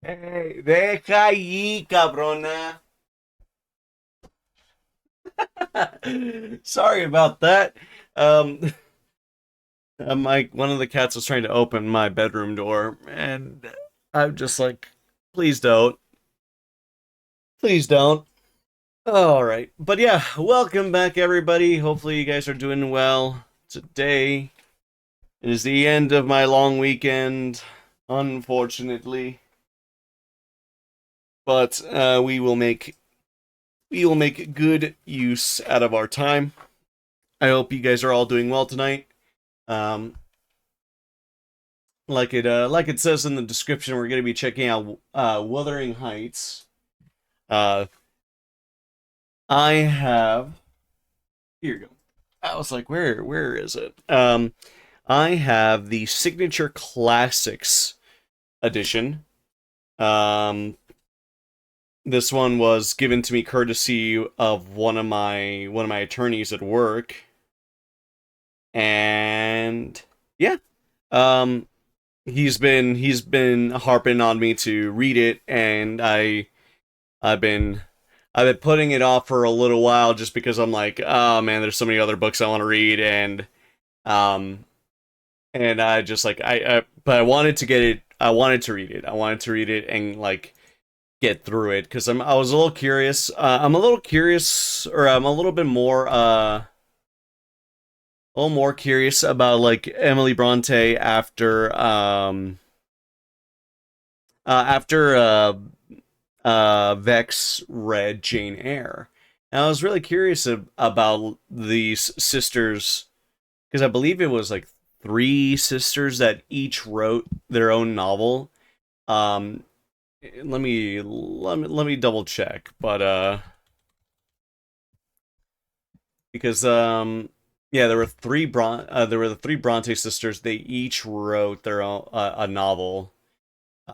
Hey, deja ahí, cabrona. Sorry about that. Um, one of the cats was trying to open my bedroom door, and I'm just like, please don't, please don't. All right, but yeah, welcome back, everybody. Hopefully, you guys are doing well. Today is the end of my long weekend, unfortunately, but we will make good use out of our time. I hope you guys are all doing well tonight. Um, like it says in the description, we're going to be checking out Wuthering Heights. Uh, I have here you go. I was like, where is it? I have the Signature Classics edition. Um, this one was given to me courtesy of one of my attorneys at work, and yeah, um, he's been harping on me to read it, and I've been I've been putting it off for a little while just because I'm like, oh man, there's so many other books I want to read, um and I just like but I wanted to get it. I wanted to read it. I wanted to read it and like get through it because I was a little curious. I'm a little curious, or I'm a little bit more a little more curious about like Emily Bronte after Vex read Jane Eyre. And I was really curious about these sisters because I believe it was like three sisters that each wrote their own novel. Um, let me double check, but because yeah, there were the three Bronte sisters. They each wrote their own a novel.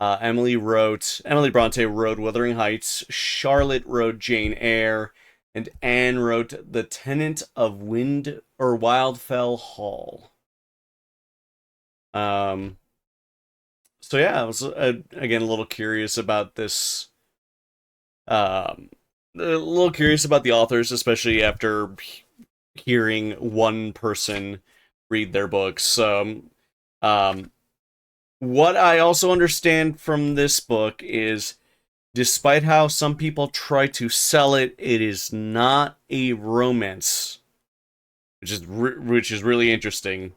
Emily Bronte wrote Wuthering Heights, Charlotte wrote Jane Eyre, and Anne wrote The Tenant of Wildfell Hall. Um, so yeah, I was again a little curious about this. Um, a little curious about the authors, especially after hearing one person read their books. So, um, what I also understand from this book is despite how some people try to sell it, it is not a romance, which is really interesting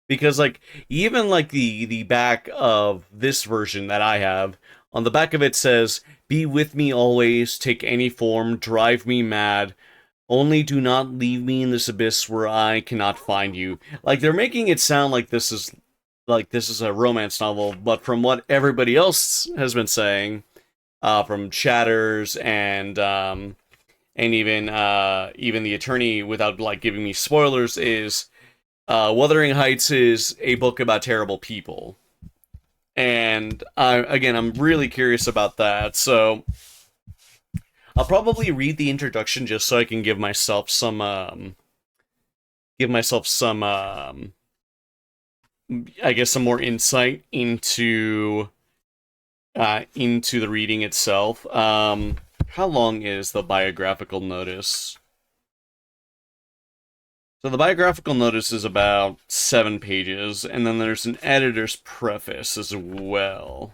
because like even like the back of this version that I have, on the back of it says, "Be with me always, take any form, drive me mad. Only do not leave me in this abyss where I cannot find you." Like they're making it sound like this is a romance novel, but from what everybody else has been saying, from chatters and even the attorney, without like giving me spoilers, is Wuthering Heights is a book about terrible people, and I'm really curious about that. So I'll probably read the introduction just so I can give myself some I guess some more insight into the reading itself. How long is the biographical notice? So the biographical notice is about 7 pages, and then there's an editor's preface as well.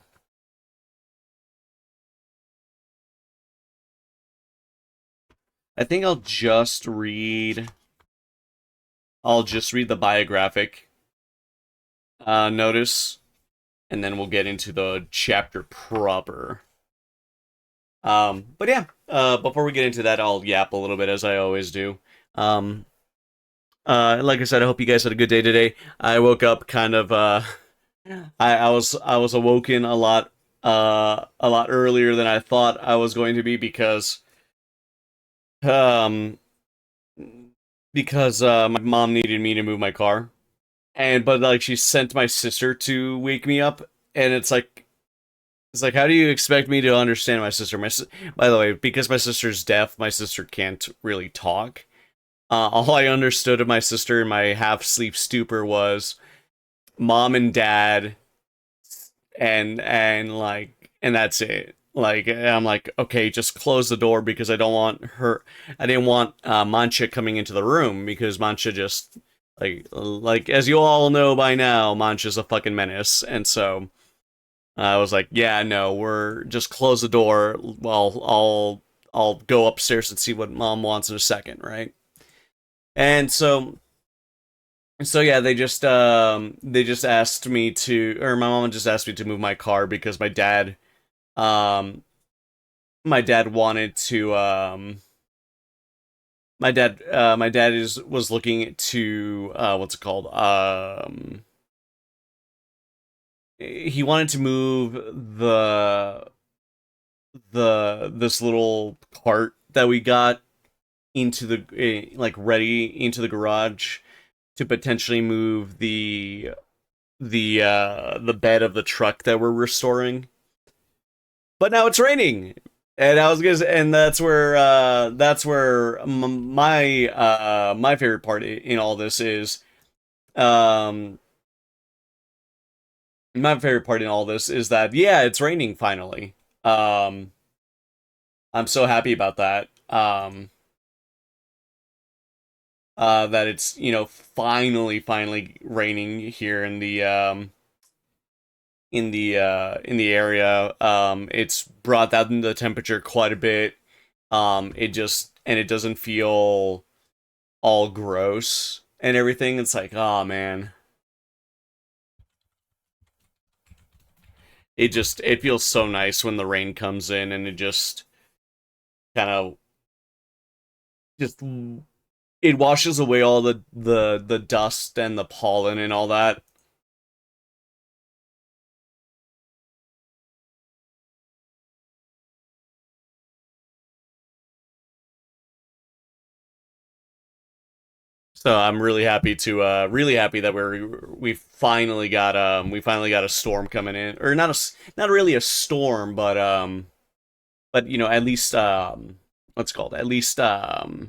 I think I'll just read the biographic notice, and then we'll get into the chapter proper. But yeah, before we get into that, I'll yap a little bit as I always do. Um, like I said, I hope you guys had a good day today. I woke up kind of I was awoken a lot earlier than I thought I was going to be um because my mom needed me to move my car, and but like she sent my sister to wake me up, and it's like how do you expect me to understand my sister? By the way, because my sister's deaf, my sister can't really talk. All I understood of my sister in my half sleep stupor was mom and dad and that's it. Like I'm like, okay, just close the door because I didn't want Mancha coming into the room because Mancha just like as you all know by now, Mancha's a fucking menace, and so I was like, yeah, no, we're just close the door. Well, I'll go upstairs and see what mom wants in a second, right? And so yeah, they just asked me to, or my mom just asked me to move my car because um my dad wanted to my dad is was looking to what's it called, he wanted to move this little cart that we got into the like ready into the garage to potentially move the bed of the truck that we're restoring. But now it's raining. And I was gonna, and that's where my favorite part in all this is. Um, my favorite part in all this is that yeah, it's raining finally. Um, I'm so happy about that. That it's finally raining here in the area. It's brought down the temperature quite a bit. It doesn't feel all gross and everything. It's like, oh man, it feels so nice when the rain comes in and it just kind of just it washes away all the dust and the pollen and all that. So I'm really happy that we finally got a storm coming in, or not really a storm, but at least what's it called, at least oh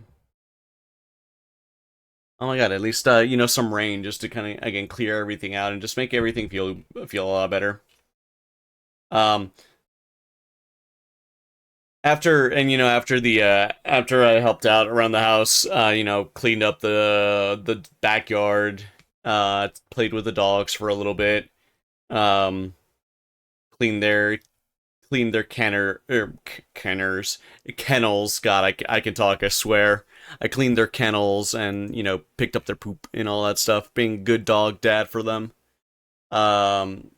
my god, at least some rain just to kind of again clear everything out and just make everything feel a lot better. Um, after I helped out around the house, cleaned up the backyard, played with the dogs for a little bit, um, cleaned their cleaned their kennels. God, I can talk. I swear. I cleaned their kennels and picked up their poop and all that stuff. Being a good dog dad for them. Um,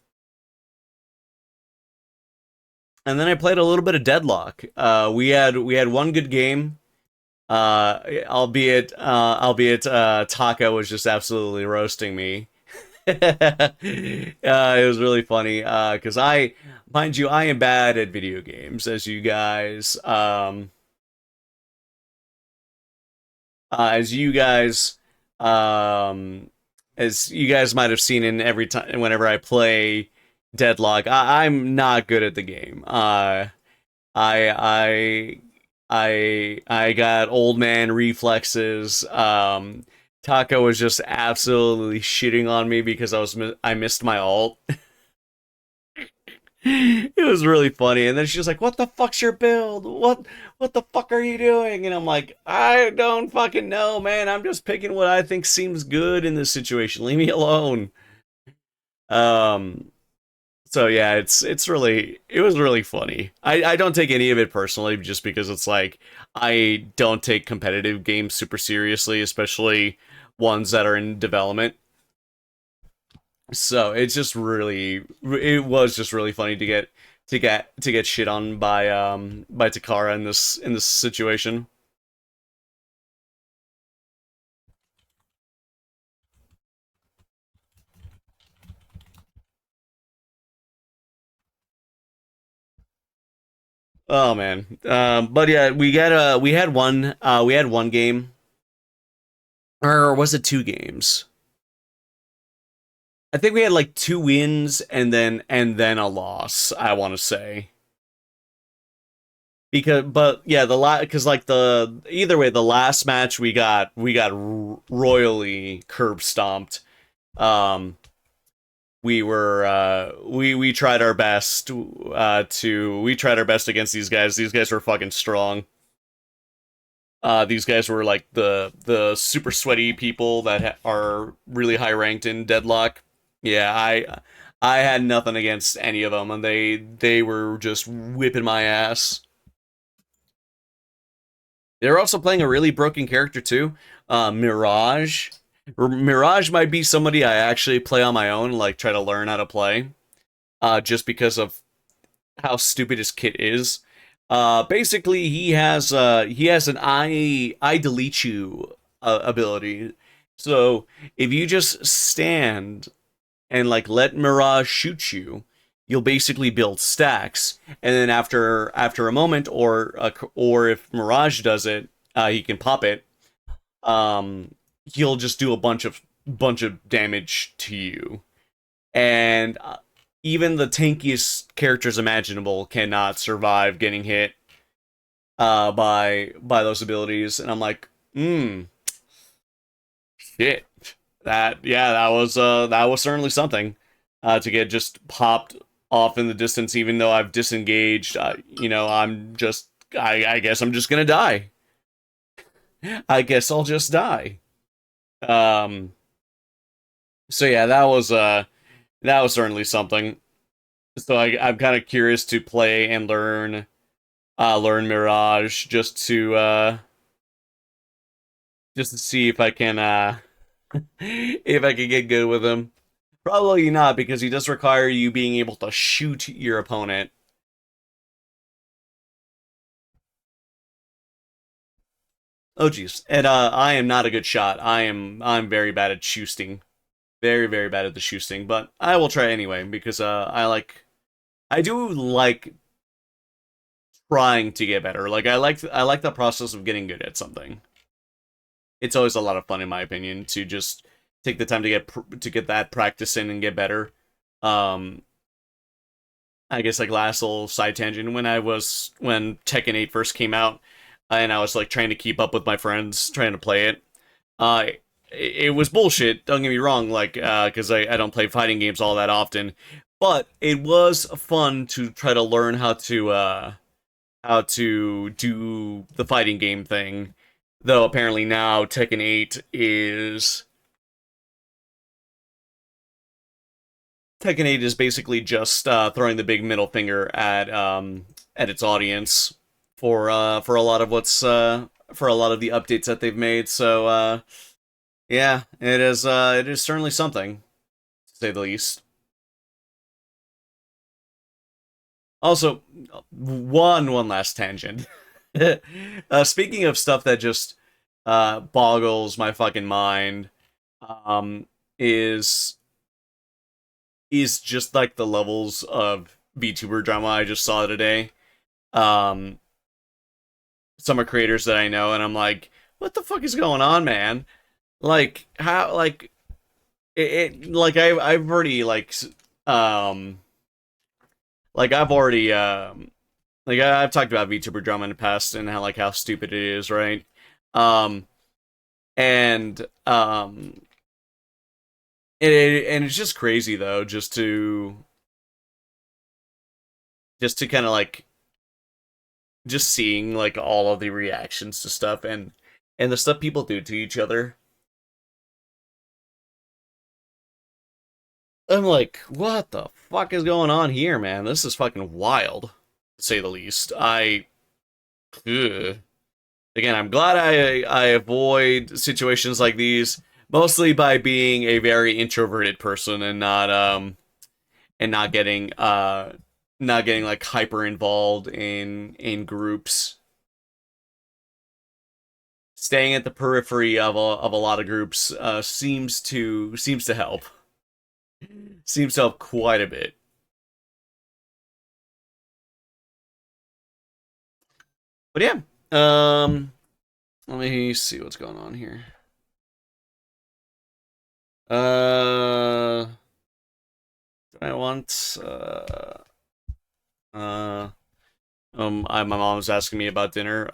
and then I played a little bit of Deadlock. We had one good game. Albeit Taka was just absolutely roasting me. It was really funny because mind you, I am bad at video games, as you guys, as you guys might have seen in every time whenever I play Deadlock, I'm not good at the game. I I got old man reflexes. Taka was just absolutely shitting on me because I missed my ult. It was really funny. And then she was like, "What the fuck's your build? What the fuck are you doing?" And I'm like, "I don't fucking know, man. I'm just picking what I think seems good in this situation. Leave me alone." Um so yeah, it was really funny. I don't take any of it personally just because it's like I don't take competitive games super seriously, especially ones that are in development. So it was just really funny to get shit on by Takara in this situation. Oh man. But yeah, we had one game, or was it two games? I think we had like two wins and then a loss, I want to say. Because but yeah, because like the either way the last match we got royally curb stomped. Um we tried our best we tried our best against these guys. These guys were fucking strong. These guys were like the super sweaty people that are really high ranked in Deadlock. Yeah, I had nothing against any of them, and they were just whipping my ass. They're also playing a really broken character too, Mirage. Mirage might be somebody I actually play on my own, like try to learn how to play, just because of how stupid his kit is. Basically, he has an I delete you ability. So if you just stand and like let Mirage shoot you, you'll basically build stacks, and then after a moment, or if Mirage does it, he can pop it. He'll just do a bunch of damage to you, and even the tankiest characters imaginable cannot survive getting hit by those abilities. And I'm like, shit. That was certainly something to get just popped off in the distance, even though I've disengaged. I guess I'm just gonna die. I guess I'll just die. Um, so yeah, that was certainly something. So I'm kind of curious to play and learn Mirage just to see if I can if I can get good with him. Probably not, because he does require you being able to shoot your opponent. Oh jeez. And I am not a good shot. I'm very bad at shooting. Very, very bad at the shooting, but I will try anyway because I do like trying to get better. Like I like the process of getting good at something. It's always a lot of fun in my opinion to just take the time to get that practice in and get better. Um I guess like last little side tangent, when Tekken 8 first came out and I was like trying to keep up with my friends trying to play it. Uh it was bullshit, don't get me wrong, like cuz I don't play fighting games all that often, but it was fun to try to learn how to do the fighting game thing. Though apparently now Tekken 8 is basically just throwing the big middle finger at its audience for a lot of for a lot of the updates that they've made. So yeah, it is certainly something to say the least. Also, one last tangent. Speaking of stuff that just boggles my fucking mind, um, is just like the levels of VTuber drama I just saw today. Um, some are creators that I know, and I'm like, what the fuck is going on, man? Like how like I've already um I've already I've talked about VTuber drama in the past and how stupid it is, right? Um and and it's just crazy though, just to kind of like just seeing like all of the reactions to stuff and the stuff people do to each other. I'm like, what the fuck is going on here, man? This is fucking wild, to say the least. Ugh. Again, I'm glad I avoid situations like these, mostly by being a very introverted person and not getting like hyper involved in groups. Staying at the periphery of a lot of groups seems to help. Seems to help quite a bit. But yeah, let me see what's going on here. I want uh my mom's asking me about dinner.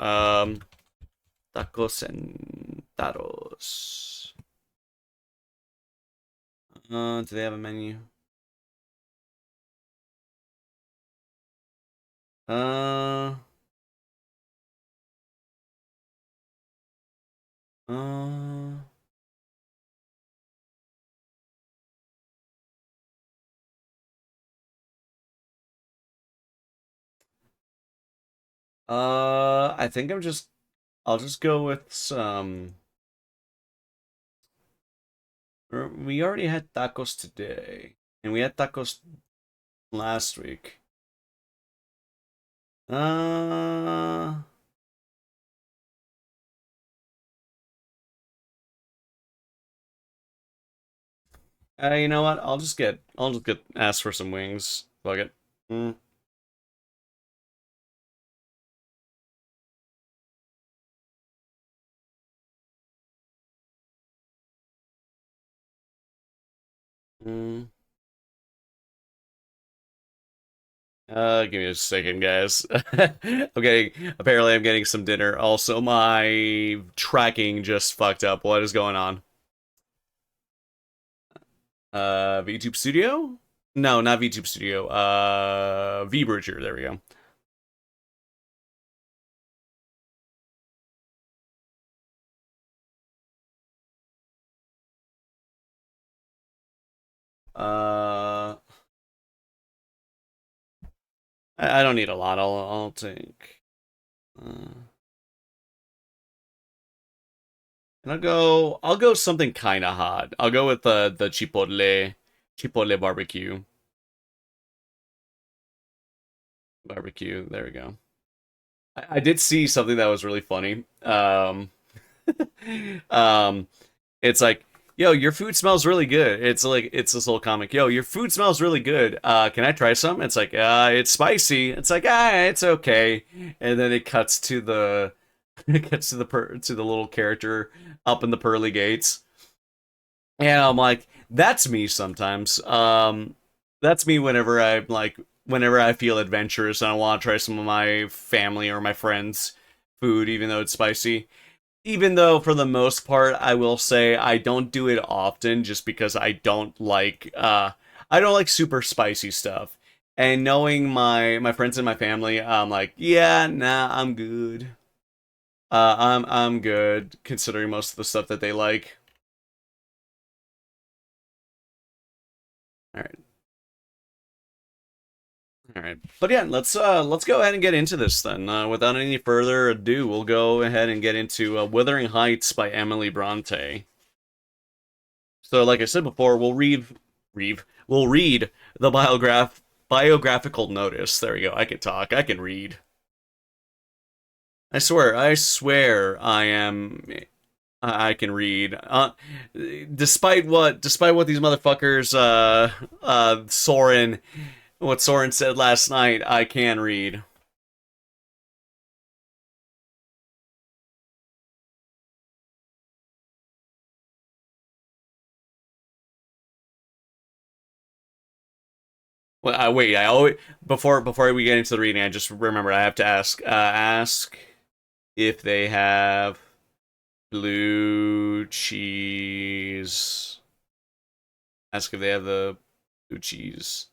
Tacos and taros. Do they have a menu? Uh, uh, I think I'll just go with some. We already had tacos today, and we had tacos last week. Uh, you know what? I'll just get ask for some wings. Fuck it. Mm, mm. Give me a second, guys. Apparently I'm getting some dinner. Also, my tracking just fucked up. What is going on? VTube Studio? No, not VTube Studio. VBridger. There we go. Uh, I don't need a lot. I'll take. Uh, and I'll go something kind of hot. I'll go with the chipotle barbecue. There we go. I did see something that was really funny. Um, it's like, yo, your food smells really good. It's like it's this little comic. Yo, your food smells really good. Can I try some? It's like, it's spicy. It's like, it's okay. And then it cuts to the it cuts to to the little character up in the pearly gates. And I'm like, that's me sometimes. That's me whenever I feel adventurous and I want to try some of my family or my friends' food, even though it's spicy. Even though for the most part, I will say I don't do it often, just because I don't like super spicy stuff. And knowing my friends and my family, I'm like, yeah, nah, I'm good. I'm good considering most of the stuff that they like. All right. All right. But yeah, let's go ahead and get into this then. Without any further ado, we'll go ahead and get into Wuthering Heights by Emily Bronte. So, like I said before, we'll read the biographical notice. There we go. I can talk. I can read. I swear, I can read. Despite what these motherfuckers, what Soren said last night, I can read. Well, wait. I always before we get into the reading, I just remember I have to ask if they have blue cheese. Ask if they have the blue cheese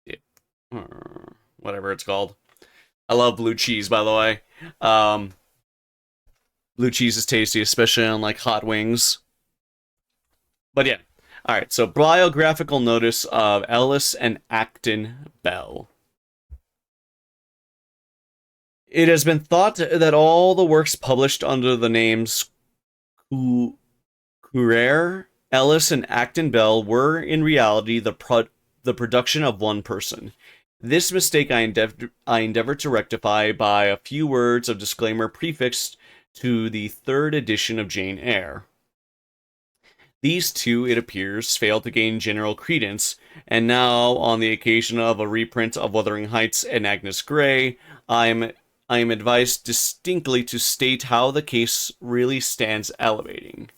dip, or whatever it's called. I love blue cheese, by the way. Um, Blue cheese is tasty, especially on like hot wings. But yeah. All right, so biographical notice of Ellis and Acton Bell. It has been thought that all the works published under the names Currer, Ellis, and Acton Bell were in reality the production of one person. This mistake I endeavor to rectify by a few words of disclaimer prefixed to the third edition of Jane Eyre. These two, it appears, failed to gain general credence, and now, on the occasion of a reprint of Wuthering Heights and Agnes Grey, I am advised distinctly to state how the case really stands elevating.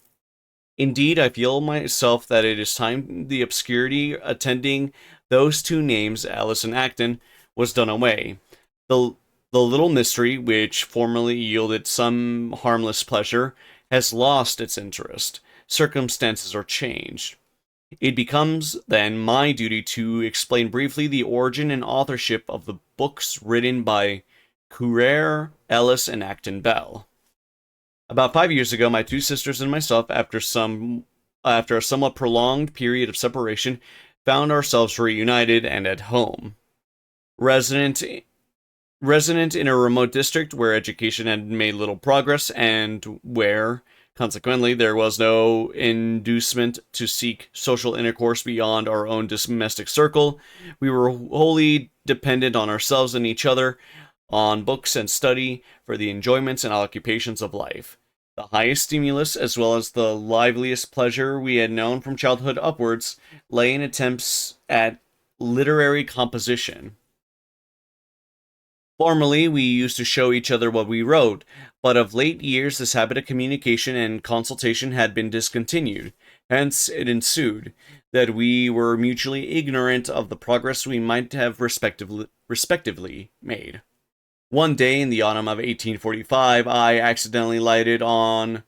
Indeed, I feel myself that it is time the obscurity attending those two names, Alice and Acton, was done away. The, the little mystery, which formerly yielded some harmless pleasure, has lost its interest. Circumstances are changed. It becomes, then, my duty to explain briefly the origin and authorship of the books written by Currer, Ellis, and Acton Bell. About 5 years ago, my two sisters and myself, after a somewhat prolonged period of separation, found ourselves reunited and at home. Resident resident in a remote district where education had made little progress and where, consequently, there was no inducement to seek social intercourse beyond our own domestic circle, we were wholly dependent on ourselves and each other, on books and study for the enjoyments and occupations of life. The highest stimulus, as well as the liveliest pleasure we had known from childhood upwards, lay in attempts at literary composition. Formerly, we used to show each other what we wrote, but of late years this habit of communication and consultation had been discontinued. Hence, it ensued that we were mutually ignorant of the progress we might have respectively made. One day in the autumn of 1845, I accidentally lighted on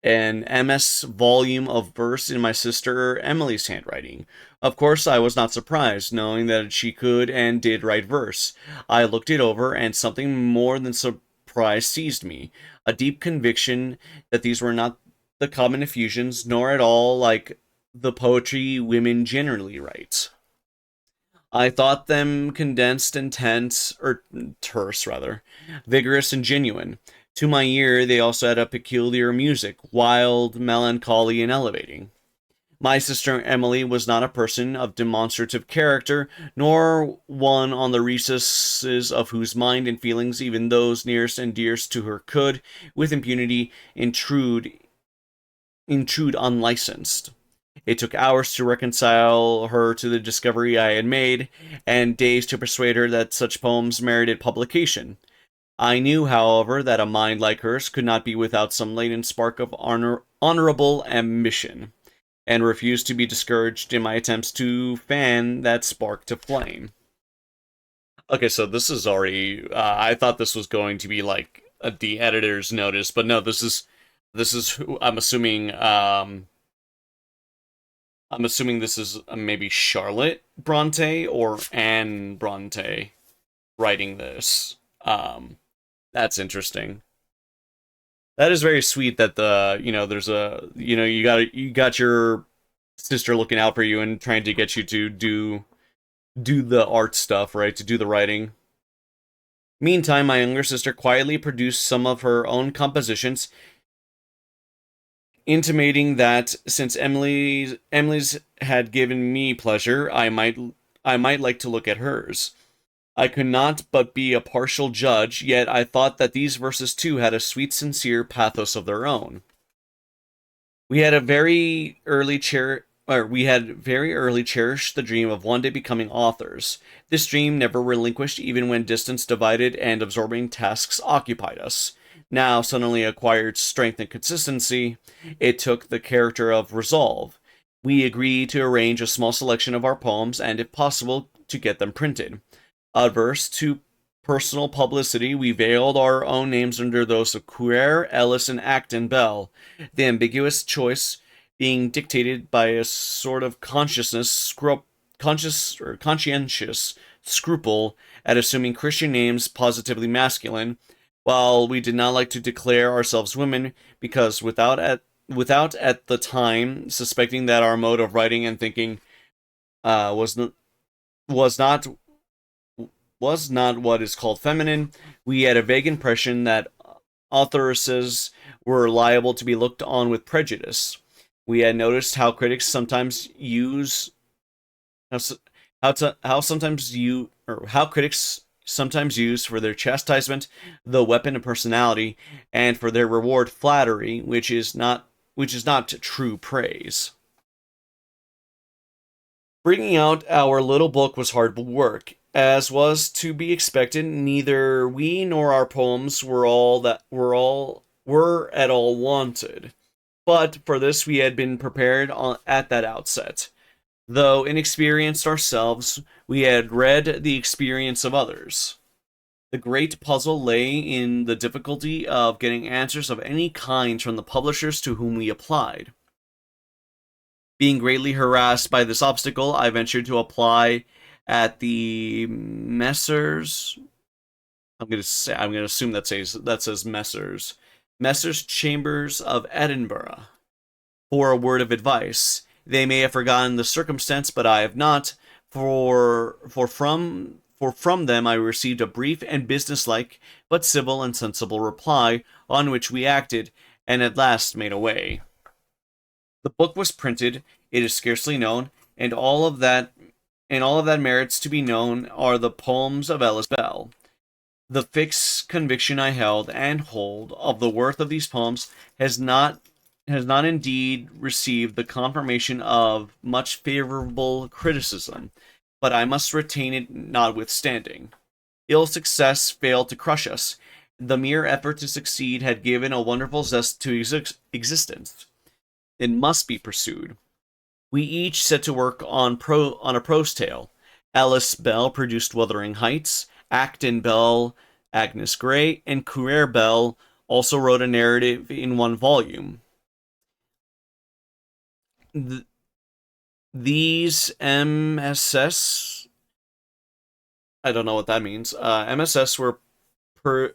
an MS volume of verse in my sister Emily's handwriting. Of course, I was not surprised, knowing that she could and did write verse. I looked it over, and something more than surprise seized me, a deep conviction that these were not the common effusions, nor at all like the poetry women generally write. I thought them condensed and tense, or terse rather, vigorous and genuine. To my ear, they also had a peculiar music, wild, melancholy, and elevating. My sister Emily was not a person of demonstrative character, nor one on the recesses of whose mind and feelings even those nearest and dearest to her could, with impunity, intrude unlicensed. It took hours to reconcile her to the discovery I had made, and days to persuade her that such poems merited publication. I knew, however, that a mind like hers could not be without some latent spark of honorable ambition, and refused to be discouraged in my attempts to fan that spark to flame. Okay, so this is already. I thought this was going to be like the editor's notice, but no, this is who I'm assuming. I'm assuming this is maybe Charlotte Bronte or Anne Bronte writing this. That's interesting. That is very sweet that there's you got your sister looking out for you and trying to get you to do the art stuff, right? To do the writing. Meantime, my younger sister quietly produced some of her own compositions, intimating that since Emily's had given me pleasure, I might like to look at hers. I could not but be a partial judge, yet I thought that these verses too had a sweet, sincere pathos of their own. We had a very early cher- or we had very early cherished the dream of one day becoming authors. This dream never relinquished even when distance divided and absorbing tasks occupied us. Now suddenly acquired strength and consistency, it took the character of resolve. We agreed to arrange a small selection of our poems and, if possible, to get them printed. Adverse to personal publicity, we veiled our own names under those of Currer, Ellis, and Acton Bell, the ambiguous choice being dictated by a sort of conscientious scruple at assuming Christian names positively masculine, while we did not like to declare ourselves women, because without at the time suspecting that our mode of writing and thinking was was not was not what is called feminine, we had a vague impression that authoresses were liable to be looked on with prejudice. We had noticed how critics sometimes use how how sometimes you or how critics sometimes use for their chastisement the weapon of personality, and for their reward flattery, which is not true praise. Bringing out our little book was hard work. As was to be expected, neither we nor our poems were at all wanted. But for this we had been prepared at that outset. Though inexperienced ourselves, we had read the experience of others. The great puzzle lay in the difficulty of getting answers of any kind from the publishers to whom we applied. Being greatly harassed by this obstacle, I ventured to apply at the Messrs. I'm gonna assume that says Messrs Chambers of Edinburgh for a word of advice. They may have forgotten the circumstance, but I have not. For from them I received a brief and businesslike, but civil and sensible reply, on which we acted, and at last made away. The book was printed, it is scarcely known, and all of that merits to be known are the poems of Ellis Bell. The fixed conviction I held and hold of the worth of these poems has not indeed received the confirmation of much favorable criticism, but I must retain it notwithstanding. Ill success failed to crush us. The mere effort to succeed had given a wonderful zest to existence. It must be pursued. We each set to work on a prose tale. Alice Bell produced Wuthering Heights, Acton Bell, Agnes Grey, and Currer Bell also wrote a narrative in one volume. These MSS, I don't know what that means. MSS were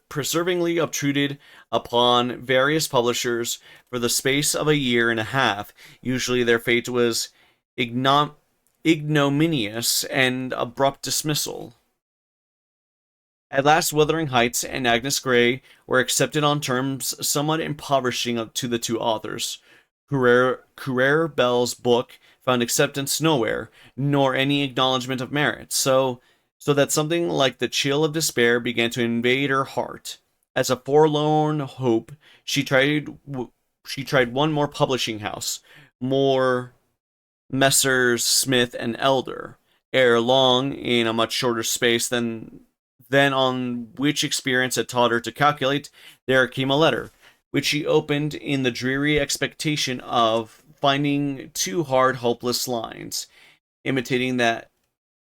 perseveringly obtruded upon various publishers for the space of a year and a half. Usually their fate was ignominious and abrupt dismissal. At last, Wuthering Heights and Agnes Grey were accepted on terms somewhat impoverishing to the two authors. Currer Bell's book found acceptance nowhere, nor any acknowledgement of merit, so that something like the chill of despair began to invade her heart. As a forlorn hope, she tried one more publishing house, more Messrs. Smith and Elder. Ere long, in a much shorter space than on which experience had taught her to calculate, there came a letter, which she opened in the dreary expectation of finding two hard, hopeless lines, intimating that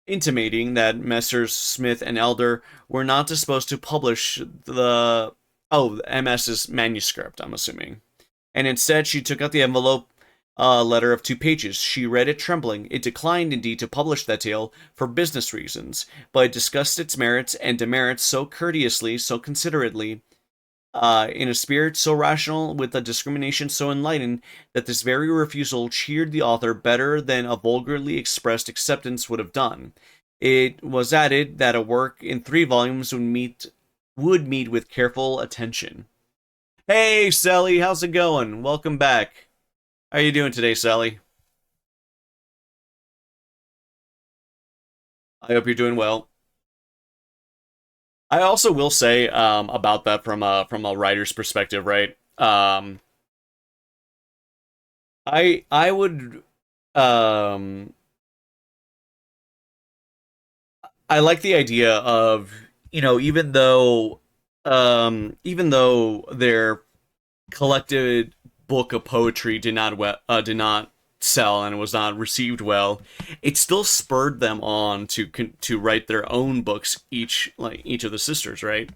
Messrs. Smith and Elder were not disposed to publish the MS's manuscript, I'm assuming. And instead, she took out the envelope, a letter of 2 pages. She read it trembling. It declined, indeed, to publish that tale for business reasons, but it discussed its merits and demerits so courteously, so considerately, in a spirit so rational, with a discrimination so enlightened, that this very refusal cheered the author better than a vulgarly expressed acceptance would have done. It was added that a work in 3 volumes would meet with careful attention. Hey, Sally, how's it going? Welcome back. How are you doing today, Sally? I hope you're doing well. I also will say about that from a writer's perspective, right? I would um, I like the idea of even though their collected book of poetry did not sell and was not received well, it still spurred them on to write their own books, each of the sisters, right?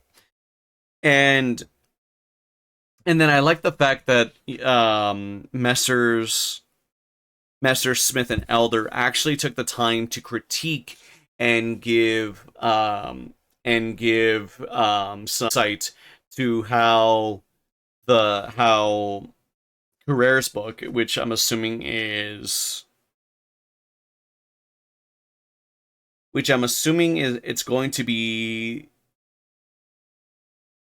And and then I like the fact that Messrs. Smith and Elder actually took the time to critique and give some insight to how Carrera's book, which I'm assuming is it's going to be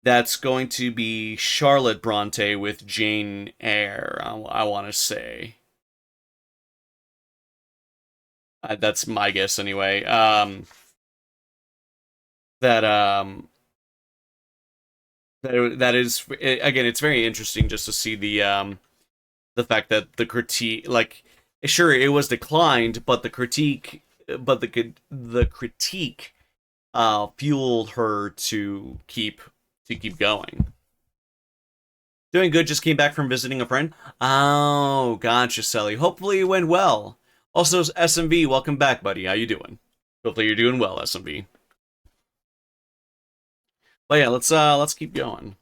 that's going to be Charlotte Bronte with Jane Eyre. I want to say that's my guess anyway. That that is again, it's very interesting just to see the fact that the critique, like, sure, it was declined, but the critique fueled her to keep going. Doing good. Just came back from visiting a friend. Oh, gotcha, Sally. Hopefully it went well. Also, SMV, welcome back, buddy. How you doing? Hopefully you're doing well, SMV. But yeah, let's keep going.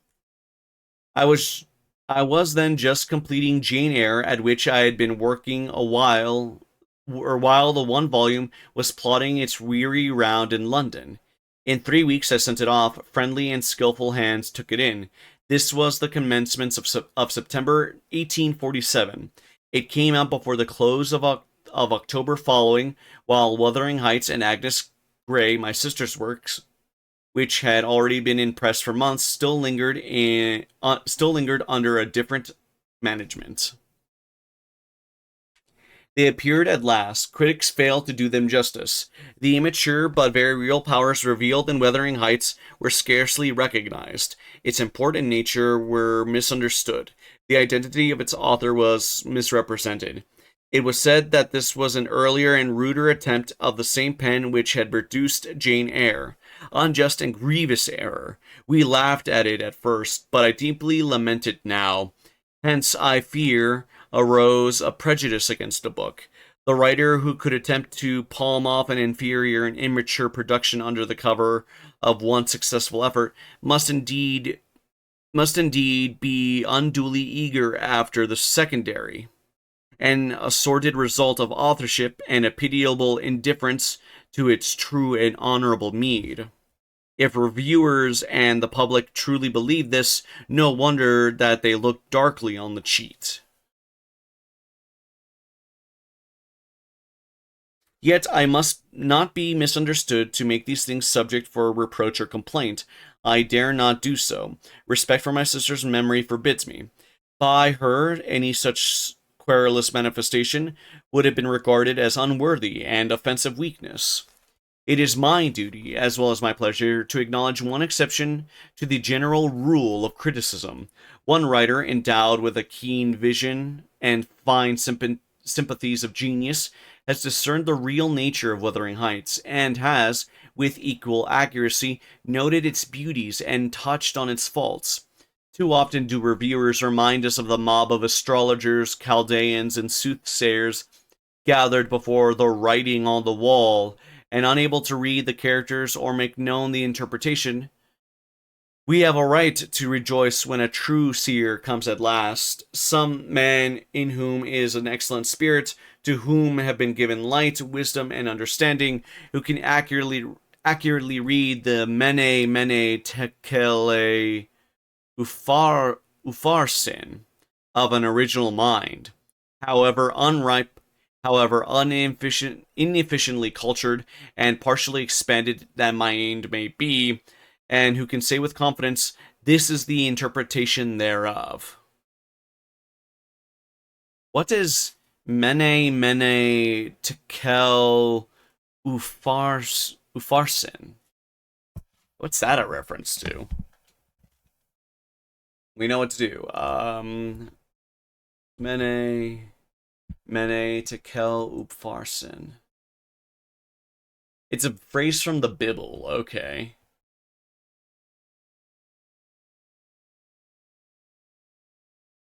I was I was then just completing Jane Eyre, at which I had been working a while, or while the one volume was plodding its weary round in London. In 3 weeks I sent it off. Friendly and skilful hands took it in. This was the commencement of September 1847. It came out before the close of October following, while Wuthering Heights and Agnes Grey, my sister's works, which had already been in press for months, still lingered under a different management. They appeared at last. Critics failed to do them justice. The immature but very real powers revealed in Wuthering Heights were scarcely recognized. Its import and nature were misunderstood. The identity of its author was misrepresented. It was said that this was an earlier and ruder attempt of the same pen which had produced Jane Eyre. Unjust and grievous error. We laughed at it at first, but I deeply lament it now. Hence, I fear, arose a prejudice against the book. The writer who could attempt to palm off an inferior and immature production under the cover of one successful effort must indeed be unduly eager after the secondary, an assorted result of authorship and a pitiable indifference to its true and honorable meed. If reviewers and the public truly believe this, no wonder that they look darkly on the cheat. Yet I must not be misunderstood to make these things subject for reproach or complaint. I dare not do so. Respect for my sister's memory forbids me. By her, any such querulous manifestation would have been regarded as unworthy and offensive weakness. It is my duty, as well as my pleasure, to acknowledge one exception to the general rule of criticism. One writer, endowed with a keen vision and fine sympathies of genius, has discerned the real nature of Wuthering Heights, and has, with equal accuracy, noted its beauties and touched on its faults. Too often do reviewers remind us of the mob of astrologers, Chaldeans, and soothsayers gathered before the writing on the wall, and unable to read the characters or make known the interpretation. We have a right to rejoice when a true seer comes at last, some man in whom is an excellent spirit, to whom have been given light, wisdom, and understanding, who can accurately read the mene tekele ufarsin of an original mind, however unripe, however inefficiently cultured and partially expanded that mind may be, and who can say with confidence, "This is the interpretation thereof." What is mene tekel ufarsin? What's that a reference to? We know what to do. Mene tekel upfarsin. It's a phrase from the Bible. Okay.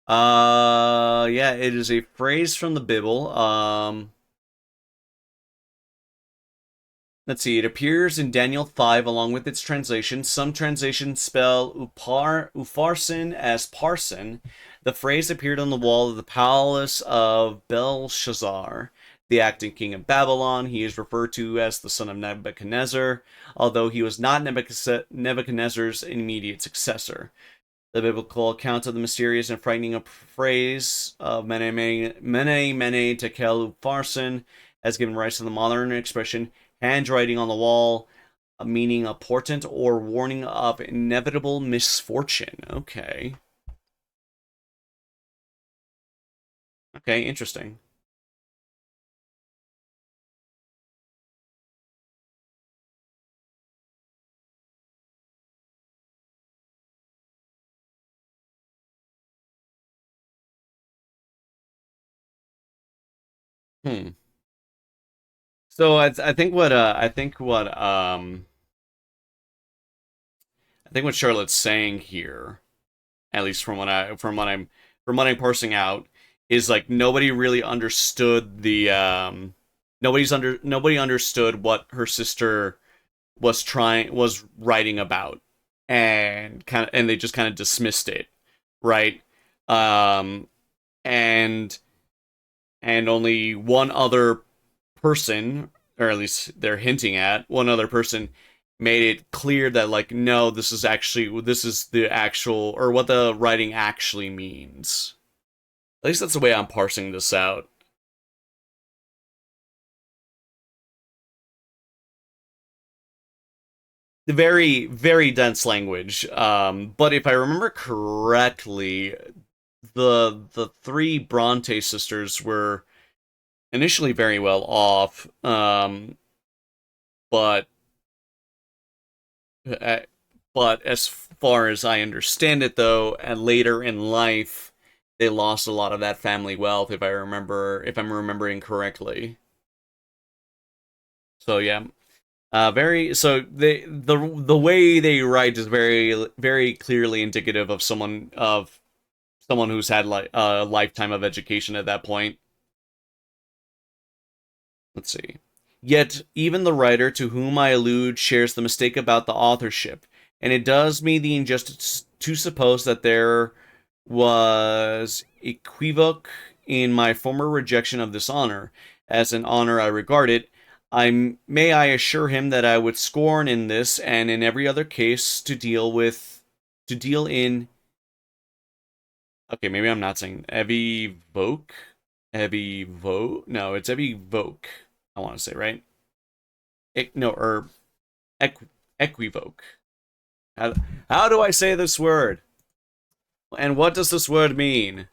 Yeah, it is a phrase from the Bible. Let's see, it appears in Daniel 5 along with its translation. Some translations spell Upharsin as parson. The phrase appeared on the wall of the palace of Belshazzar, the acting king of Babylon. He is referred to as the son of Nebuchadnezzar, although he was not Nebuchadnezzar's immediate successor. The biblical account of the mysterious and frightening phrase of mene tekel upharsin has given rise to the modern expression handwriting on the wall, meaning a portent or warning of inevitable misfortune. Okay. Okay, interesting. Hmm. So I think what Charlotte's saying here, at least from what I'm parsing out, is like nobody really understood the nobody understood what her sister was writing about, and they just kind of dismissed it, right? Um, and only one other person, or at least they're hinting at one other person, made it clear that like no, this is the actual or what the writing actually means. At least that's the way I'm parsing this out. Very very dense language. But if I remember correctly, the three Bronte sisters were initially very well off, but uh, but as far as I understand it, though, and later in life, they lost a lot of that family wealth. If I'm remembering correctly. So yeah, very. So the way they write is very very clearly indicative of someone who's had like a lifetime of education at that point. Let's see. Yet, even the writer to whom I allude shares the mistake about the authorship, and it does me the injustice to suppose that there was equivoque in my former rejection of this honor. As an honor I regard it, I assure him that I would scorn in this and in every other case to deal in. Okay, maybe I'm not saying evivoke. No, it's evivoke. I want to say right. No, or equ- equivoke. How, how do I say this word? And what does this word mean?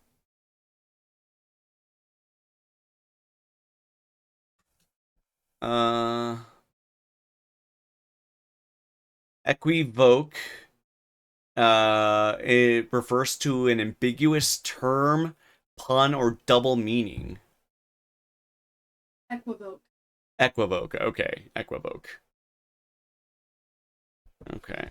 Uh, equivoke. It refers to an ambiguous term, pun, or double meaning. Equivoke. Equivoke. Okay, equivoke. Okay.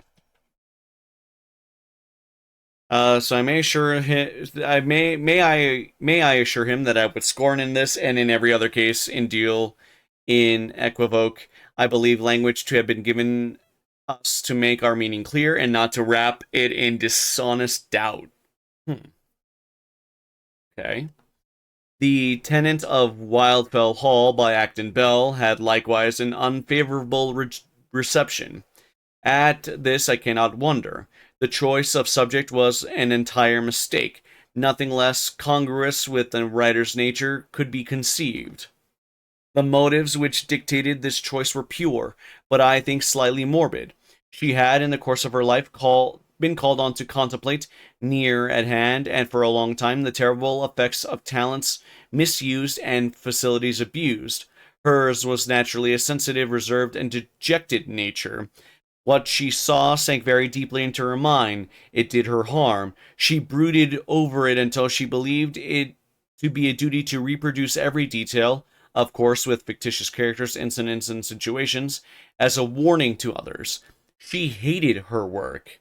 So I may assure him, may I assure him that I would scorn in this and in every other case in deal in equivoke. I believe language to have been given us to make our meaning clear and not to wrap it in dishonest doubt. Hmm. Okay. The tenant of Wildfell Hall by Acton Bell had likewise an unfavorable reception. At this I cannot wonder. The choice of subject was an entire mistake. Nothing less congruous with the writer's nature could be conceived. The motives which dictated this choice were pure, but I think slightly morbid. She had, in the course of her life, been called on to contemplate, near at hand and for a long time, the terrible effects of talents misused and facilities abused. Hers was naturally a sensitive, reserved, and dejected nature. What she saw sank very deeply into her mind. It did her harm. She brooded over it until she believed it to be a duty to reproduce every detail, of course with fictitious characters, incidents, and situations, as a warning to others. She hated her work,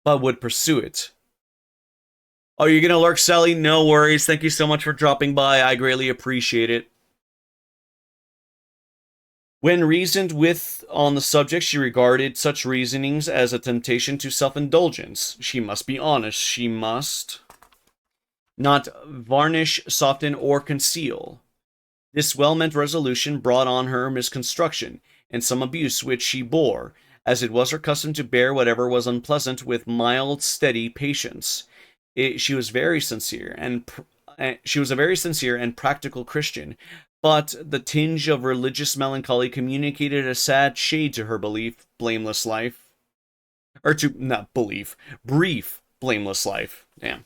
but would pursue it. Oh, you're gonna lurk, Sally? No worries. Thank you so much for dropping by. I greatly appreciate it. When reasoned with on the subject, she regarded such reasonings as a temptation to self indulgence. She must be honest. She must not varnish, soften, or conceal. This well meant resolution brought on her misconstruction and some abuse which she bore, as it was her custom to bear whatever was unpleasant with mild, steady patience. She was very sincere she was a very sincere and practical Christian, but the tinge of religious melancholy communicated a sad shade to her blameless life, or to not belief, brief, blameless life. Damn.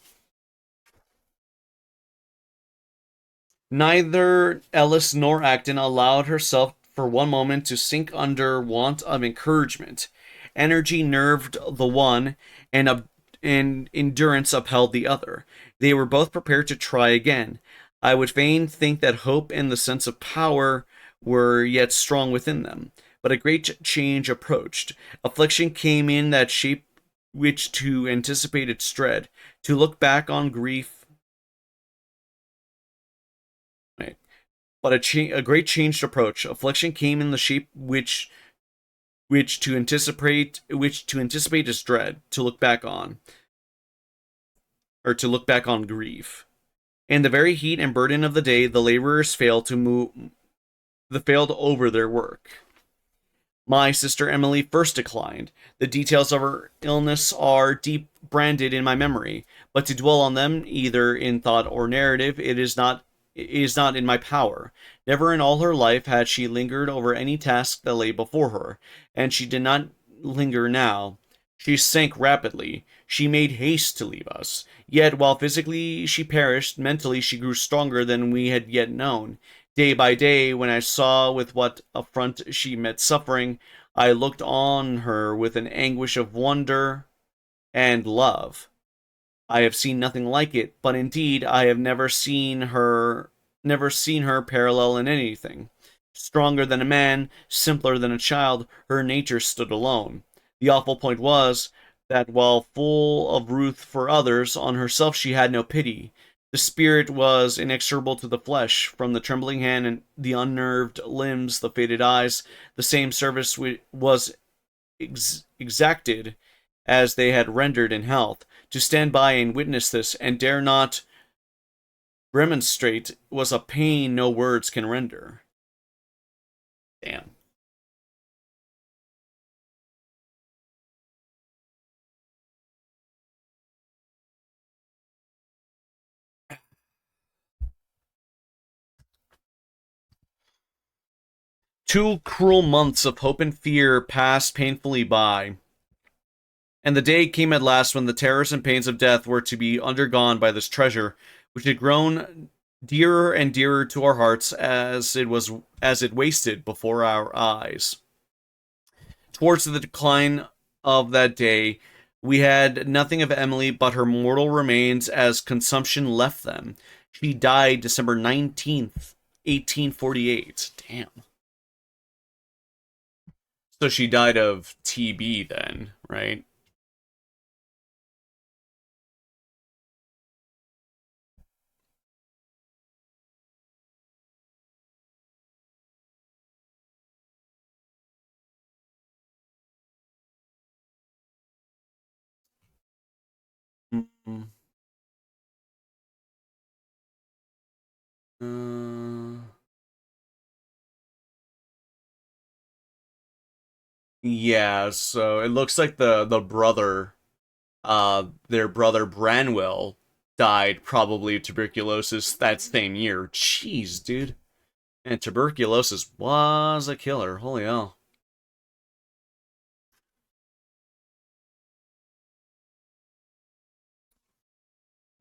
Neither Ellis nor Acton allowed herself for one moment to sink under want of encouragement. Energy nerved the one, and endurance upheld the other. They were both prepared to try again. I would fain think that hope and the sense of power were yet strong within them. But a great change approached. Affliction came in that shape which to anticipate its dread, to look back on grief. Right, but a great changed approach. Affliction came in the shape which to anticipate its dread, to look back on. or to look back on grief. In the very heat and burden of the day, the laborers failed over their work. My sister Emily first declined. The details of her illness are deep branded in my memory, but to dwell on them, either in thought or narrative, it is not in my power. Never in all her life had she lingered over any task that lay before her, and she did not linger now. She sank rapidly. She made haste to leave us. Yet, while physically she perished, mentally she grew stronger than we had yet known. Day by day, when I saw with what affront she met suffering, I looked on her with an anguish of wonder and love. I have seen nothing like it, but indeed I have never seen her parallel in anything. Stronger than a man, simpler than a child, her nature stood alone. The awful point was that while full of ruth for others, on herself she had no pity. The spirit was inexorable to the flesh. From the trembling hand and the unnerved limbs, the faded eyes, the same service was exacted as they had rendered in health. To stand by and witness this, and dare not remonstrate, was a pain no words can render. Damn. 2 cruel months of hope and fear passed painfully by, and the day came at last when the terrors and pains of death were to be undergone by this treasure, which had grown dearer and dearer to our hearts as it wasted before our eyes. Towards the decline of that day, we had nothing of Emily but her mortal remains as consumption left them. She died December 19th, 1848. Damn. So she died of TB then, right? Mm-hmm. Yeah, so it looks like the brother, their brother Branwell died probably of tuberculosis that same year. Jeez, dude. And tuberculosis was a killer. Holy hell.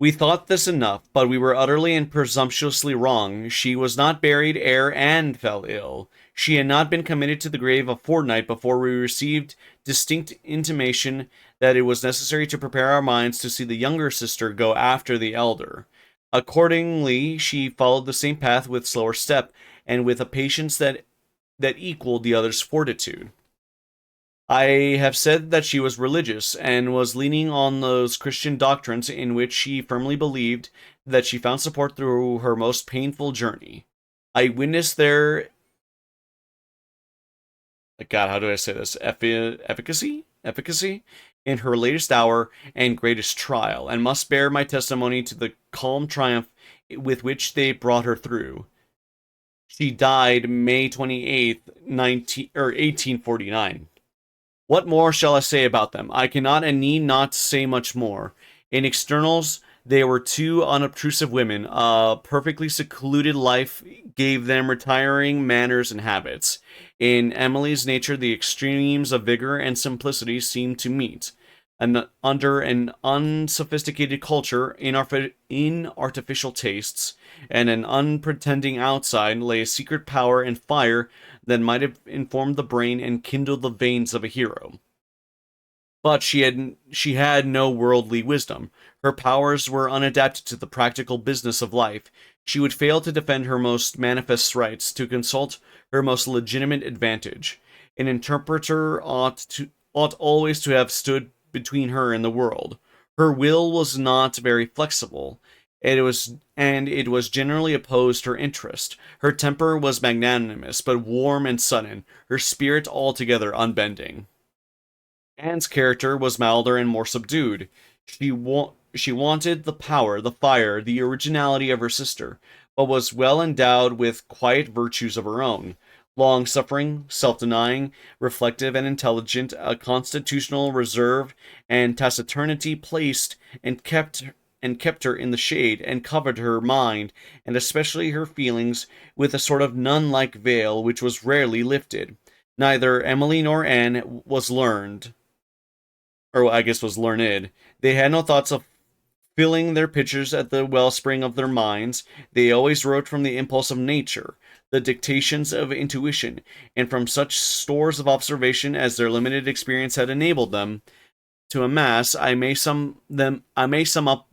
We thought this enough, but we were utterly and presumptuously wrong. She was not buried ere Anne fell ill. She had not been committed to the grave a fortnight before we received distinct intimation that it was necessary to prepare our minds to see the younger sister go after the elder. Accordingly, she followed the same path with slower step, and with a patience that equaled the other's fortitude. I have said that she was religious and was leaning on those Christian doctrines in which she firmly believed, that she found support through her most painful journey. I witnessed their, God, how do I say this? Efficacy in her latest hour and greatest trial, and must bear my testimony to the calm triumph with which they brought her through. She died May 28th, 1849. What more shall I say about them? I cannot and need not say much more. In externals, they were two unobtrusive women. A perfectly secluded life gave them retiring manners and habits. In Emily's nature, the extremes of vigor and simplicity seemed to meet. And under an unsophisticated culture, in artificial tastes, and an unpretending outside, lay a secret power and fire that might have informed the brain and kindled the veins of a hero. But she had no worldly wisdom. Her powers were unadapted to the practical business of life. She would fail to defend her most manifest rights, to consult her most legitimate advantage. An interpreter ought always to have stood between her and the world. Her will was not very flexible. It was generally opposed her interest. Her temper was magnanimous, but warm and sudden, her spirit altogether unbending. Anne's character was milder and more subdued. She She wanted the power, the fire, the originality of her sister, but was well endowed with quiet virtues of her own. Long suffering, self denying, reflective, and intelligent, a constitutional reserve and taciturnity placed and kept her in the shade, and covered her mind, and especially her feelings, with a sort of nun-like veil which was rarely lifted. Neither Emily nor Anne was learned, or I guess was learned. They had no thoughts of filling their pitchers at the wellspring of their minds. They always wrote from the impulse of nature, the dictations of intuition, and from such stores of observation as their limited experience had enabled them to amass. I may sum up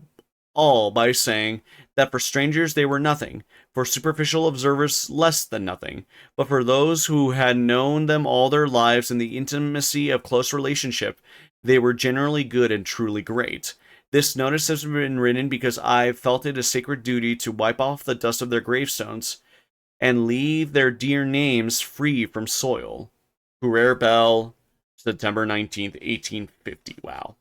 all by saying that for strangers they were nothing, for superficial observers less than nothing, but for those who had known them all their lives in the intimacy of close relationship, they were generally good and truly great. This notice has been written because I felt it a sacred duty to wipe off the dust of their gravestones and leave their dear names free from soil. Currer Bell, September 19th, 1850. Wow.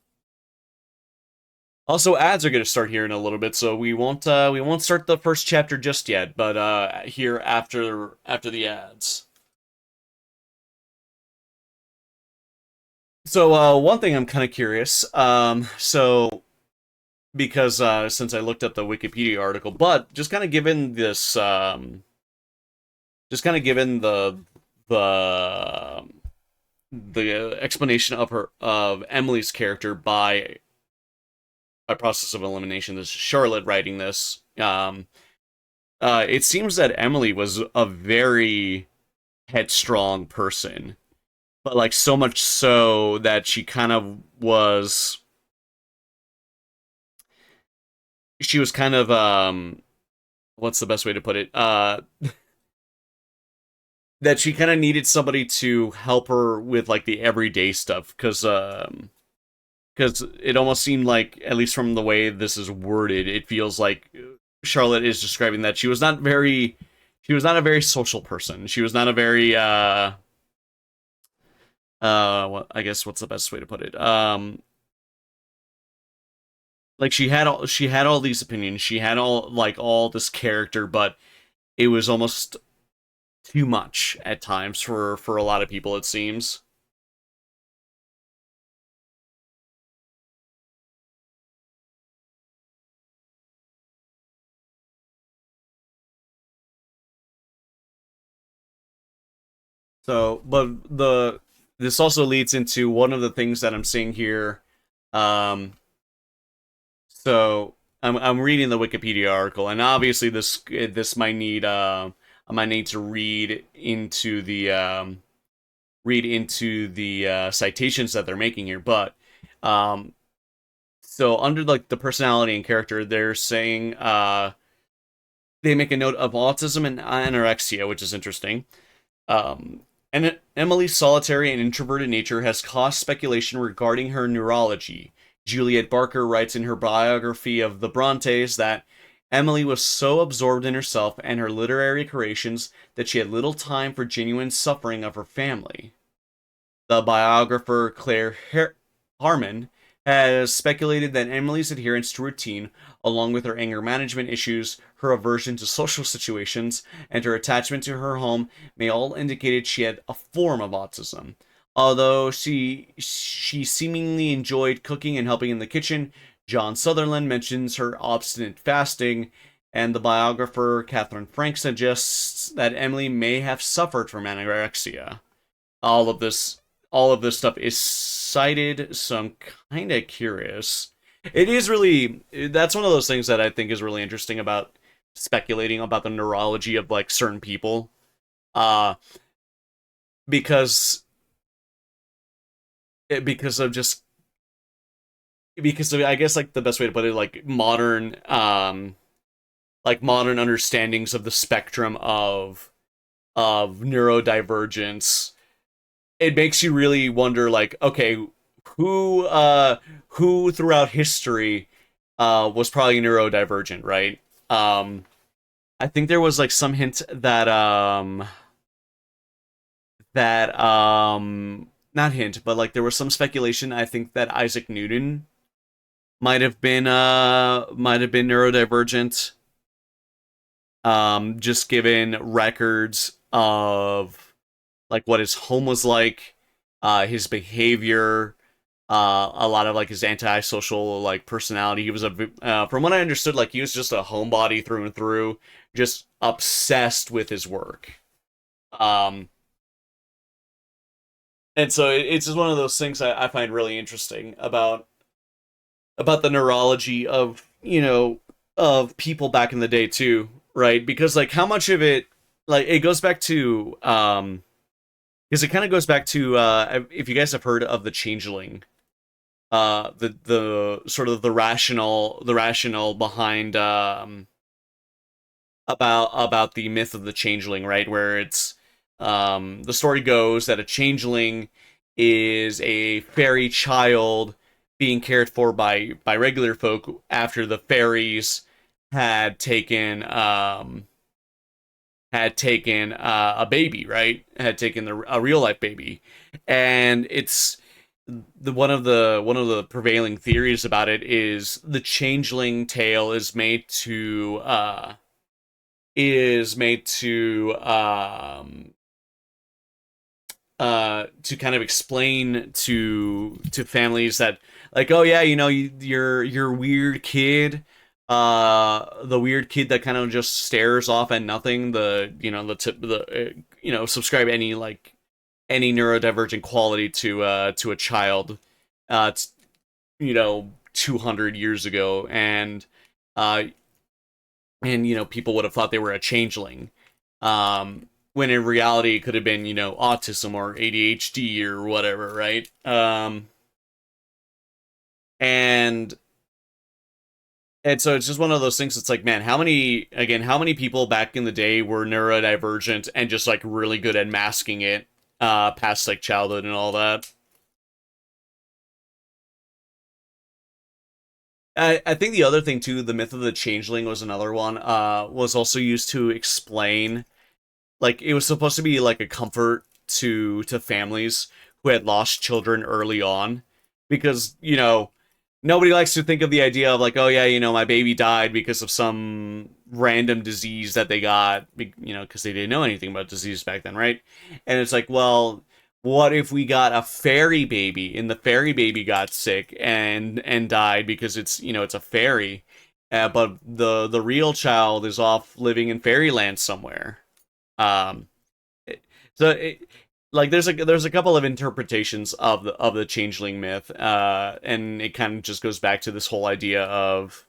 Also, ads are going to start here in a little bit, so we won't start the first chapter just yet, but here after the ads. So one thing I'm kind of curious, so because since I looked up the Wikipedia article, but just kind of given this, just kind of given the the explanation of her of Emily's character by process of elimination. This is Charlotte writing this. It seems that Emily was a very headstrong person, but like so much so that she kind of was. She was kind of what's the best way to put it? That she kind of needed somebody to help her with like the everyday stuff, because it almost seemed like, at least from the way this is worded, it feels like Charlotte is describing that she was not a very social person. She was not a very what, I guess what's the best way to put it? Like she had all these opinions. She had all this character, but it was almost too much at times for a lot of people, it seems. So, but the this also leads into one of the things that I'm seeing here. Um, so I'm reading the Wikipedia article, and obviously this might need I might need to read into the citations that they're making here, but um, so under like the personality and character, they're saying they make a note of autism and anorexia, which is interesting. And Emily's solitary and introverted nature has caused speculation regarding her neurology. Juliet Barker writes in her biography of the Brontes that Emily was so absorbed in herself and her literary creations that she had little time for genuine suffering of her family. The biographer Harmon has speculated that Emily's adherence to routine, along with her anger management issues, her aversion to social situations, and her attachment to her home, may all indicate she had a form of autism. Although she seemingly enjoyed cooking and helping in the kitchen, John Sutherland mentions her obstinate fasting, and the biographer Catherine Frank suggests that Emily may have suffered from anorexia. All of this all of this stuff is cited, so I'm kind of curious. It is really That's one of those things that I think is really interesting about speculating about the neurology of like certain people. Uh because because of just because of, I guess like the best way to put it, like modern understandings of the spectrum of neurodivergence. It makes you really wonder, like, okay, who throughout history was probably neurodivergent, right? I think there was like some hint that not hint, but like there was some speculation, I think, that Isaac Newton might have been neurodivergent, just given records of like what his home was like, his behavior, a lot of like his antisocial like personality. He was from what I understood, like he was just a homebody through and through, just obsessed with his work. Um, and so it's just one of those things I find really interesting about the neurology of of people back in the day too, right? Because like how much of it, like it goes back to because it kind of goes back to if you guys have heard of the changeling, the sort of the rational behind about the myth of the changeling, right? Where it's the story goes that a changeling is a fairy child being cared for by regular folk after the fairies had taken a baby, right? Had taken a real life baby, and it's one of the prevailing theories about it is the changeling tale is made to kind of explain to families that like, oh yeah, your weird kid, the weird kid that kind of just stares off at nothing, subscribe any like any neurodivergent quality to a child, it's 200 years ago, uh and people would have thought they were a changeling, when in reality it could have been autism or ADHD or whatever, right? And and so it's just one of those things. It's like, man, how many people back in the day were neurodivergent and just like really good at masking it, past like childhood and all that. I think the other thing too, the myth of the changeling was another one. Was also used to explain, like it was supposed to be like a comfort to families who had lost children early on, because nobody likes to think of the idea of like, oh yeah, my baby died because of some random disease that they got, because they didn't know anything about disease back then, right? And it's like, well, what if we got a fairy baby and the fairy baby got sick and died because it's a fairy, but the real child is off living in fairyland somewhere. um so like there's a couple of interpretations of the changeling myth, and it kind of just goes back to this whole idea of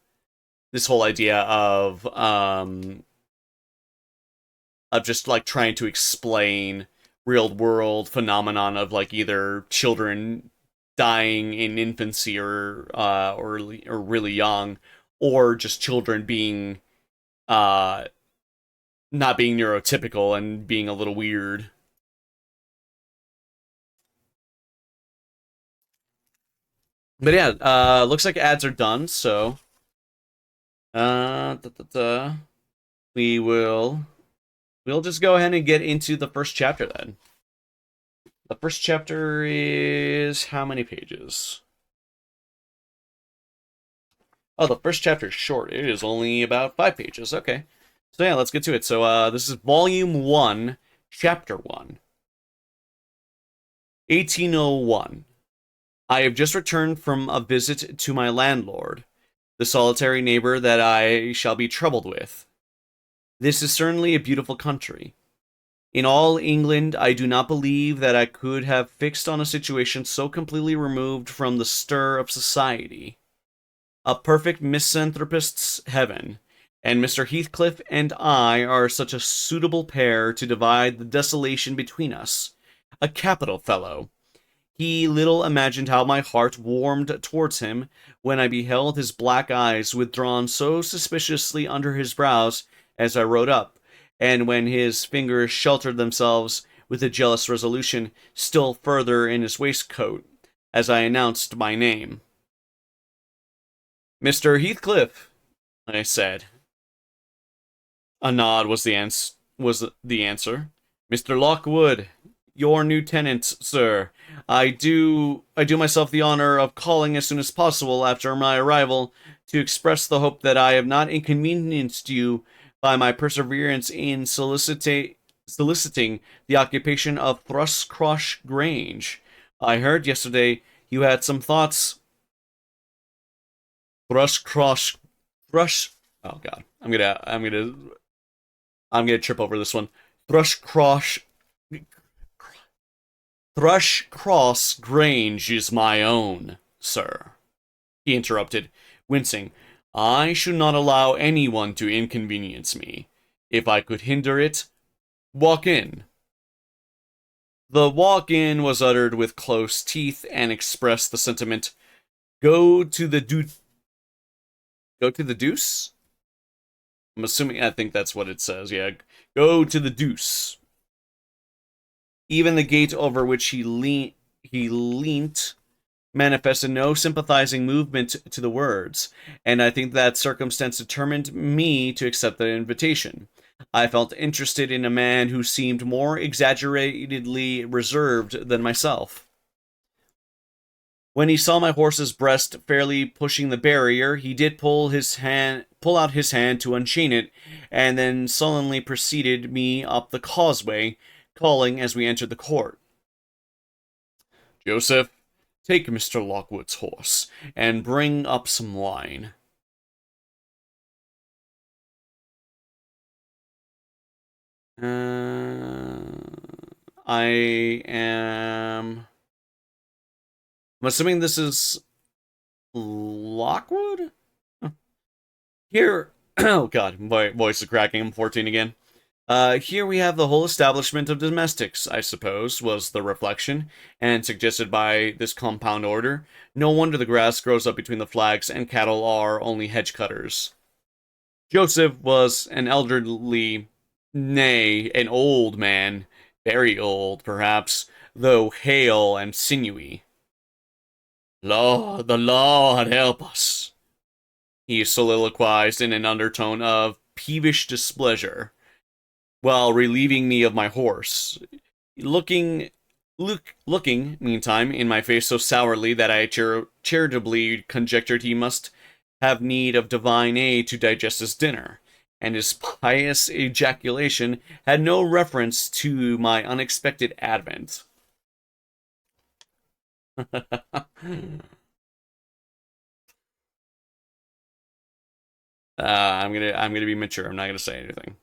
just like trying to explain real world phenomenon of like either children dying in infancy or really young, or just children being uh not being neurotypical and being a little weird. But yeah, looks like ads are done, so da, da, da. we will we'll just go ahead and get into the first chapter then. The first chapter is how many pages? Oh, the first chapter is short. It is only about 5 pages. Okay. So yeah, let's get to it. So this is volume 1, chapter 1. 1801. I have just returned from a visit to my landlord, the solitary neighbor that I shall be troubled with. This is certainly a beautiful country. In all England, I do not believe that I could have fixed on a situation so completely removed from the stir of society. A perfect misanthropist's heaven, and Mr. Heathcliff and I are such a suitable pair to divide the desolation between us. A capital fellow. He little imagined how my heart warmed towards him when I beheld his black eyes withdrawn so suspiciously under his brows as I rode up, and when his fingers sheltered themselves with a jealous resolution still further in his waistcoat as I announced my name. "Mr. Heathcliff," I said. A nod was the answer. "Mr. Lockwood," Your new tenant, sir. I do myself the honor of calling as soon as possible after my arrival to express the hope that I have not inconvenienced you by my perseverance in soliciting the occupation of Thrushcross Grange. I heard yesterday you had some thoughts. Thrushcross Thrush Oh god. I'm gonna trip over this one. Thrushcross Thrushcross Grange is my own, sir, he interrupted, wincing. I should not allow anyone to inconvenience me. If I could hinder it, walk in. The walk in was uttered with close teeth and expressed the sentiment, go to the go to the deuce? I think that's what it says, yeah. Go to the deuce. Even the gate over which he leant manifested no sympathizing movement to the words, and I think that circumstance determined me to accept the invitation. I felt interested in a man who seemed more exaggeratedly reserved than myself. When he saw my horse's breast fairly pushing the barrier, he did pull out his hand to unchain it, and then sullenly preceded me up the causeway, calling as we entered the court. Joseph, take Mr. Lockwood's horse, and bring up some wine. I am... I'm assuming this is Lockwood? Here... Oh god, my voice is cracking. I'm 14 again. Here we have the whole establishment of domestics, I suppose, was the reflection, and suggested by this compound order. No wonder the grass grows up between the flags, and cattle are only hedge cutters. Joseph was an elderly, nay, an old man, very old, perhaps, though hale and sinewy. Lord, the Lord help us, he soliloquized in an undertone of peevish displeasure, while relieving me of my horse, looking, meantime, in my face so sourly that I charitably conjectured he must have need of divine aid to digest his dinner, and his pious ejaculation had no reference to my unexpected advent. I'm gonna be mature. I'm not gonna say anything.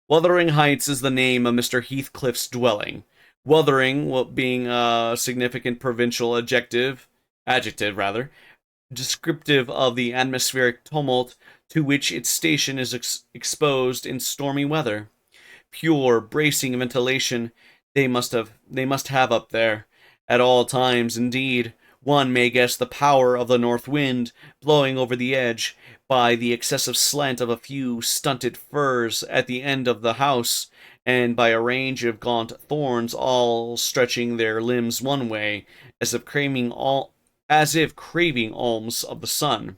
Wuthering Heights is the name of Mr. Heathcliff's dwelling. Wuthering being a significant provincial adjective rather, descriptive of the atmospheric tumult to which its station is exposed in stormy weather. Pure, bracing ventilation they must have up there. At all times, indeed, one may guess the power of the north wind blowing over the edge by the excessive slant of a few stunted firs at the end of the house, and by a range of gaunt thorns all stretching their limbs one way, as if craving alms of the sun.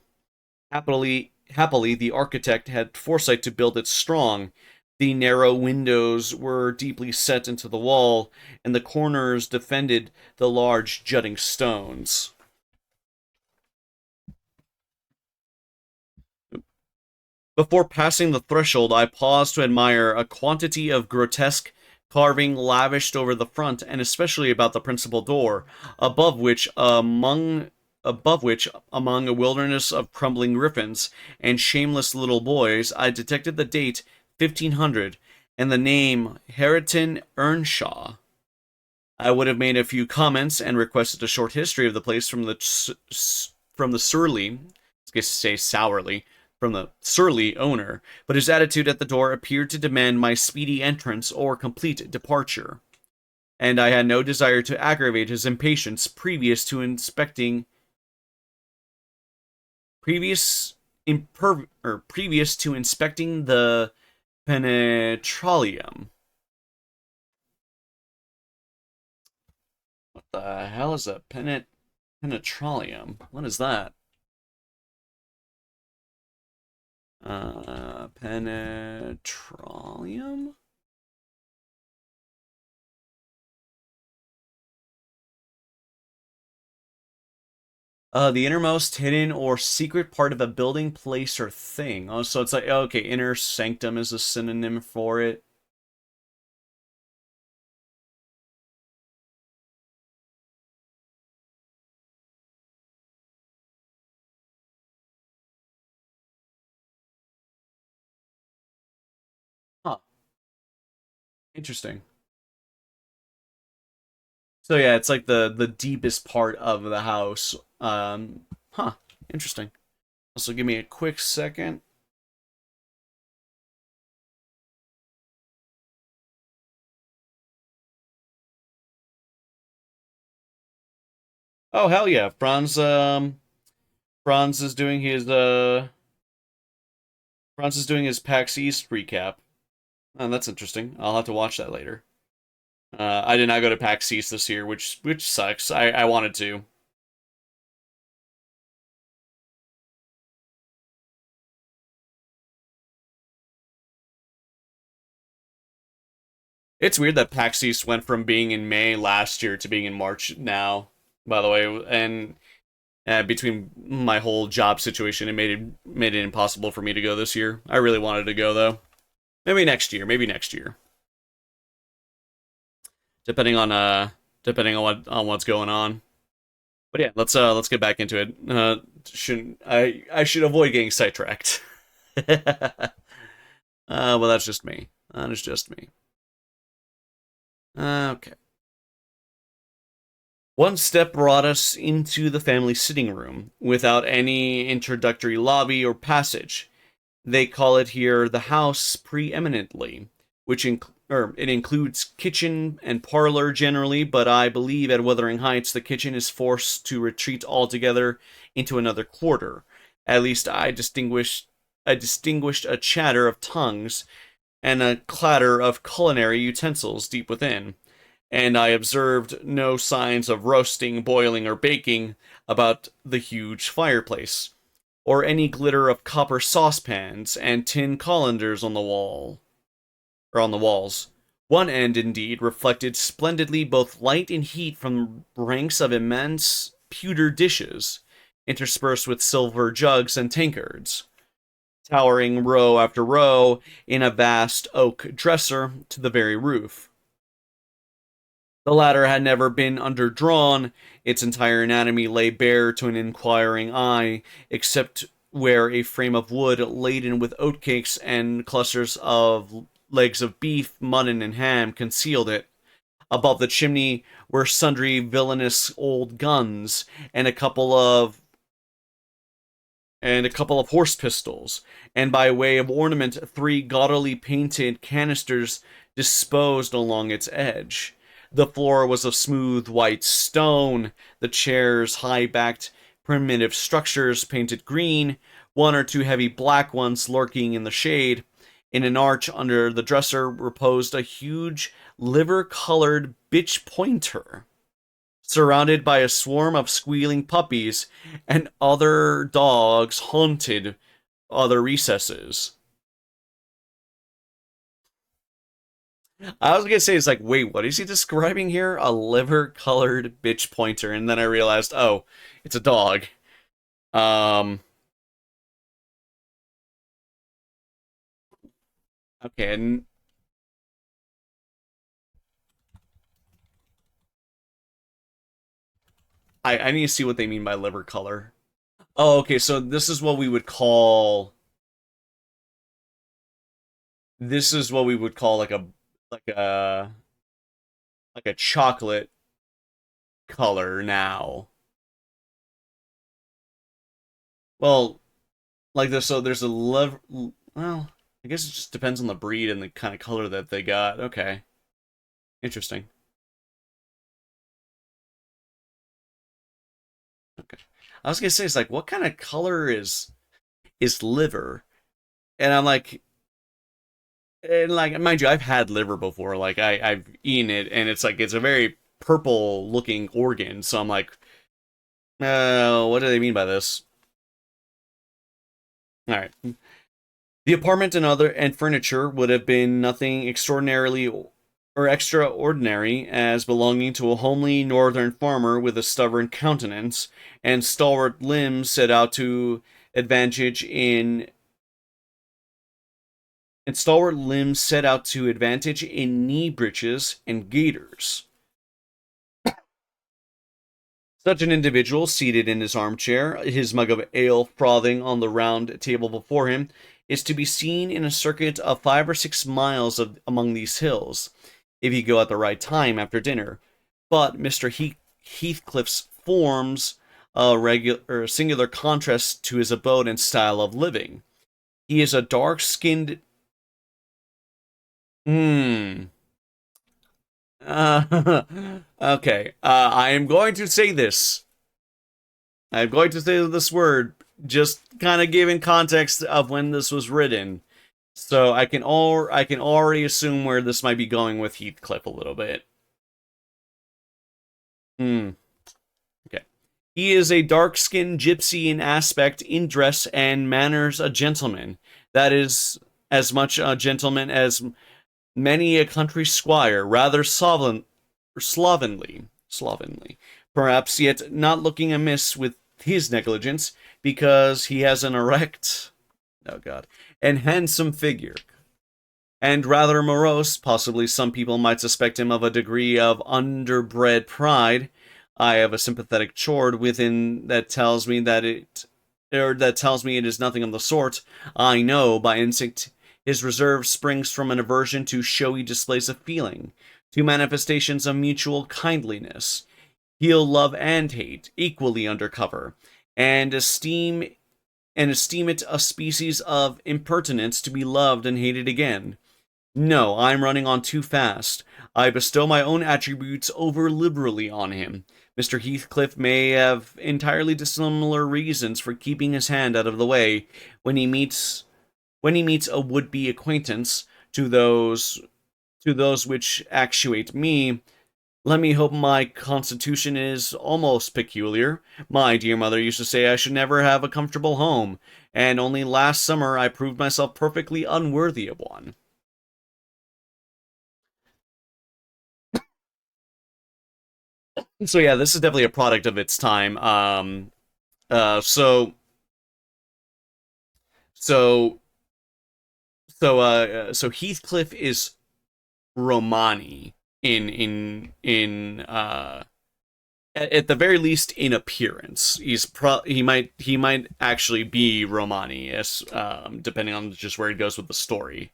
Happily, the architect had foresight to build it strong. The narrow windows were deeply set into the wall, and the corners defended the large jutting stones. Before passing the threshold, I paused to admire a quantity of grotesque carving lavished over the front, and especially about the principal door, among a wilderness of crumbling griffins and shameless little boys, I detected the date 1500 and the name Hareton Earnshaw. I would have made a few comments and requested a short history of the place from the surly, I guess say sourly, from the surly owner, but his attitude at the door appeared to demand my speedy entrance or complete departure, and I had no desire to aggravate his impatience previous to inspecting the penetralium. What the hell is a penetralium? What is that? Penetralium? The innermost, hidden, or secret part of a building, place, or thing. Oh, so it's like, okay, inner sanctum is a synonym for it. Huh, interesting. So yeah, it's like the deepest part of the house. Huh, interesting. Also, give me a quick second. Oh hell yeah, Franz is doing his Franz is doing his PAX East recap. Oh, that's interesting. I'll have to watch that later. I did not go to PAX East this year, which sucks. I wanted to. It's weird that PAX East went from being in May last year to being in March now. By the way, and between my whole job situation, it made it impossible for me to go this year. I really wanted to go though. Maybe next year. Maybe next year, depending on what's going on. But yeah, let's get back into it. Shouldn't I should avoid getting sidetracked. Well, that's just me. That is just me. Okay. One step brought us into the family sitting room without any introductory lobby or passage. They call it here the house preeminently, it includes kitchen and parlor generally, but I believe at Wuthering Heights the kitchen is forced to retreat altogether into another quarter. At least I distinguished a chatter of tongues and a clatter of culinary utensils deep within, and I observed no signs of roasting, boiling, or baking about the huge fireplace, or any glitter of copper saucepans and tin colanders on the walls. One end, indeed, reflected splendidly both light and heat from ranks of immense pewter dishes, interspersed with silver jugs and tankards, towering row after row in a vast oak dresser to the very roof. The latter had never been underdrawn, its entire anatomy lay bare to an inquiring eye, except where a frame of wood laden with oatcakes and clusters of legs of beef, mutton, and ham concealed it. Above the chimney were sundry villainous old guns and a couple of horse pistols, and by way of ornament, three gaudily painted canisters disposed along its edge. The floor was of smooth white stone, the chairs high backed primitive structures painted green, one or two heavy black ones lurking in the shade. In an arch under the dresser reposed a huge liver colored bitch pointer, surrounded by a swarm of squealing puppies, and other dogs haunted other recesses. I was gonna say, it's like, wait, what is he describing here? A liver colored bitch pointer. And then I realized, oh, it's a dog. Um, okay, and I need to see what they mean by liver color. Oh, okay, so this is what we would call like a like a chocolate color now. Well, like this, so there's a liver. Well, I guess it just depends on the breed and the kind of color that they got. Okay, interesting. Okay, I was gonna say, it's like, what kind of color is liver? And I'm like, and like, mind you, I've had liver before. Like, I've eaten it, and it's like it's a very purple looking organ. So I'm like, what do they mean by this? All right. The apartment and furniture would have been nothing extraordinarily. or extraordinary as belonging to a homely northern farmer with a stubborn countenance and stalwart limbs set out to advantage in knee breeches and gaiters. Such an individual, seated in his armchair, his mug of ale frothing on the round table before him, is to be seen in a circuit of 5 or 6 miles among these hills, if you go at the right time after dinner. But Mr. Heathcliff's forms a singular contrast to his abode and style of living. He is a dark-skinned. Hmm. Okay. I am going to say this. I'm going to say this word, just kind of giving context of when this was written. So I can already assume where this might be going with Heathcliff a little bit. Hmm. Okay. He is a dark-skinned gypsy in aspect, in dress, and manners a gentleman. That is as much a gentleman as many a country squire, rather slovenly, perhaps, yet not looking amiss with his negligence, because he has an erect, oh god, and handsome figure, and rather morose. Possibly some people might suspect him of a degree of underbred pride. I have a sympathetic chord within that tells me it is nothing of the sort. I know by instinct his reserve springs from an aversion to showy displays of feeling, to manifestations of mutual kindliness. He'll love and hate equally under cover, and esteem it a species of impertinence to be loved and hated again. No, I'm running on too fast. I bestow my own attributes over liberally on him. Mr. Heathcliff may have entirely dissimilar reasons for keeping his hand out of the way when he meets a would-be acquaintance to those which actuate me. Let me hope my constitution is almost peculiar. My dear mother used to say I should never have a comfortable home, and only last summer I proved myself perfectly unworthy of one. So yeah, this is definitely a product of its time. Uh, so so so Heathcliff is Romani in at the very least in appearance. He might actually be Romani, as depending on just where it goes with the story.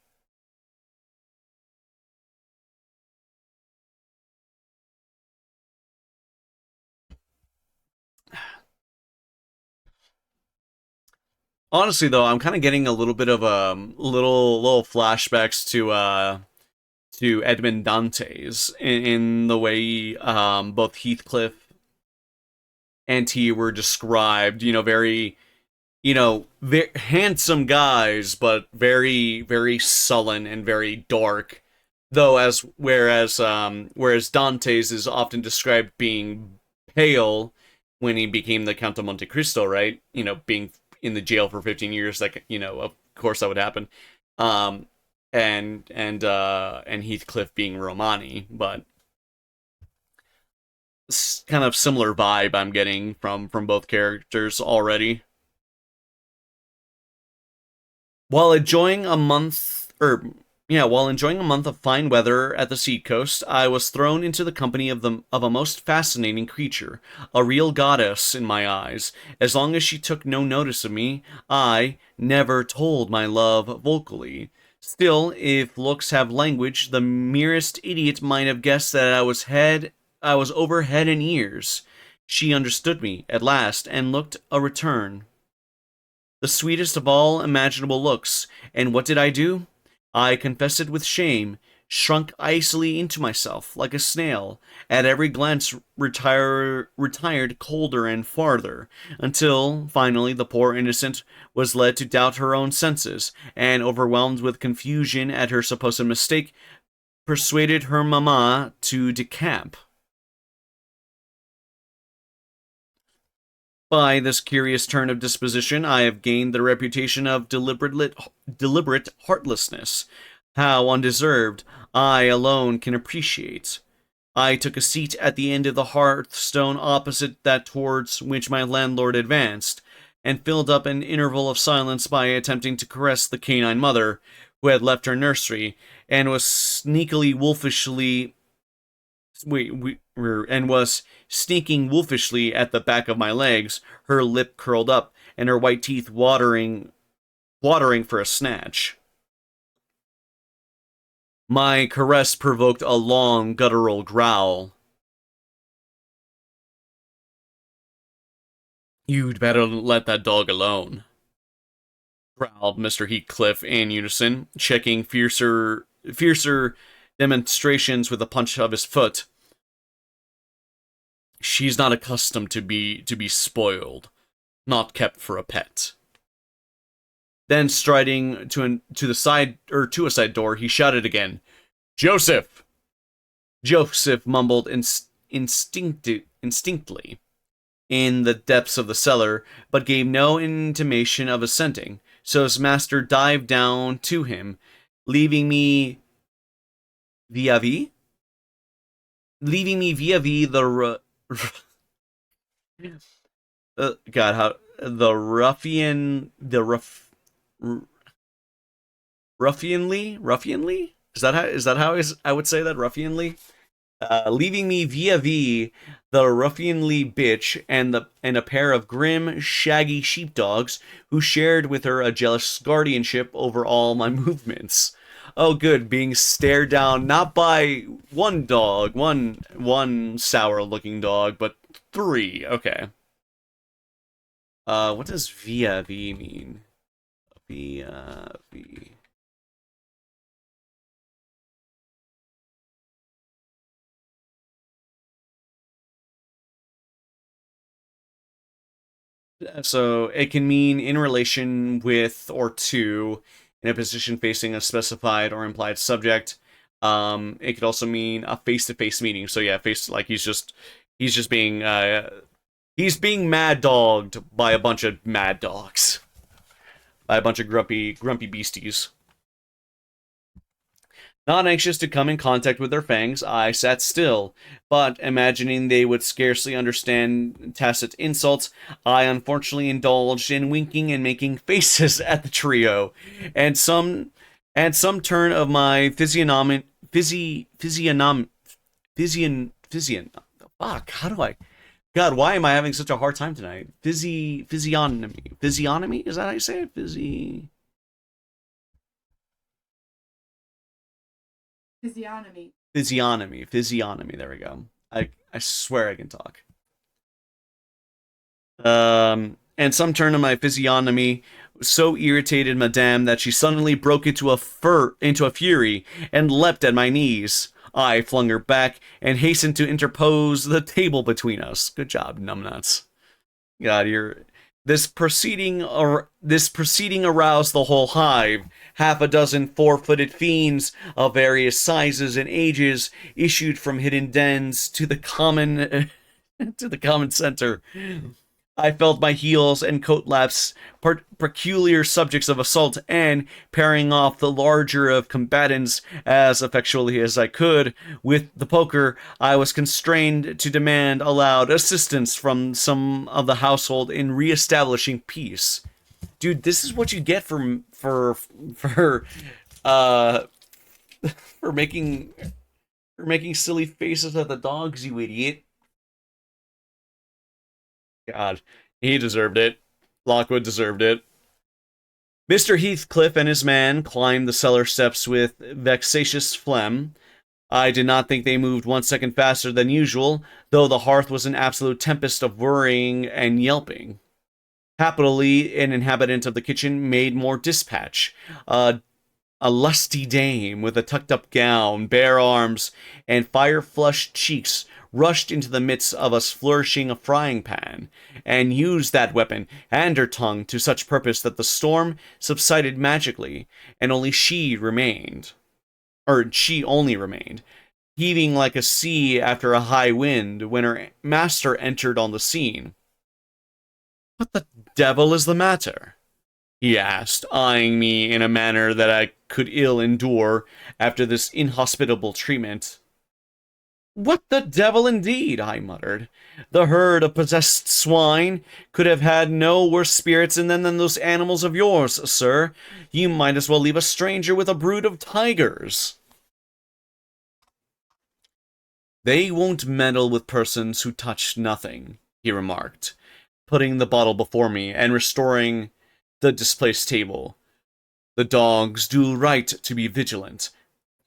Honestly, though, I'm kind of getting a little bit of little flashbacks to Edmond Dantes in the way both Heathcliff and he were described. You know, very very handsome guys, but very sullen and very dark. Though, as whereas Dante's is often described being pale when he became the Count of Monte Cristo, right? You know, being in the jail for 15 years, like of course that would happen. Um, and Heathcliff being Romani, but kind of similar vibe I'm getting from both characters already. While enjoying a month, while enjoying a month of fine weather at the seacoast, I was thrown into the company of a most fascinating creature, a real goddess in my eyes. As long as she took no notice of me, I never told my love vocally. Still, if looks have language, the merest idiot might have guessed that I was over head and ears. She understood me at last and looked a return, the sweetest of all imaginable looks, and what did I do? I confessed it with shame, shrunk icily into myself like a snail, at every glance retired colder and farther, until finally the poor innocent was led to doubt her own senses, and overwhelmed with confusion at her supposed mistake, persuaded her mamma to decamp. By this curious turn of disposition, I have gained the reputation of deliberate heartlessness. How undeserved! I alone can appreciate. I took a seat at the end of the hearthstone opposite that towards which my landlord advanced, and filled up an interval of silence by attempting to caress the canine mother, who had left her nursery, and was sneakily wolfishly and was sneaking wolfishly at the back of my legs, her lip curled up, and her white teeth watering for a snatch. My caress provoked a long, guttural growl. "You'd better let that dog alone," growled Mr. Heathcliff in unison, checking fiercer demonstrations with a punch of his foot. "She's not accustomed to be spoiled, not kept for a pet." Then, striding to a side door, he shouted again, "Joseph!" Joseph mumbled instinctly in the depths of the cellar, but gave no intimation of assenting. So his master dived down to him, leaving me vis-a-vis the God, how the ruffian the rough ruffianly is that how I would say that, ruffianly, leaving me vis-a-vis the ruffianly bitch and a pair of grim, shaggy sheepdogs who shared with her a jealous guardianship over all my movements. Oh, good, being stared down not by one dog, one sour-looking dog, but three. Okay. What does vis-a-vis mean? Vis-a-vis. So it can mean in relation with or to, in a position facing a specified or implied subject. It could also mean a face-to-face meeting. So yeah, like he's being mad dogged by a bunch of mad dogs, by a bunch of grumpy beasties. Not anxious to come in contact with their fangs, I sat still, but imagining they would scarcely understand tacit insults, I unfortunately indulged in winking and making faces at the trio, and some turn of my fuck, how do I, God, why am I having such a hard time tonight? Physiognomy, is that how you say it? Physiognomy. There we go. I swear I can talk. And some turn of my physiognomy so irritated Madame that she suddenly broke into a fury and leapt at my knees. I flung her back and hastened to interpose the table between us. Good job, numbnuts. God, this proceeding aroused the whole hive. Half a dozen four-footed fiends of various sizes and ages issued from hidden dens to the common center. I felt my heels and coat laps peculiar subjects of assault, and, parrying off the larger of combatants as effectually as I could with the poker, I was constrained to demand aloud assistance from some of the household in re-establishing peace. Dude, this is what you get uh for making silly faces at the dogs, you idiot. God, he deserved it. Lockwood deserved it. Mr. Heathcliff and his man climbed the cellar steps with vexatious phlegm. I did not think they moved 1 second faster than usual, though the hearth was an absolute tempest of worrying and yelping. Happily, an inhabitant of the kitchen made more dispatch. A lusty dame with a tucked-up gown, bare arms, and fire-flushed cheeks rushed into the midst of us flourishing a frying pan, and used that weapon and her tongue to such purpose that the storm subsided magically, and she only remained, heaving like a sea after a high wind, when her master entered on the scene. "What the devil is the matter?" he asked, eyeing me in a manner that I could ill endure after this inhospitable treatment. What the devil indeed, I muttered. The herd of possessed swine could have had no worse spirits in them than those animals of yours, sir. You might as well leave a stranger with a brood of tigers. They won't meddle with persons who touch nothing, he remarked, putting the bottle before me and restoring the displaced table. The dogs do right to be vigilant.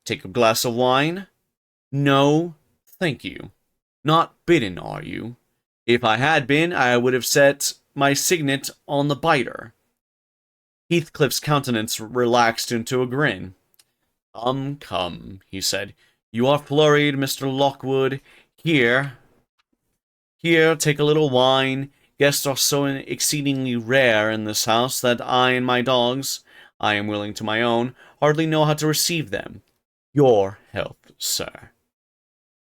Take a glass of wine? No, thank you. Not bidden, are you? If I had been, I would have set my signet on the biter. Heathcliff's countenance relaxed into a grin. Come, come, he said. You are flurried, Mr. Lockwood. Here, here, take a little wine. Guests are so exceedingly rare in this house that I and my dogs, I am willing to my own, hardly know how to receive them. Your health, sir.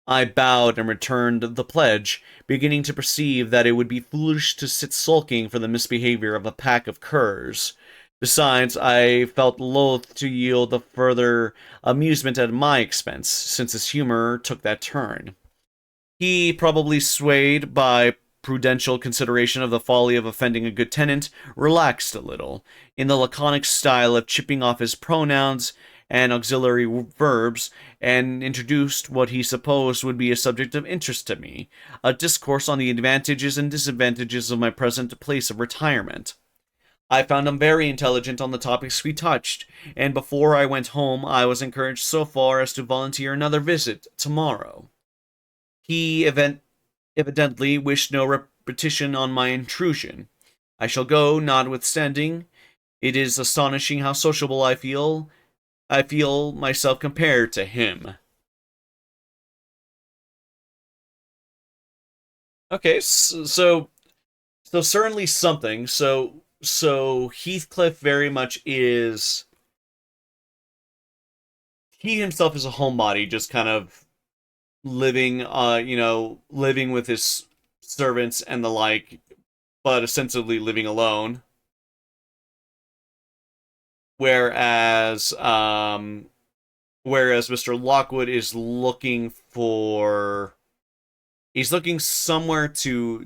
I bowed and returned the pledge, beginning to perceive that it would be foolish to sit sulking for the misbehavior of a pack of curs. Besides, I felt loath to yield the further amusement at my expense, since his humor took that turn. He, probably swayed by prudential consideration of the folly of offending a good tenant, relaxed a little, in the laconic style of chipping off his pronouns and auxiliary verbs, and introduced what he supposed would be a subject of interest to me, a discourse on the advantages and disadvantages of my present place of retirement. I found him very intelligent on the topics we touched, and before I went home I was encouraged so far as to volunteer another visit tomorrow. He evidently wished no repetition on my intrusion. I shall go, notwithstanding. It is astonishing how sociable I feel. I feel myself compared to him. Okay, so certainly something. So Heathcliff very much is he himself is a homebody, just kind of living living with his servants and the like, but ostensibly living alone. Whereas whereas Mr. Lockwood is looking for he's looking somewhere to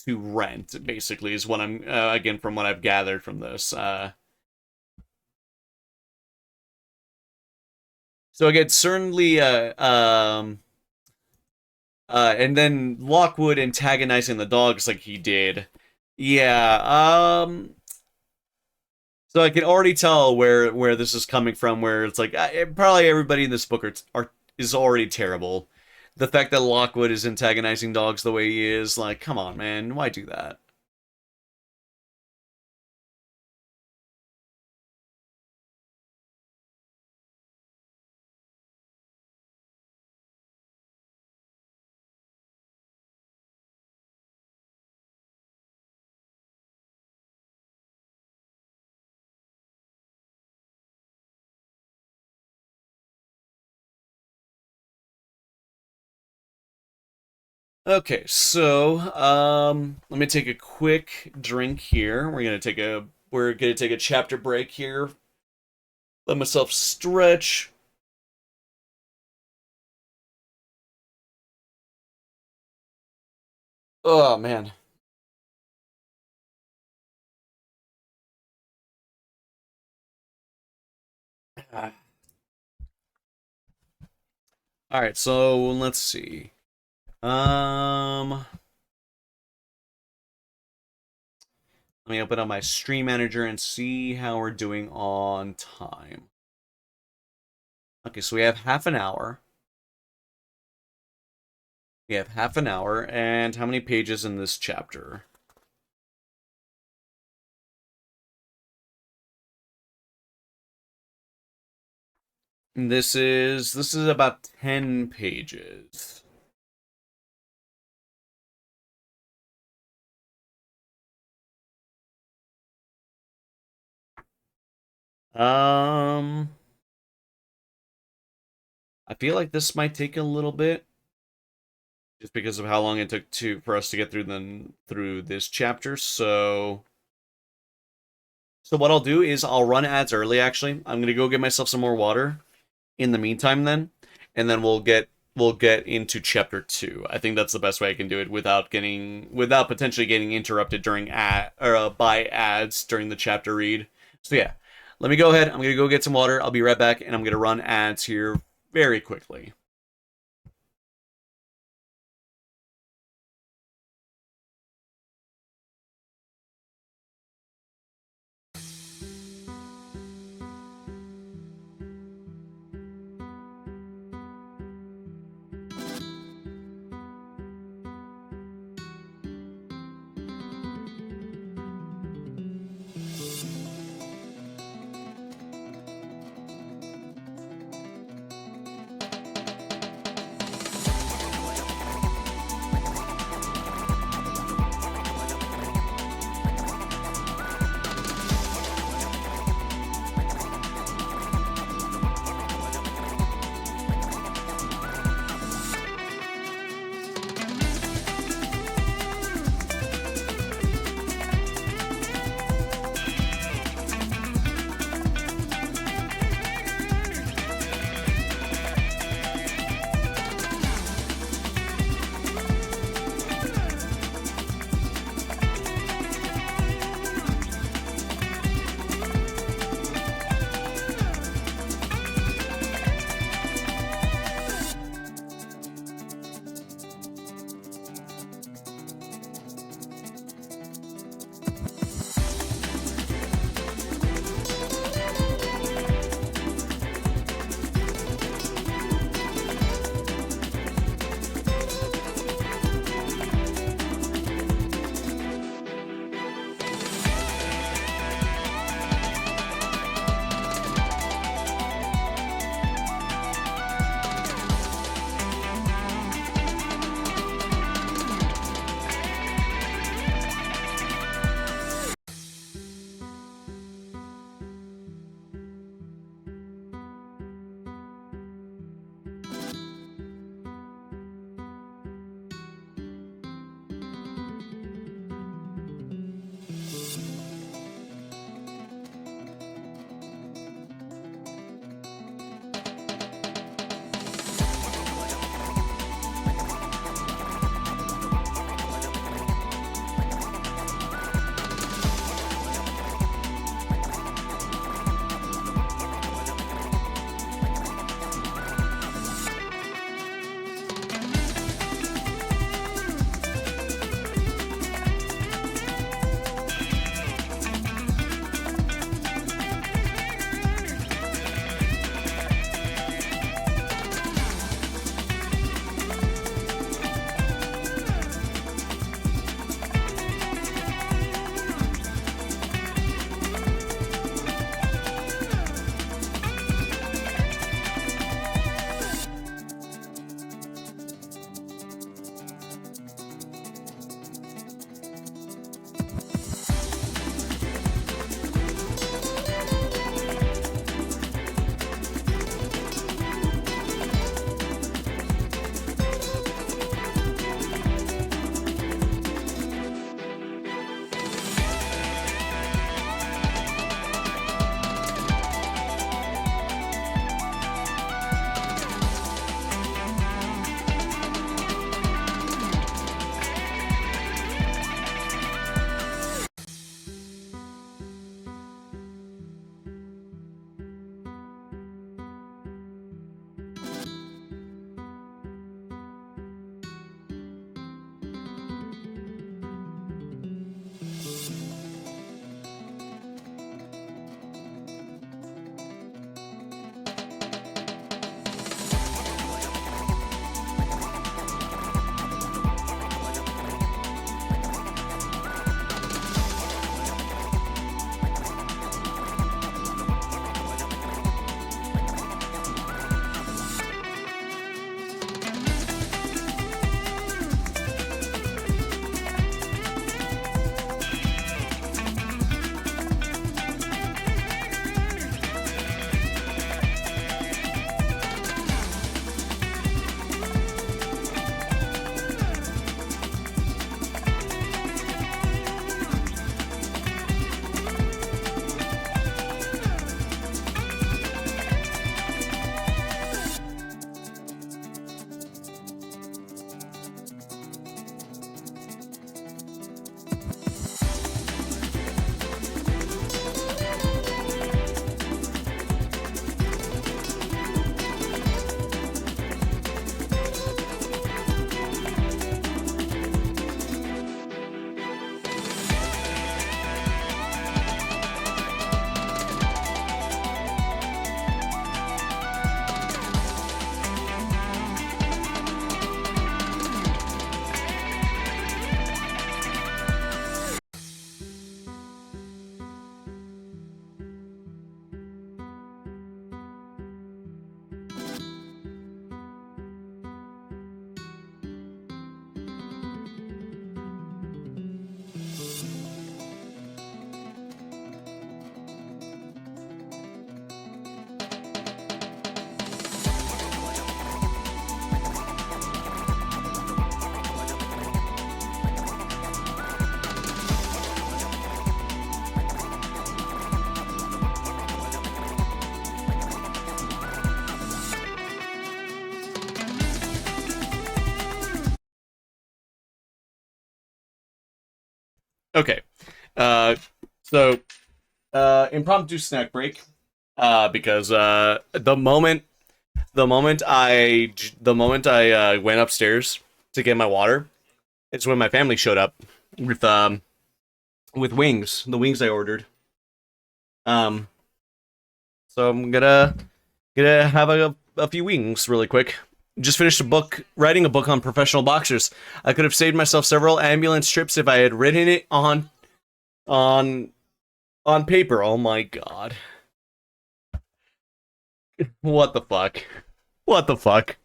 rent, basically, is what I'm again from what I've gathered from this. So again, certainly and then Lockwood antagonizing the dogs like he did. Yeah, so I can already tell where this is coming from. Where it's like probably everybody in this book is already terrible. The fact that Lockwood is antagonizing dogs the way he is, like, come on, man, why do that? Okay, so let me take a quick drink here. We're gonna take a chapter break here. Let myself stretch. Oh man. All right, so let's see. Let me open up my stream manager and see how we're doing on time. Okay, so we have half an hour. We have half an hour, and how many pages in this chapter? This is about 10 pages. Um, I feel like this might take a little bit, just because of how long it took to for us to get through this chapter. So So what I'll do is I'll run ads early. Actually, I'm gonna go get myself some more water in the meantime, then, and then we'll get into chapter 2. I think that's the best way I can do it without potentially getting interrupted during by ads during the chapter read. So yeah, let me go ahead. I'm gonna go get some water. I'll be right back, and I'm gonna run ads here very quickly. Okay. Uh, so impromptu snack break. Because the moment I went upstairs to get my water, it's when my family showed up with wings, the wings I ordered. Um, so I'm gonna have a few wings really quick. Just finished writing a book on professional boxers. I could have saved myself several ambulance trips if I had written it on on paper. Oh my god. What the fuck? What the fuck?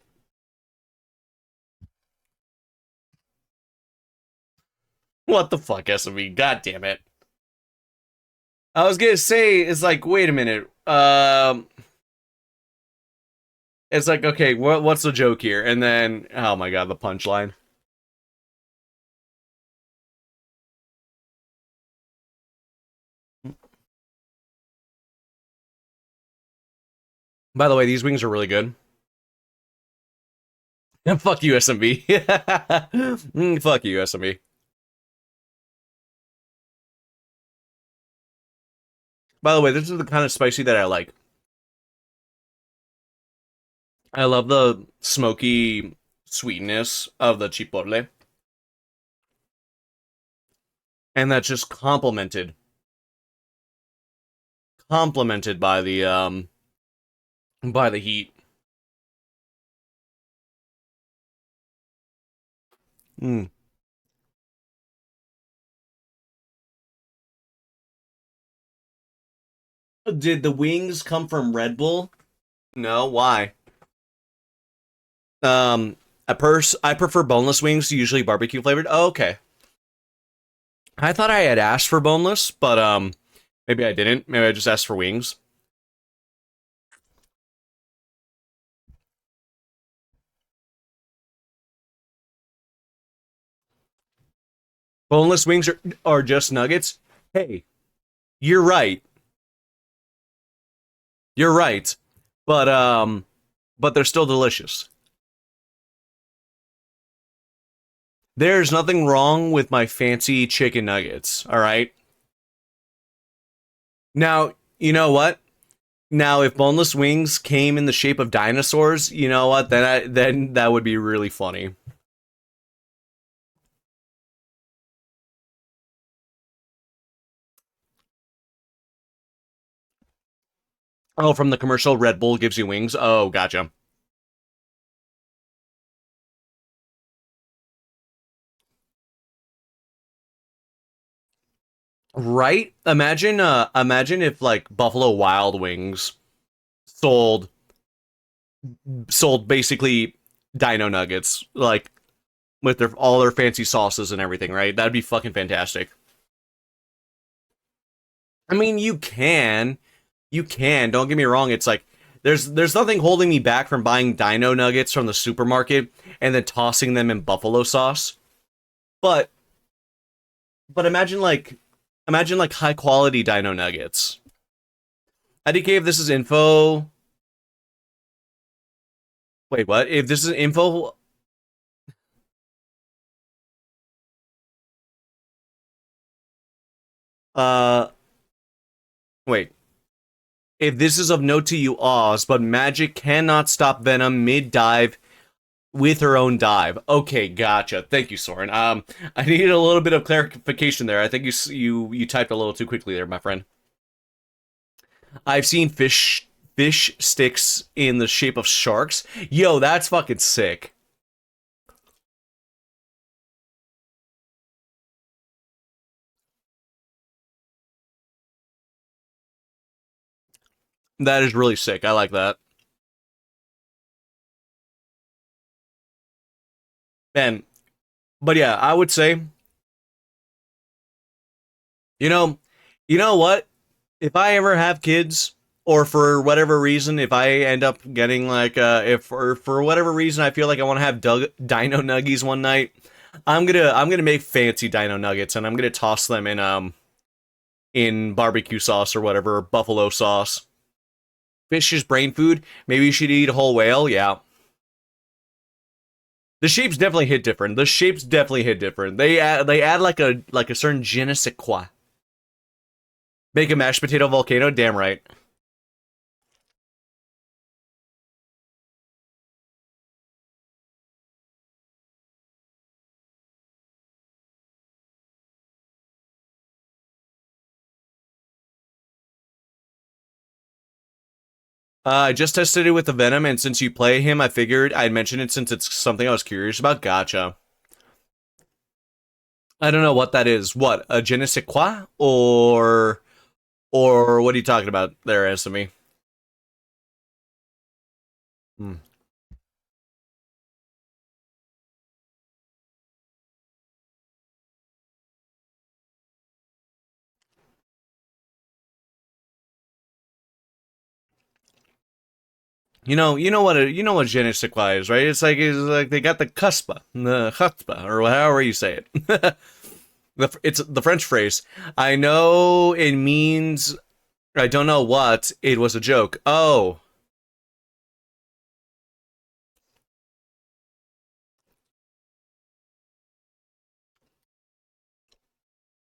What the fuck, SME? God damn it. I was gonna say, it's like, wait a minute. It's like, okay, what's the joke here? And then, oh my god, the punchline. By the way, these wings are really good. Fuck you, SMB. Fuck you, SMB. By the way, this is the kind of spicy that I like. I love the smoky sweetness of the chipotle. And that's just complemented by the heat. Mm. Did the wings come from Red Bull? No, why? Um, I prefer boneless wings, usually barbecue flavored. Oh, okay. I thought I had asked for boneless, but maybe I didn't. Maybe I just asked for wings. Boneless wings are just nuggets. Hey, you're right. You're right. But they're still delicious. There's nothing wrong with my fancy chicken nuggets, all right? Now, you know what? Now, if boneless wings came in the shape of dinosaurs, you know what? Then that would be really funny. Oh, from the commercial, Red Bull gives you wings. Oh, gotcha. Right? Imagine if like Buffalo Wild Wings sold sold basically dino nuggets, like with their all their fancy sauces and everything, right? That'd be fucking fantastic. I mean, you can. Don't get me wrong. It's like there's nothing holding me back from buying dino nuggets from the supermarket and then tossing them in buffalo sauce. But imagine like high quality dino nuggets. IDK, if this is info, wait, what? If this is info, uh, wait. If this is of note to you, Oz, but magic cannot stop Venom mid dive with her own dive. Okay, gotcha. Thank you, Soren. I needed a little bit of clarification there. I think you typed a little too quickly there, my friend. I've seen fish sticks in the shape of sharks. Yo, that's fucking sick. That is really sick. I like that. And but yeah, I would say, you know, you know what? If I ever have kids, or for whatever reason, if I end up getting like, if or for whatever reason I feel like I want to have Dino Nuggies one night, I'm gonna make fancy Dino Nuggets and I'm gonna toss them in barbecue sauce or whatever, buffalo sauce. Fish is brain food. Maybe you should eat a whole whale. Yeah, The shapes definitely hit different. The shapes definitely hit different. They add like a certain je ne sais quoi. Make a mashed potato volcano. Damn right. I just tested it with the Venom, and since you play him, I figured I'd mention it since it's something I was curious about. Gotcha. I don't know what that is. What, a je ne sais quoi? Or what are you talking about there, Esme? Hmm. You know what je ne sais quoi is, right? It's like they got the chutzpah, or however you say it. It's the French phrase. I know it means I don't know what. It was a joke. Oh,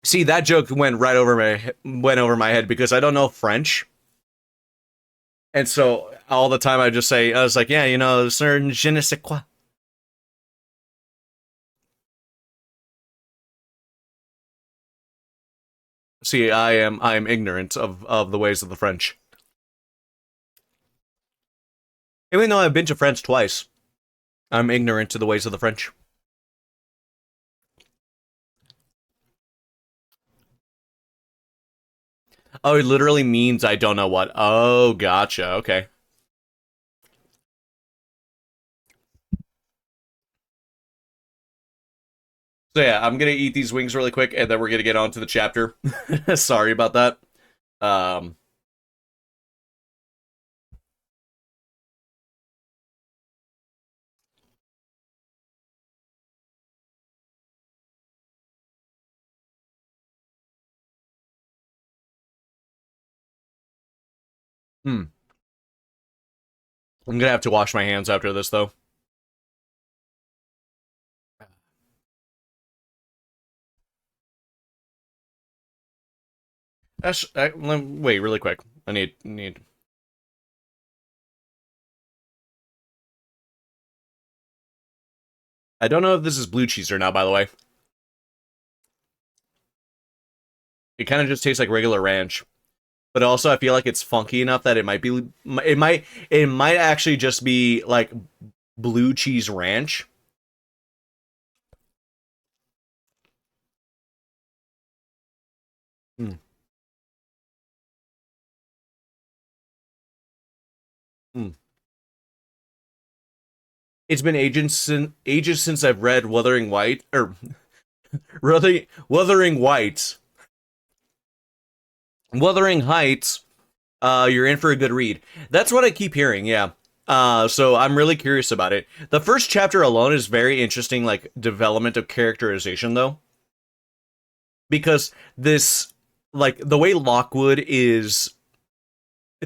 see that joke went over my head because I don't know French, and so all the time I was like, yeah, certain je ne sais quoi. See, I am ignorant of the ways of the French. Even though I've been to France twice, I'm ignorant to the ways of the French. Oh, it literally means I don't know what. Oh, gotcha. Okay. So yeah, I'm gonna eat these wings really quick, and then we're gonna get on to the chapter. Sorry about that. Um, hmm. I'm gonna have to wash my hands after this, though. Wait, really quick. I need. I don't know if this is blue cheese or not. By the way, it kind of just tastes like regular ranch, but also I feel like it's funky enough that it might actually just be like blue cheese ranch. Hmm. Hmm. It's been ages since I've read Wuthering White or Wuthering Whites. Wuthering Heights, you're in for a good read. That's what I keep hearing, yeah. So I'm really curious about it. The first chapter alone is very interesting, like development of characterization, though, because this, like the way Lockwood is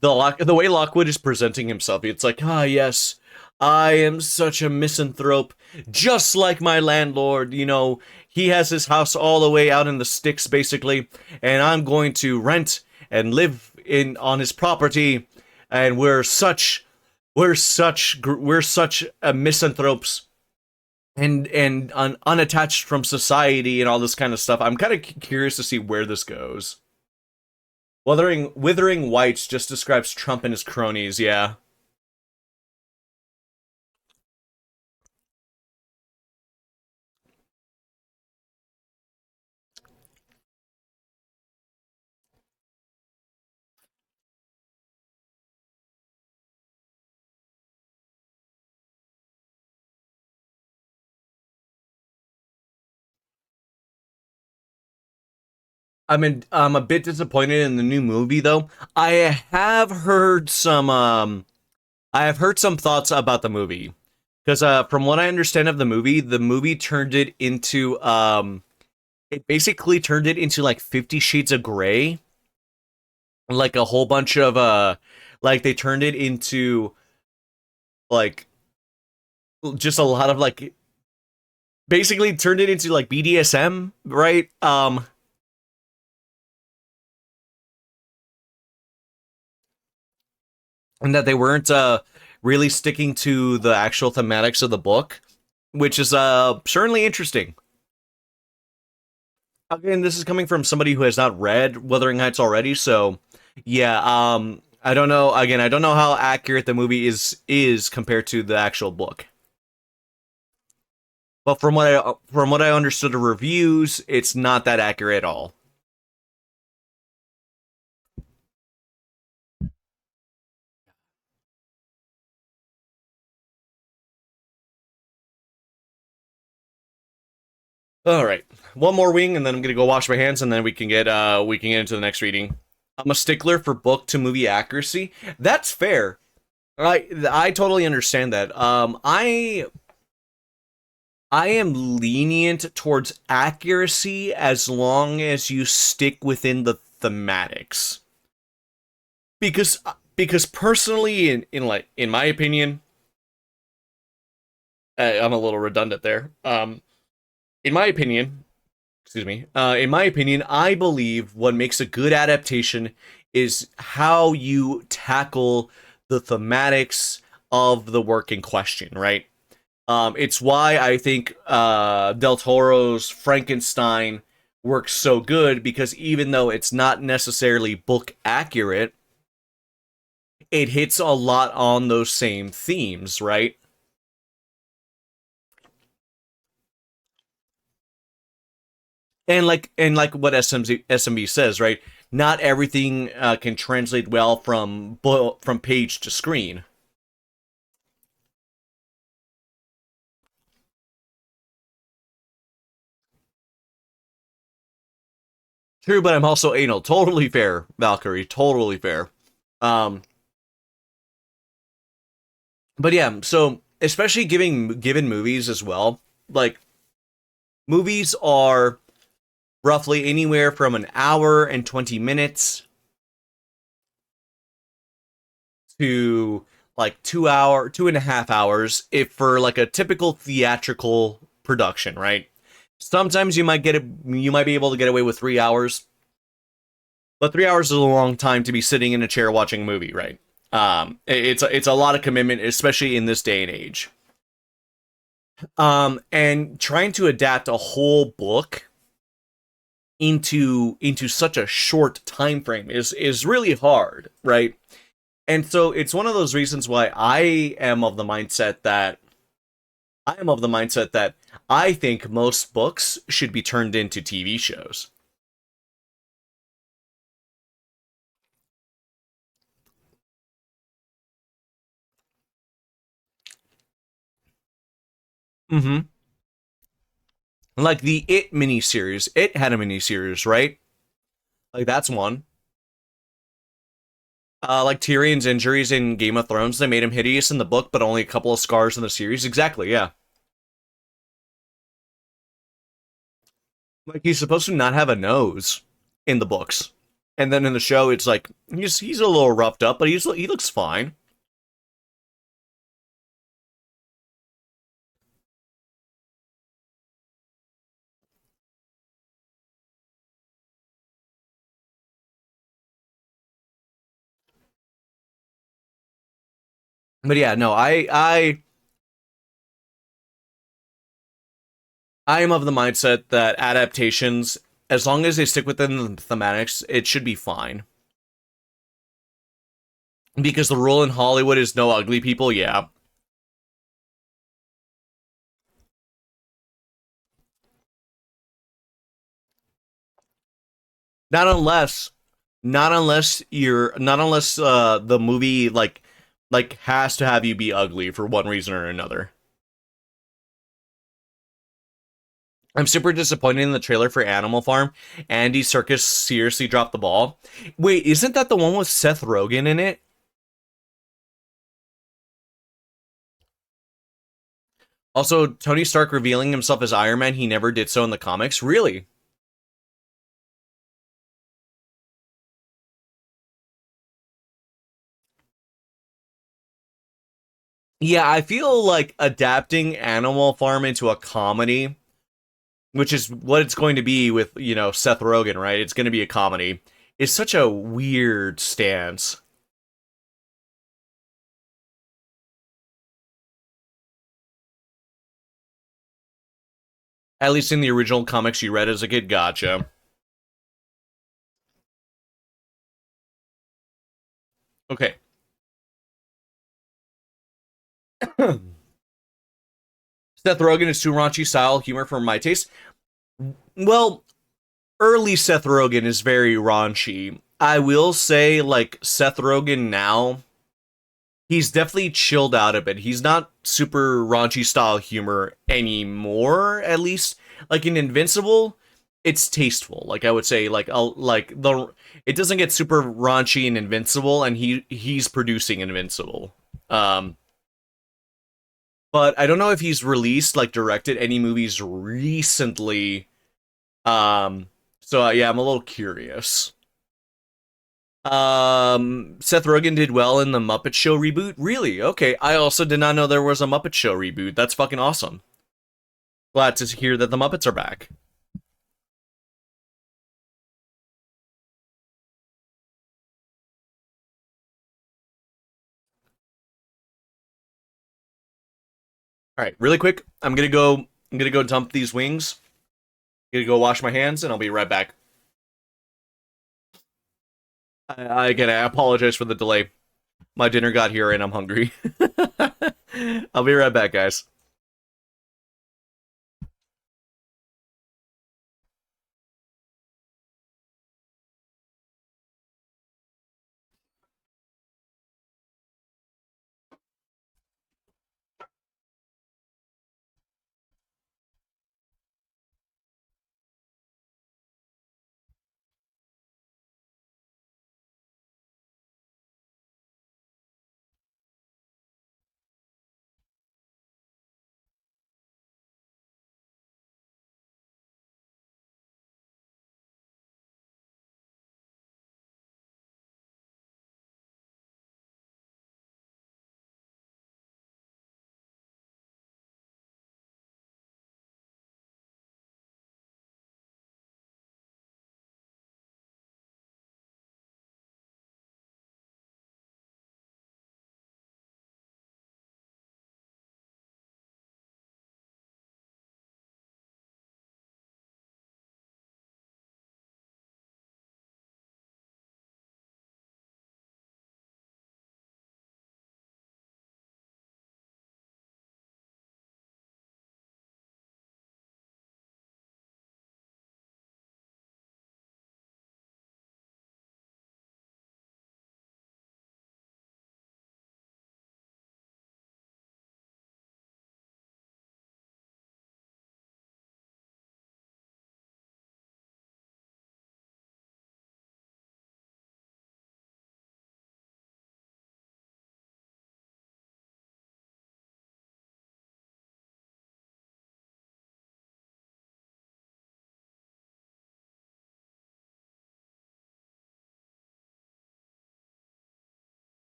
the way Lockwood is presenting himself, it's like, ah, yes, I am such a misanthrope, just like my landlord. He has his house all the way out in the sticks, basically, and I'm going to rent and live in on his property, and we're such misanthropes and unattached from society and all this kind of stuff. I'm kind of curious to see where this goes. Withering Whites just describes Trump and his cronies, yeah. I'm a bit disappointed in the new movie though. Have heard some I have heard some thoughts about the movie. Because from what I understand of the movie turned it into it basically turned it into like 50 Shades of Grey. Like a whole bunch of like they turned it into like just a lot of like basically turned it into like BDSM, right? And that they weren't really sticking to the actual thematics of the book, which is certainly interesting. Again, this is coming from somebody who has not read Wuthering Heights already, so yeah, I don't know. Again, I don't know how accurate the movie is compared to the actual book. But from what I understood of reviews, it's not that accurate at all. All right, one more wing, and then I'm gonna go wash my hands, and then we can get into the next reading. I'm a stickler for book to movie accuracy. That's fair. I totally understand that. I am lenient towards accuracy as long as you stick within the thematics. Because personally, in my opinion, I'm a little redundant there. In my opinion, excuse me. In my opinion, I believe what makes a good adaptation is how you tackle the thematics of the work in question, right? It's why I think Del Toro's Frankenstein works so good because even though it's not necessarily book accurate, it hits a lot on those same themes, right? And like what SMB says, right? Not everything can translate well from page to screen. True, but I'm also anal. Totally fair, Valkyrie. Totally fair. Um, but yeah, so especially giving given movies as well, like movies are roughly anywhere from an hour and 20 minutes to like 2.5 hours if for like a typical theatrical production, right? Sometimes you might be able to get away with 3 hours, but 3 hours is a long time to be sitting in a chair watching a movie, right? It's a lot of commitment, especially in this day and age. And trying to adapt a whole book into such a short time frame is really hard, right? And so it's one of those reasons why I am of the mindset that I think most books should be turned into TV shows. Mm-hmm. Like the It miniseries. It had a miniseries, right? Like that's one. Like Tyrion's injuries in Game of Thrones, they made him hideous in the book, but only a couple of scars in the series. Exactly, yeah. Like he's supposed to not have a nose in the books, and then in the show, it's like he's a little roughed up, but he looks fine. But yeah, no, I am of the mindset that adaptations, as long as they stick within the thematics, it should be fine. Because the rule in Hollywood is no ugly people, yeah. Not unless not unless the movie has to have you be ugly for one reason or another. I'm super disappointed in the trailer for Animal Farm. Andy Serkis seriously dropped the ball. Wait, isn't that the one with Seth Rogen in it? Also, Tony Stark revealing himself as Iron Man, he never did so in the comics. Really? Yeah, I feel like adapting Animal Farm into a comedy, which is what it's going to be with, Seth Rogen, right? It's going to be a comedy, is such a weird stance. At least in the original comics you read as a kid, gotcha. Okay. Seth Rogen is too raunchy style humor for my taste. Well, early Seth Rogen is very raunchy. I will say, like, Seth Rogen now, he's definitely chilled out a bit. He's not super raunchy style humor anymore, at least. Like in Invincible, it's tasteful. Like I would say, it doesn't get super raunchy in Invincible, and he's producing Invincible. Um, but I don't know if he's released, like, directed any movies recently. Um, yeah, I'm a little curious. Seth Rogen did well in the Muppet Show reboot. Really? Okay. I also did not know there was a Muppet Show reboot. That's fucking awesome. Glad to hear that the Muppets are back. All right, really quick. I'm gonna go dump these wings. I'm gonna go wash my hands, and I'll be right back. I apologize for the delay. My dinner got here, and I'm hungry. I'll be right back, guys.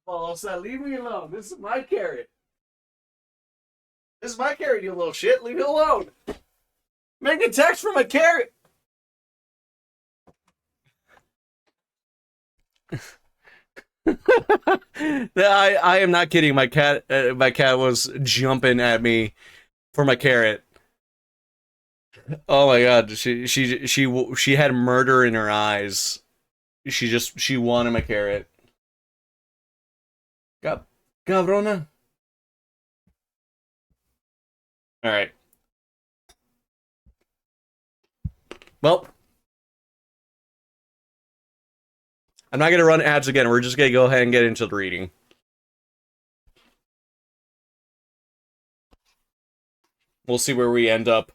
Oh, so leave me alone. This is my carrot. This is my carrot, you little shit. Leave it alone. Make a text from a carrot. I am not kidding. My cat was jumping at me for my carrot. Oh my god, she had murder in her eyes. She wanted my carrot. Cabrona. All right. Well, I'm not gonna run ads again. We're just gonna go ahead and get into the reading. We'll see where we end up.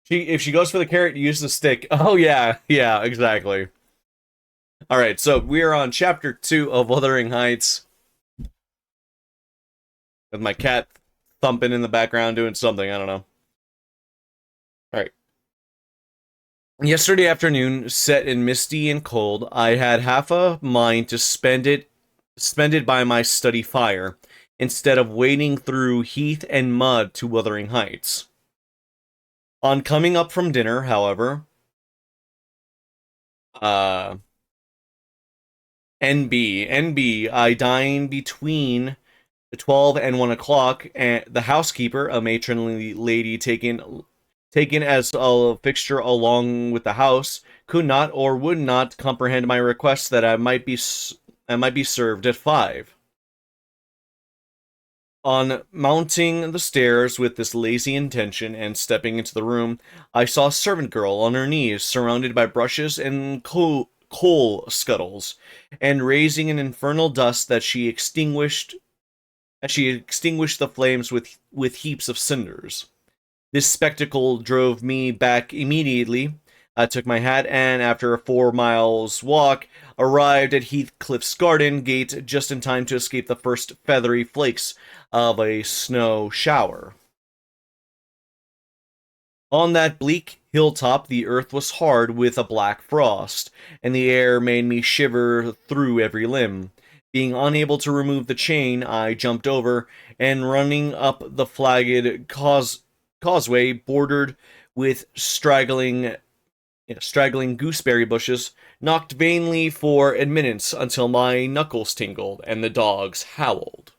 If she goes for the carrot, use the stick. Oh yeah, yeah, exactly. All right, so we are on chapter 2 of Wuthering Heights, with my cat thumping in the background doing something. I don't know. All right. Yesterday afternoon, set and misty and cold, I had half a mind to spend it by my study fire, instead of wading through heath and mud to Wuthering Heights. On coming up from dinner, however, NB, I dine between 12 and 1 o'clock, and the housekeeper, a matronly lady taken as a fixture along with the house, could not or would not comprehend my request that I might be served at 5. On mounting the stairs with this lazy intention and stepping into the room, I saw a servant girl on her knees, surrounded by brushes and coal scuttles, and raising an infernal dust that she extinguished the flames with heaps of cinders. This spectacle drove me back immediately. I took my hat and, after a 4 miles walk, arrived at Heathcliff's garden gate just in time to escape the first feathery flakes of a snow shower. On that bleak hilltop, the earth was hard with a black frost, and the air made me shiver through every limb. Being unable to remove the chain, I jumped over, and running up the flagged causeway bordered with straggling gooseberry bushes, knocked vainly for admittance until my knuckles tingled and the dogs howled.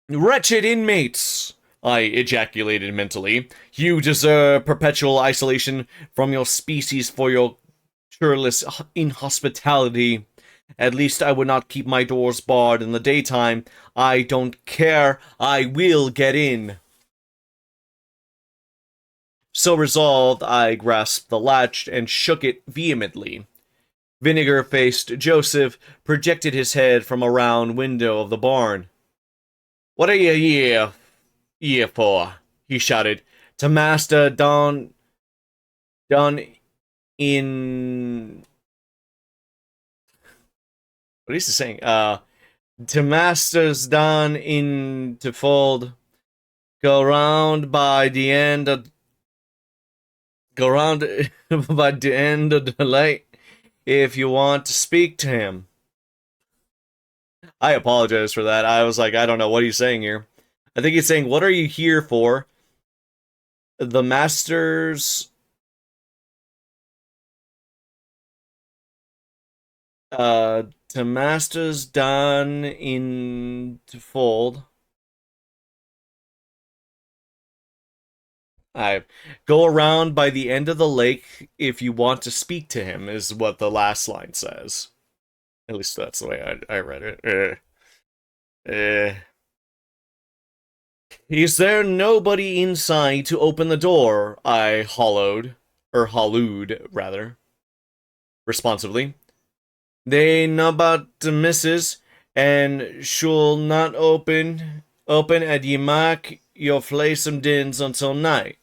Wretched inmates! I ejaculated mentally. You deserve perpetual isolation from your species for your churlish inhospitality. At least I would not keep my doors barred in the daytime. I don't care. I will get in. So resolved, I grasped the latch and shook it vehemently. Vinegar-faced Joseph projected his head from a round window of the barn. "What are you here for?" he shouted. "To master Don in..." What is he saying? To masters done in to fold. Go round by the end of the light if you want to speak to him. I apologize for that. I was like, I don't know what he's saying here. I think he's saying, what are you here for? The masters... to masters done in to fold. I go around by the end of the lake if you want to speak to him, is what the last line says. At least that's the way I read it. Is there nobody inside to open the door? I hallooed, rather, responsively. They know about the missus, and she'll not open at ye mark your flaysome dins until night.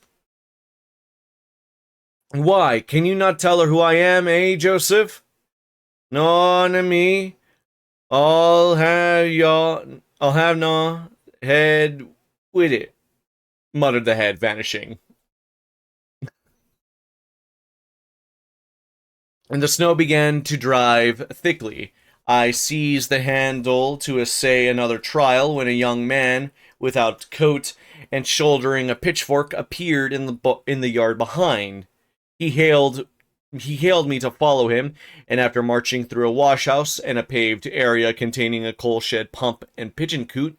Why, can you not tell her who I am, eh, Joseph? No, na me. I'll have no head with it, muttered the head, vanishing. and the snow began to drive thickly. I seized the handle to essay another trial when a young man, without coat and shouldering a pitchfork, appeared in the yard behind. He hailed he hailed me to follow him, and after marching through a washhouse and a paved area containing a coal shed pump and pigeon coot,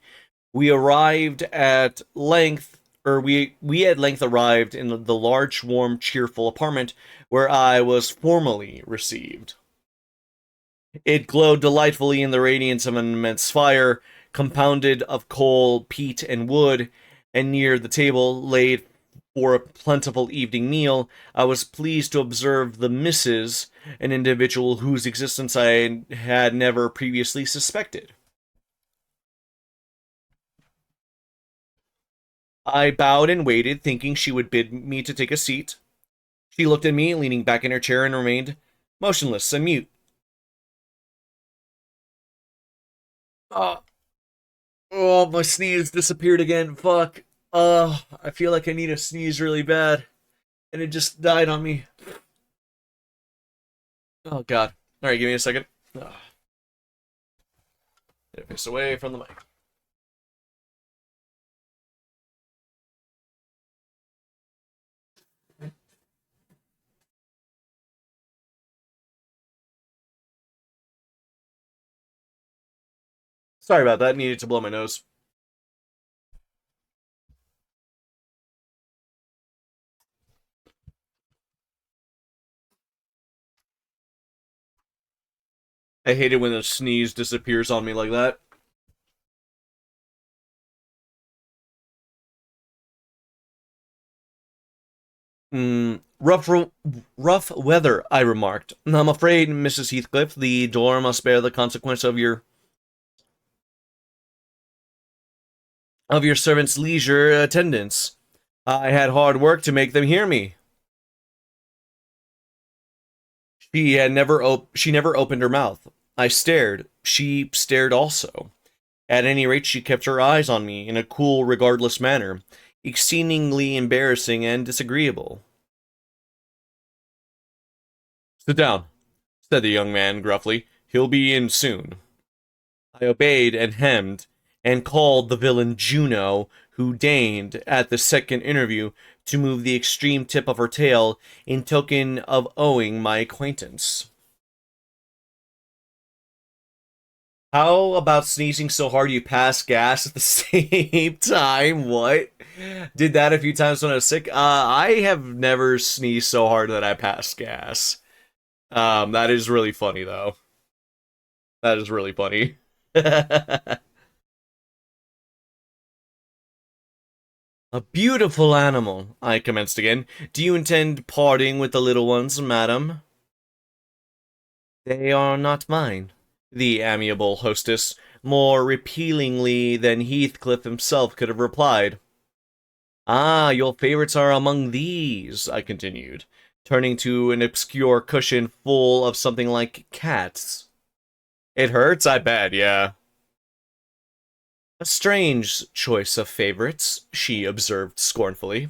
we arrived at length, we at length arrived in the large, warm, cheerful apartment where I was formally received. It glowed delightfully in the radiance of an immense fire, compounded of coal, peat, and wood, and near the table, laid for a plentiful evening meal, I was pleased to observe the Missus, an individual whose existence I had never previously suspected. I bowed and waited, thinking she would bid me to take a seat. She looked at me, leaning back in her chair, and remained motionless and mute. Oh, oh, my sneeze disappeared again. Fuck. I feel like I need a sneeze really bad, and it just died on me. Oh god. All right, give me a second. Get it face away from the mic. Sorry about that. Needed to blow my nose. I hate it when a sneeze disappears on me like that. Rough weather, I remarked. I'm afraid, Mrs. Heathcliff, the door must bear the consequence of your servant's leisure attendance. I had hard work to make them hear me. She never opened her mouth. I stared. She stared also. At any rate, she kept her eyes on me in a cool, regardless manner, exceedingly embarrassing and disagreeable. Sit down, said the young man gruffly. He'll be in soon. I obeyed and hemmed, and called the villain Juno, who deigned, at the second interview, to move the extreme tip of her tail in token of owing my acquaintance. How about sneezing so hard you pass gas at the same time? What? Did that a few times when I was sick. I have never sneezed so hard that I passed gas. That is really funny though. That is really funny. A beautiful animal, I commenced again. Do you intend parting with the little ones, madam? They are not mine, the amiable hostess, more repellingly than Heathcliff himself could have replied. Ah, your favorites are among these, I continued, turning to an obscure cushion full of something like cats. It hurts, I bet, yeah. A strange choice of favorites, she observed scornfully.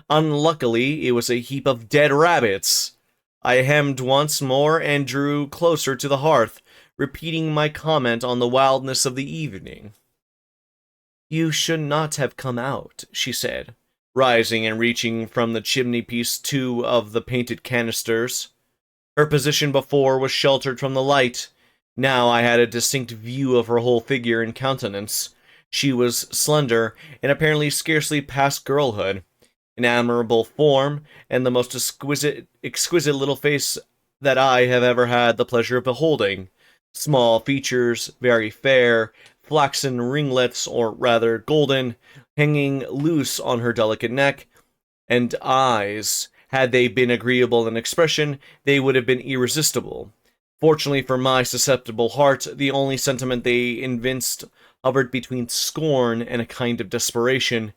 Unluckily, it was a heap of dead rabbits. I hemmed once more and drew closer to the hearth, repeating my comment on the wildness of the evening. You should not have come out, she said, rising and reaching from the chimney-piece two of the painted canisters. Her position before was sheltered from the light. Now I had a distinct view of her whole figure and countenance. She was slender, and apparently scarcely past girlhood. An admirable form, and the most exquisite little face that I have ever had the pleasure of beholding. Small features, very fair, flaxen ringlets, or rather golden, hanging loose on her delicate neck, and eyes. Had they been agreeable in expression, they would have been irresistible. Fortunately for my susceptible heart, the only sentiment they evinced hovered between scorn and a kind of desperation,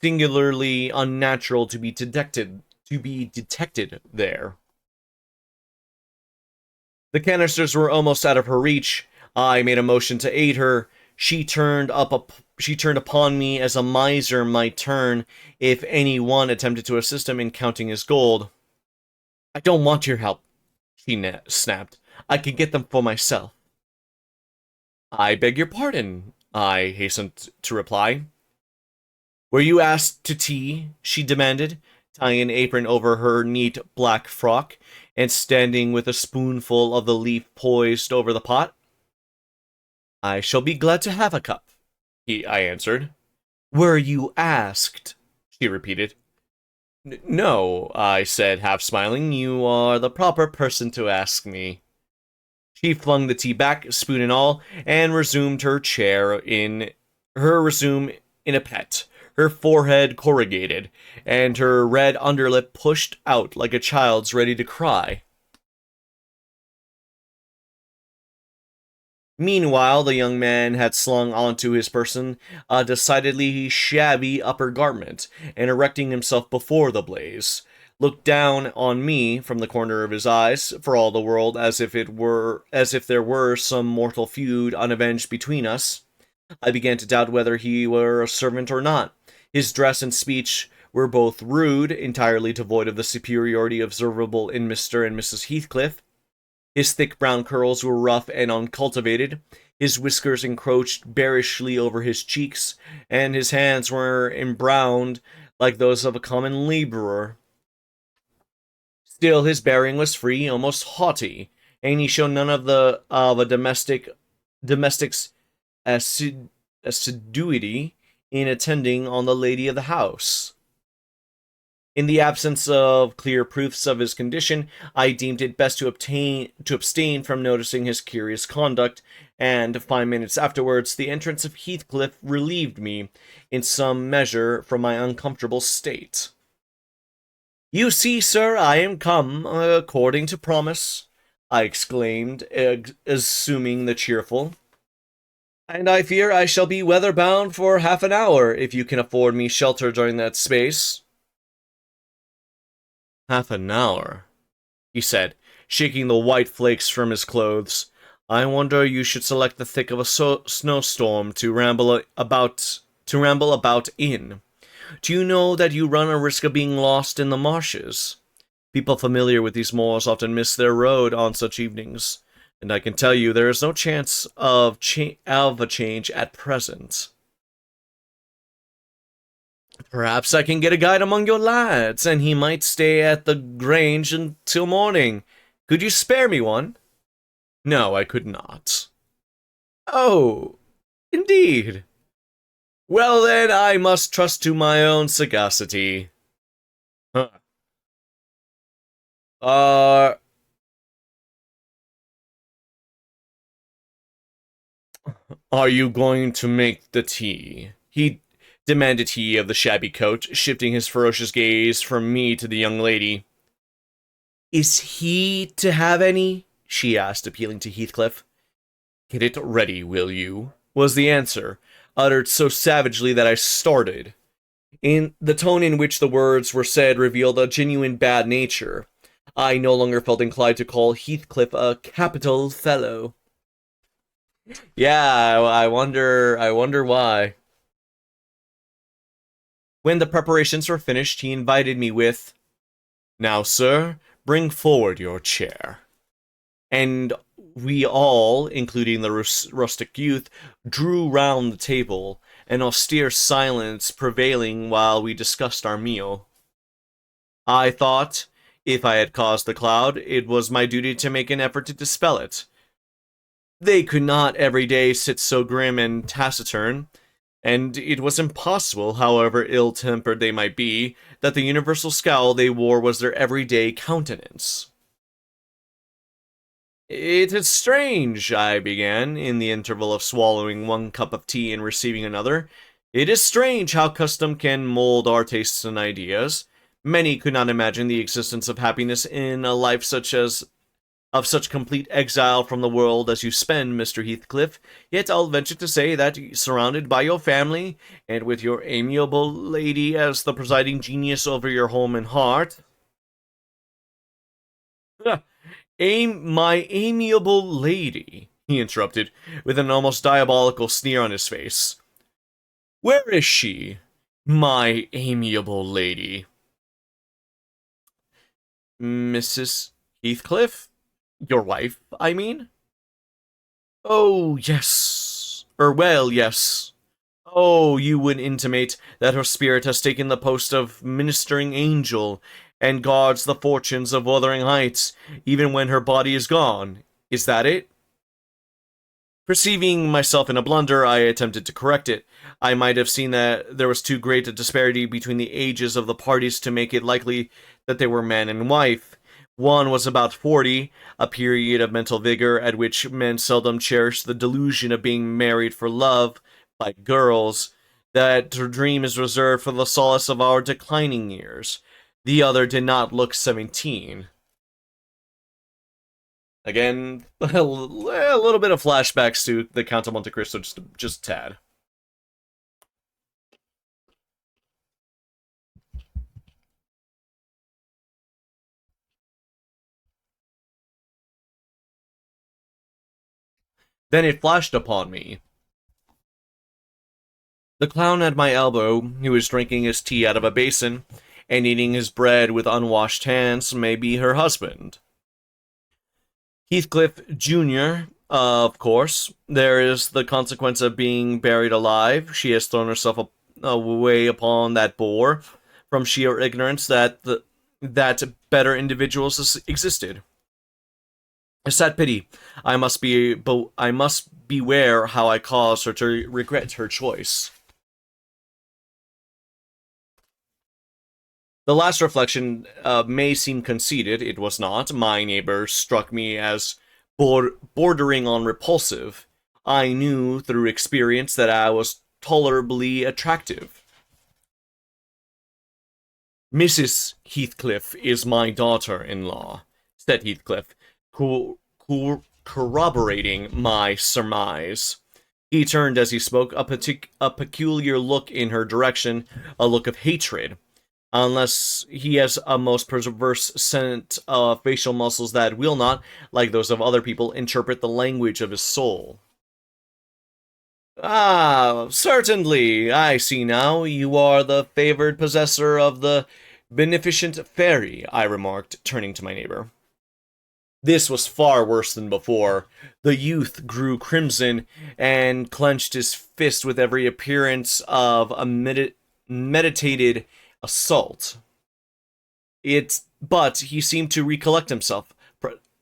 singularly unnatural to be detected there. The canisters were almost out of her reach. I made a motion to aid her. She turned upon me as a miser might turn if any one attempted to assist him in counting his gold. I don't want your help, she snapped. I can get them for myself. I beg your pardon, I hastened to reply. Were you asked to tea? She demanded, tying an apron over her neat black frock and standing with a spoonful of the leaf poised over the pot. I shall be glad to have a cup, I answered. Were you asked? She repeated. No, I said, half smiling. You are the proper person to ask me. She flung the tea back, spoon and all, and resumed in a pet, her forehead corrugated, and her red underlip pushed out like a child's ready to cry. Meanwhile, the young man had slung onto his person a decidedly shabby upper garment, and erecting himself before the blaze, looked down on me from the corner of his eyes, for all the world as if there were some mortal feud unavenged between us. I began to doubt whether he were a servant or not. His dress and speech were both rude, entirely devoid of the superiority observable in Mr. and Mrs. Heathcliff. His thick brown curls were rough and uncultivated, his whiskers encroached bearishly over his cheeks, and his hands were embrowned like those of a common laborer. Still, his bearing was free, almost haughty, and he showed none of a domestic's assiduity in attending on the lady of the house. In the absence of clear proofs of his condition, I deemed it best to abstain from noticing his curious conduct, and 5 minutes afterwards the entrance of Heathcliff relieved me, in some measure, from my uncomfortable state. You see, sir, I am come, according to promise, I exclaimed, assuming the cheerful. And I fear I shall be weather-bound for half an hour, if you can afford me shelter during that space. Half an hour, he said, shaking the white flakes from his clothes. I wonder you should select the thick of a snowstorm to ramble about in. Do you know that you run a risk of being lost in the marshes? People familiar with these moors often miss their road on such evenings, and I can tell you there is no chance of a change at present. Perhaps I can get a guide among your lads, and he might stay at the Grange until morning. Could you spare me one? No, I could not. Oh, indeed. Well then, I must trust to my own sagacity. Huh. Uh, are you going to make the tea? He demanded he of the shabby coat, shifting his ferocious gaze from me to the young lady. Is he to have any? She asked, appealing to Heathcliff. Get it ready, will you? Was the answer, uttered so savagely that I started. In the tone in which the words were said revealed a genuine bad nature. I no longer felt inclined to call Heathcliff a capital fellow. Yeah, I wonder why. When the preparations were finished, he invited me with, Now, sir, bring forward your chair. And we all, including the rustic youth, drew round the table, an austere silence prevailing while we discussed our meal. I thought, if I had caused the cloud, it was my duty to make an effort to dispel it. They could not every day sit so grim and taciturn, and it was impossible, however ill-tempered they might be, that the universal scowl they wore was their everyday countenance. It is strange, I began, in the interval of swallowing one cup of tea and receiving another. It is strange how custom can mold our tastes and ideas. Many could not imagine the existence of happiness in a life of such complete exile from the world as you spend, Mr. Heathcliff, yet I'll venture to say that, surrounded by your family, and with your amiable lady as the presiding genius over your home and heart... My amiable lady, he interrupted, with an almost diabolical sneer on his face. Where is she, my amiable lady? Mrs. Heathcliff? Your wife, I mean? Oh, yes. Well, yes. Oh, you would intimate that her spirit has taken the post of ministering angel and guards the fortunes of Wuthering Heights, even when her body is gone. Is that it? Perceiving myself in a blunder, I attempted to correct it. I might have seen that there was too great a disparity between the ages of the parties to make it likely that they were man and wife. One was about 40, a period of mental vigor at which men seldom cherish the delusion of being married for love, like girls. That dream is reserved for the solace of our declining years. The other did not look 17. Again, a little bit of flashbacks to the Count of Monte Cristo, just a tad. Then it flashed upon me. The clown at my elbow, who was drinking his tea out of a basin and eating his bread with unwashed hands, may be her husband. Heathcliff Jr., of course. There is the consequence of being buried alive. She has thrown herself away upon that boar from sheer ignorance that better individuals existed. A sad pity. I must beware how I cause her to regret her choice. The last reflection may seem conceited. It was not. My neighbor struck me as bordering on repulsive. I knew through experience that I was tolerably attractive. Mrs. Heathcliff is my daughter-in-law, said Heathcliff, corroborating my surmise. He turned as he spoke, a peculiar look in her direction, a look of hatred. Unless he has a most perverse set of facial muscles that will not, like those of other people, interpret the language of his soul. Ah, certainly, I see now. You are the favored possessor of the beneficent fairy, I remarked, turning to my neighbor. This was far worse than before. The youth grew crimson and clenched his fist with every appearance of a meditated assault. But he seemed to recollect himself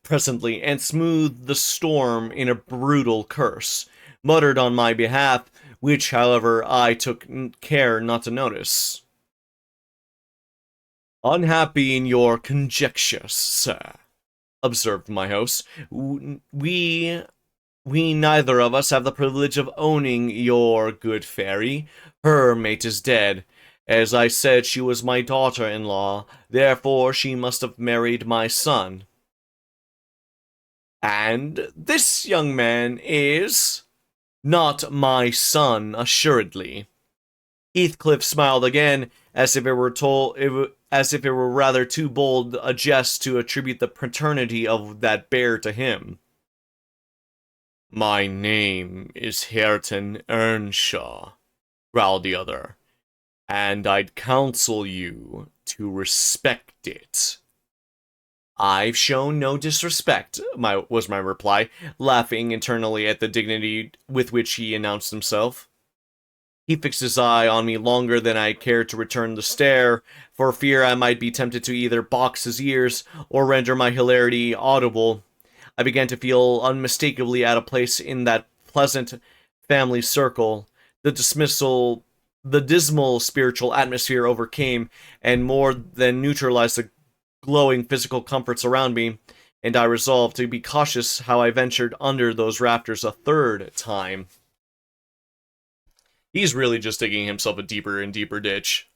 presently and smoothed the storm in a brutal curse, muttered on my behalf, which, however, I took care not to notice. Unhappy in your conjectures, sir, observed my host. We neither of us have the privilege of owning your good fairy. Her mate is dead. As I said, she was my daughter-in-law, therefore she must have married my son. And this young man is not my son, assuredly. Heathcliff smiled again, as if it were rather too bold a jest to attribute the paternity of that bear to him. My name is Hareton Earnshaw, growled the other, and I'd counsel you to respect it. I've shown no disrespect, was my reply, laughing internally at the dignity with which he announced himself. He fixed his eye on me longer than I cared to return the stare, for fear I might be tempted to either box his ears or render my hilarity audible. I began to feel unmistakably out of place in that pleasant family circle. The dismal spiritual atmosphere overcame and more than neutralized the glowing physical comforts around me, and I resolved to be cautious how I ventured under those rafters a third time. He's really just digging himself a deeper and deeper ditch.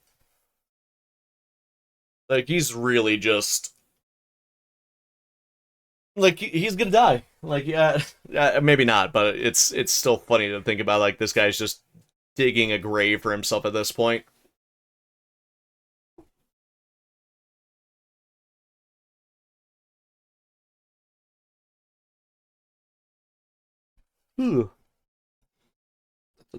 Like, he's really just... Like, he's gonna die. Like, yeah, maybe not, but it's still funny to think about, like, this guy's just digging a grave for himself at this point.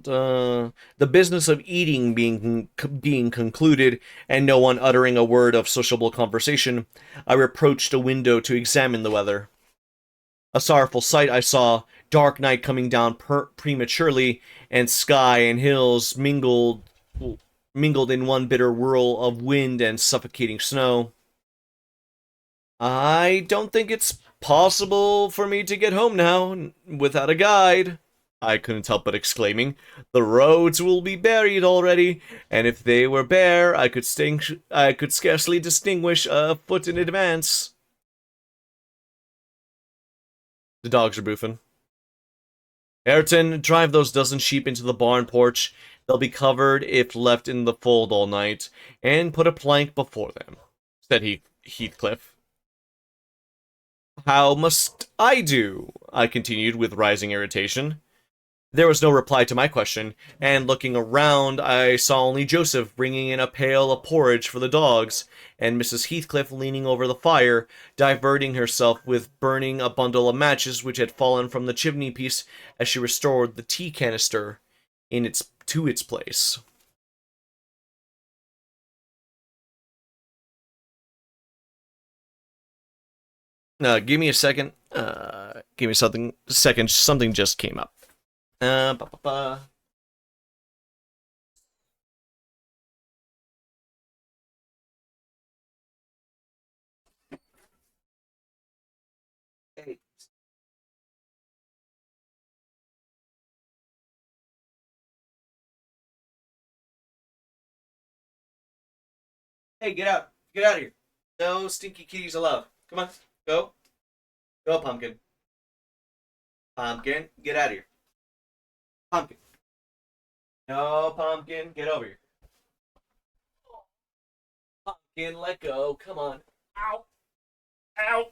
The business of eating being concluded, and no one uttering a word of sociable conversation, I approached a window to examine the weather. A sorrowful sight I saw, dark night coming down prematurely, and sky and hills mingled in one bitter whirl of wind and suffocating snow. I don't think it's possible for me to get home now without a guide, I couldn't help but exclaiming. The roads will be buried already, and if they were bare, I could scarcely distinguish a foot in advance. The dogs are boofing. Ayrton, drive those dozen sheep into the barn porch. They'll be covered if left in the fold all night, and put a plank before them, said Heathcliff. How must I do? I continued with rising irritation. There was no reply to my question, and looking around, I saw only Joseph bringing in a pail of porridge for the dogs, and Mrs. Heathcliff leaning over the fire, diverting herself with burning a bundle of matches which had fallen from the chimney piece as she restored the tea canister to its place. Give me a second. Give me something. Second, something just came up. Ba, ba, ba. Hey. Hey, get out. Get out of here. No stinky kitties allowed. Come on. Go. Go, Pumpkin. Pumpkin, get out of here. Pumpkin. No, Pumpkin, get over here. Pumpkin, let go. Come on. Ow. Ow.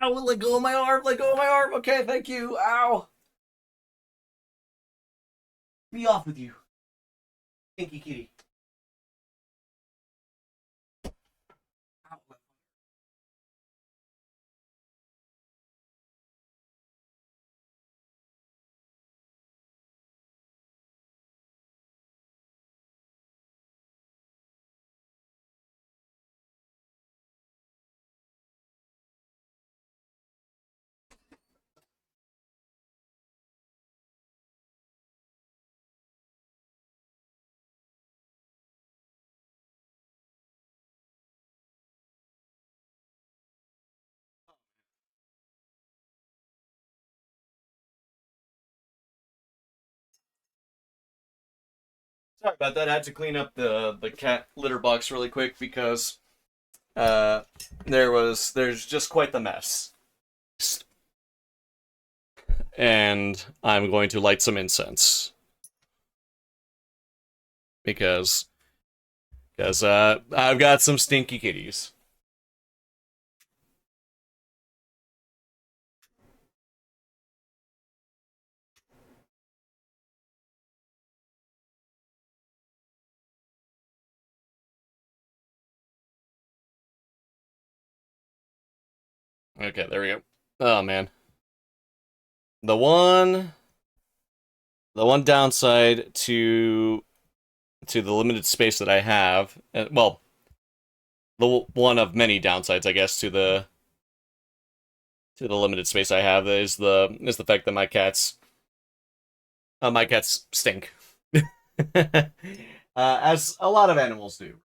Ow, let go of my arm. Let go of my arm. Okay, thank you. Ow. Be off with you. Stinky kitty. Ow. Sorry about that. I had to clean up the cat litter box really quick because uh there's just quite the mess. And I'm going to light some incense because I've got some stinky kitties. Okay, there we go. Oh man. The one the one downside to the limited space that I have, well, the one of many downsides, I guess, to the limited space I have is the fact that my cats stink, as a lot of animals do.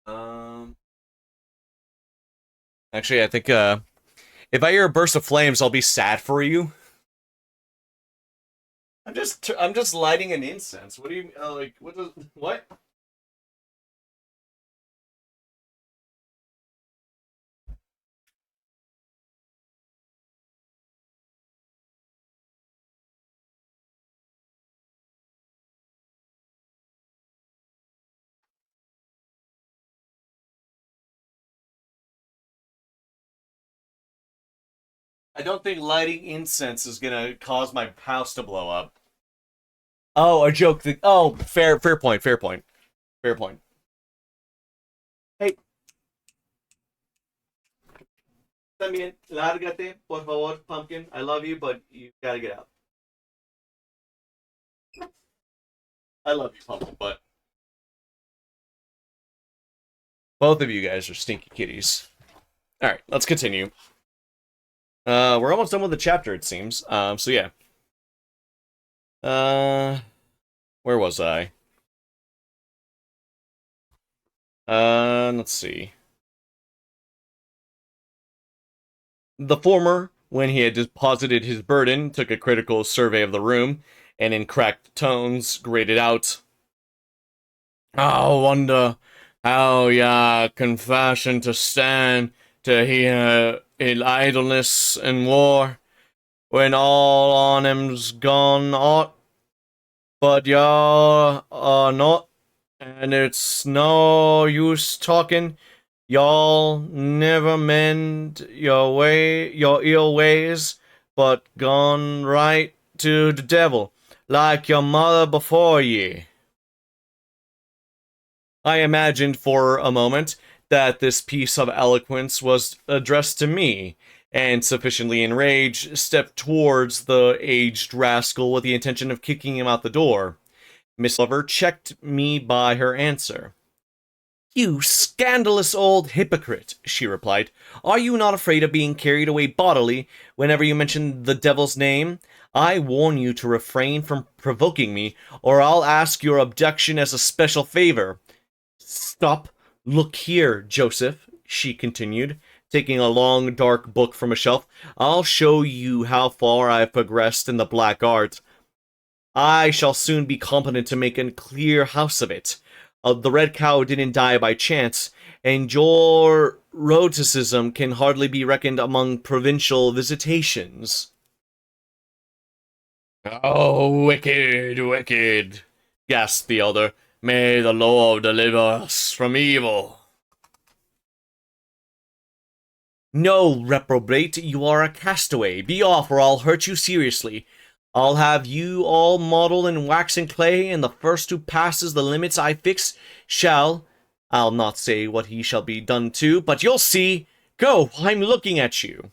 Um, Actually, I think if I hear a burst of flames, I'll be sad for you. I'm just lighting an incense. What do you like? What? I don't think lighting incense is gonna cause my house to blow up. Oh, a joke. Oh, fair point. Fair point. Fair point. Hey, también, lárgate, por favor, Pumpkin. I love you, but you gotta get out. I love you, Pumpkin, but Both of you guys are stinky kitties. Alright, let's continue. We're almost done with the chapter, it seems. So yeah. Where was I? Let's see. The former, when he had deposited his burden, took a critical survey of the room, and in cracked tones grated out, "I wonder how ya confession to stand to hear in idleness and war, when all on 'em's gone aught, but y'all are not, and it's no use talking. Y'all never mend your ill ways, but gone right to the devil, like your mother before ye." I imagined for a moment that this piece of eloquence was addressed to me, and sufficiently enraged, stepped towards the aged rascal with the intention of kicking him out the door. Miss Lover checked me by her answer. "You scandalous old hypocrite," she replied. "Are you not afraid of being carried away bodily whenever you mention the devil's name? I warn you to refrain from provoking me, or I'll ask your abduction as a special favor. Stop. Look here, Joseph," she continued, taking a long, dark book from a shelf. "I'll show you how far I've progressed in the black art. I shall soon be competent to make a clear house of it. The red cow didn't die by chance, and your roticism can hardly be reckoned among provincial visitations." "Oh, wicked, wicked," gasped the elder. "May the Lord deliver us from evil." "No, reprobate, you are a castaway. Be off, or I'll hurt you seriously. I'll have you all modeled in wax and clay, and the first who passes the limits I fix I'll not say what he shall be done to, but you'll see. Go, I'm looking at you."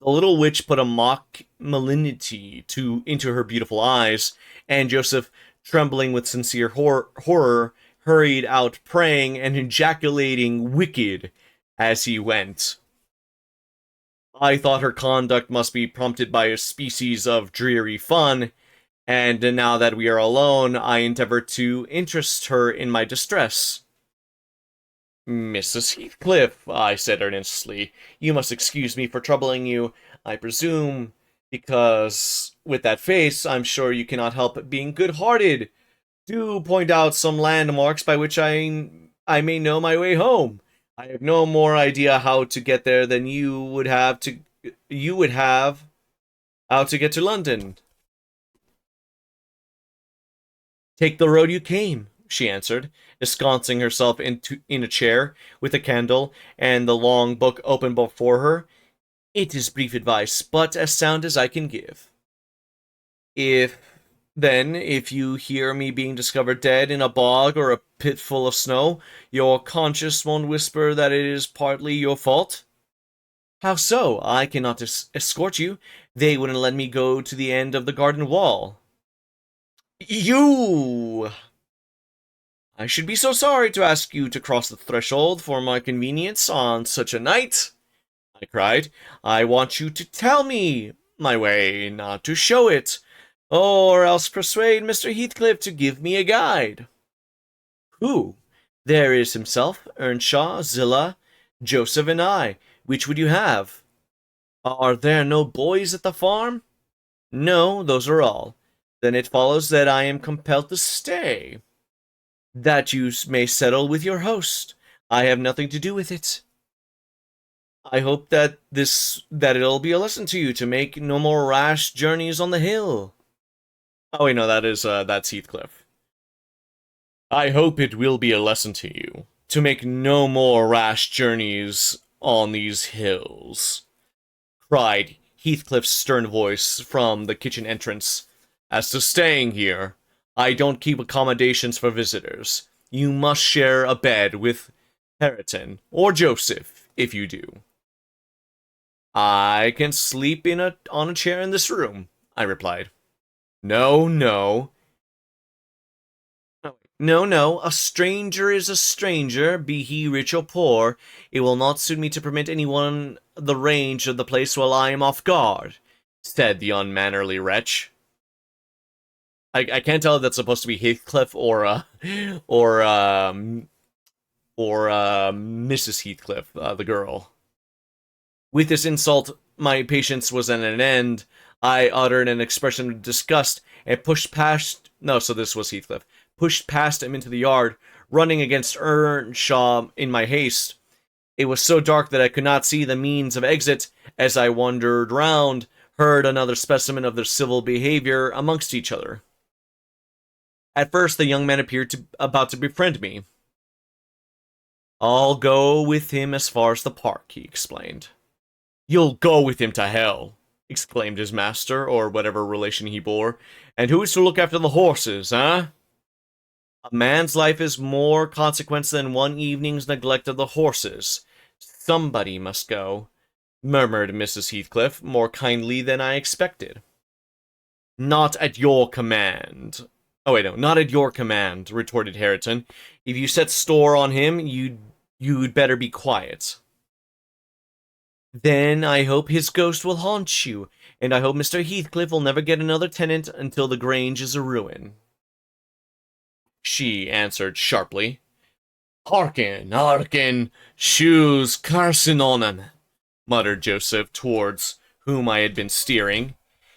The little witch put a mock malignity into her beautiful eyes, and Joseph, trembling with sincere horror, hurried out praying and ejaculating "wicked" as he went. I thought her conduct must be prompted by a species of dreary fun, and now that we are alone, I endeavor to interest her in my distress. "Mrs. Heathcliff," I said earnestly, "you must excuse me for troubling you. I presume, because, with that face, I'm sure you cannot help being good-hearted. Do point out some landmarks by which I may know my way home. I have no more idea how to get there than you would have how to get to London." "Take the road you came," she answered, ensconcing herself in a chair, with a candle and the long book open before her. "It is brief advice, but as sound as I can give. If, then, if you hear me being discovered dead in a bog or a pit full of snow, your conscience won't whisper that it is partly your fault." "How so? I cannot escort you. They wouldn't let me go to the end of the garden wall." "You!" "I should be so sorry to ask you to cross the threshold for my convenience on such a night," I cried. "I want you to tell me my way, not to show it, or else persuade Mr. Heathcliff to give me a guide." "Who?" "There is himself, Earnshaw, Zillah, Joseph, and I. Which would you have?" "Are there no boys at the farm?" "No, those are all." "Then it follows that I am compelled to stay." "That you may settle with your host. I have nothing to do with it." "I hope that it'll be a lesson to you to make no more rash journeys on the hill." Oh wait, no, that's Heathcliff. "I hope it will be a lesson to you to make no more rash journeys on these hills," cried Heathcliff's stern voice from the kitchen entrance. "As to staying here, I don't keep accommodations for visitors. You must share a bed with Hareton, or Joseph, if you do." "I can sleep on a chair in this room," I replied. "No, no." No, no, a stranger is a stranger, be he rich or poor. It will not suit me to permit anyone the range of the place while I am off guard, said the unmannerly wretch. I can't tell if that's supposed to be Heathcliff or Mrs. Heathcliff, the girl. With this insult, my patience was at an end. I uttered an expression of disgust and pushed past. No, so this was Heathcliff. Pushed past him into the yard, running against Earnshaw in my haste. It was so dark that I could not see the means of exit. As I wandered round, heard another specimen of their civil behavior amongst each other. At first, the young man appeared about to befriend me. I'll go with him as far as the park, he explained. You'll go with him to hell, exclaimed his master, or whatever relation he bore. And who is to look after the horses, eh? A man's life is more consequence than one evening's neglect of the horses. Somebody must go, murmured Mrs. Heathcliff, more kindly than I expected. Not at your command. Oh, wait, no, not at your command, retorted Hareton. If you set store on him, you'd better be quiet. Then I hope his ghost will haunt you, and I hope Mr. Heathcliff will never get another tenant until the Grange is a ruin. She answered sharply. Hearken, hearken, shoes carson on 'em, muttered Joseph, towards whom I had been steering.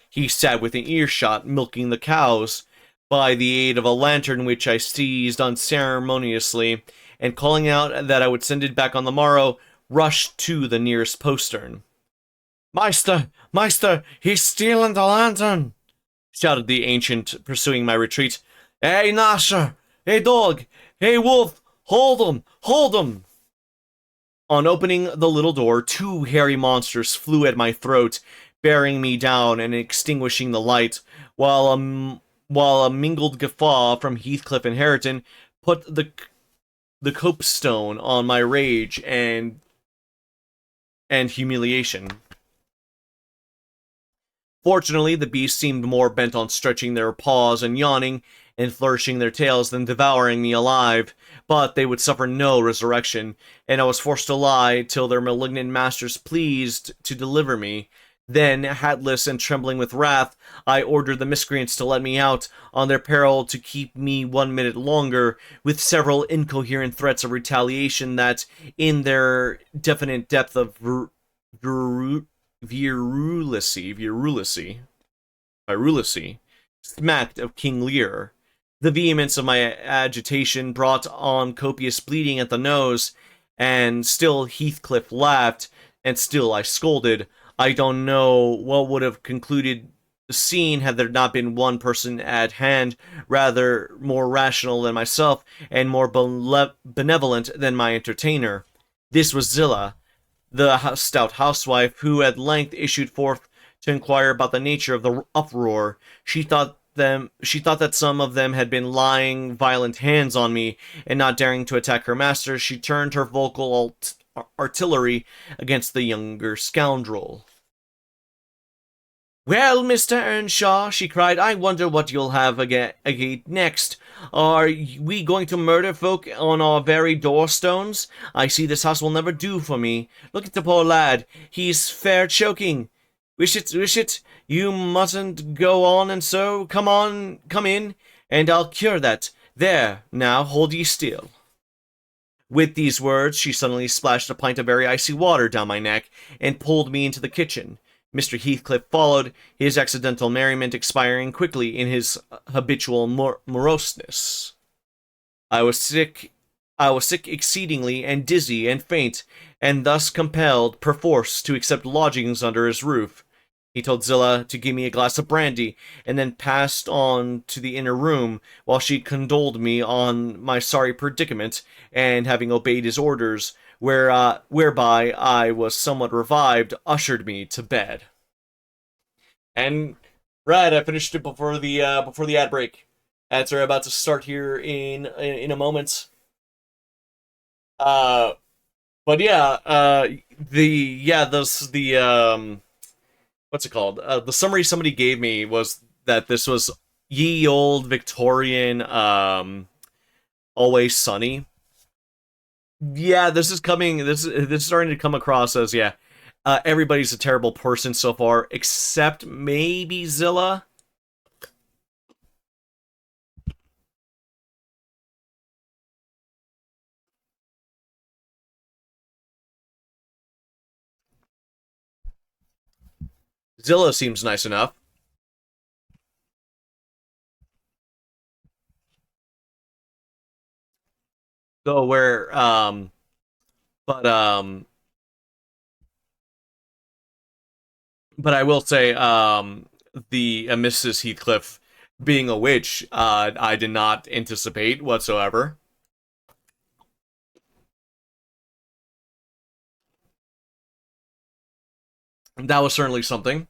He sat within earshot, milking the cows, by the aid of a lantern which I seized unceremoniously, and calling out that I would send it back on the morrow, rushed to the nearest postern. Meister, he's stealing the lantern, shouted the ancient, pursuing my retreat. Hey, Nasher! Hey, dog! Hey, wolf! Hold him! On opening the little door, two hairy monsters flew at my throat, bearing me down and extinguishing the light, while a mingled guffaw from Heathcliff and Hareton put the copestone on my rage and humiliation. Fortunately, the beasts seemed more bent on stretching their paws and yawning and flourishing their tails than devouring me alive, but they would suffer no resurrection, and I was forced to lie till their malignant masters pleased to deliver me. Then, hatless and trembling with wrath, I ordered the miscreants to let me out, on their peril to keep me 1 minute longer, with several incoherent threats of retaliation that, in their definite depth of virulacy, smacked of King Lear. The vehemence of my agitation brought on copious bleeding at the nose, and still Heathcliff laughed, and still I scolded. I don't know what would have concluded the scene had there not been one person at hand, rather more rational than myself, and more benevolent than my entertainer. This was Zillah, the stout housewife, who at length issued forth to inquire about the nature of the uproar. She thought that some of them had been laying violent hands on me, and not daring to attack her master, she turned her vocal artillery against the younger scoundrel. Well, Mr. Earnshaw, she cried, I wonder what you'll have again next. Are we going to murder folk on our very doorstones? I see this house will never do for me. Look at the poor lad. He's fair choking. Wish it. You mustn't go on and so. Come in, and I'll cure that. There, now, hold ye still. With these words, she suddenly splashed a pint of very icy water down my neck, and pulled me into the kitchen. Mr. Heathcliff followed, his accidental merriment expiring quickly in his habitual moroseness. I was sick exceedingly, and dizzy, and faint, and thus compelled, perforce, to accept lodgings under his roof. He told Zillah to give me a glass of brandy, and then passed on to the inner room, while she condoled me on my sorry predicament, and having obeyed his orders, whereby I was somewhat revived, ushered me to bed. And right, I finished it before the ad break. Ads are about to start here in a moment. But yeah, what's it called? The summary somebody gave me was that this was ye old Victorian Always Sunny. Yeah, this is coming. This is starting to come across as yeah. Everybody's a terrible person so far, except maybe Zilla. Zilla seems nice enough. Though where but but I will say the Mrs. Heathcliff being a witch, I did not anticipate whatsoever. That was certainly something.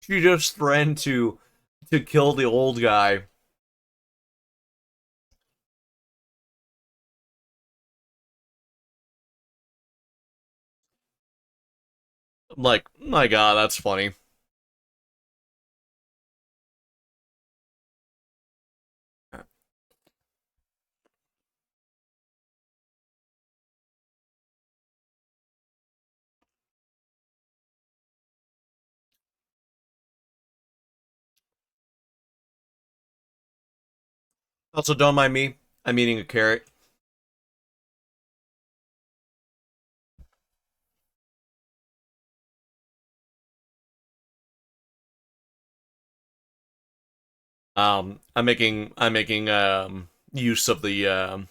She just threatened to kill the old guy. I'm like, my God, that's funny. Also, don't mind me. I'm eating a carrot. I'm making use of the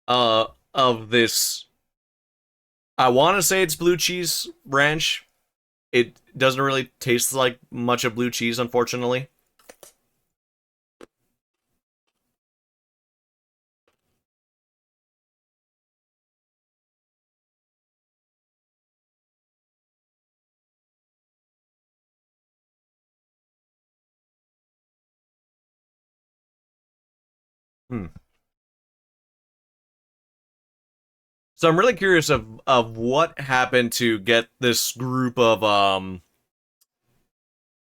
of this. I want to say it's blue cheese ranch. It doesn't really taste like much of blue cheese, unfortunately. Hmm. So I'm really curious of what happened to get this group of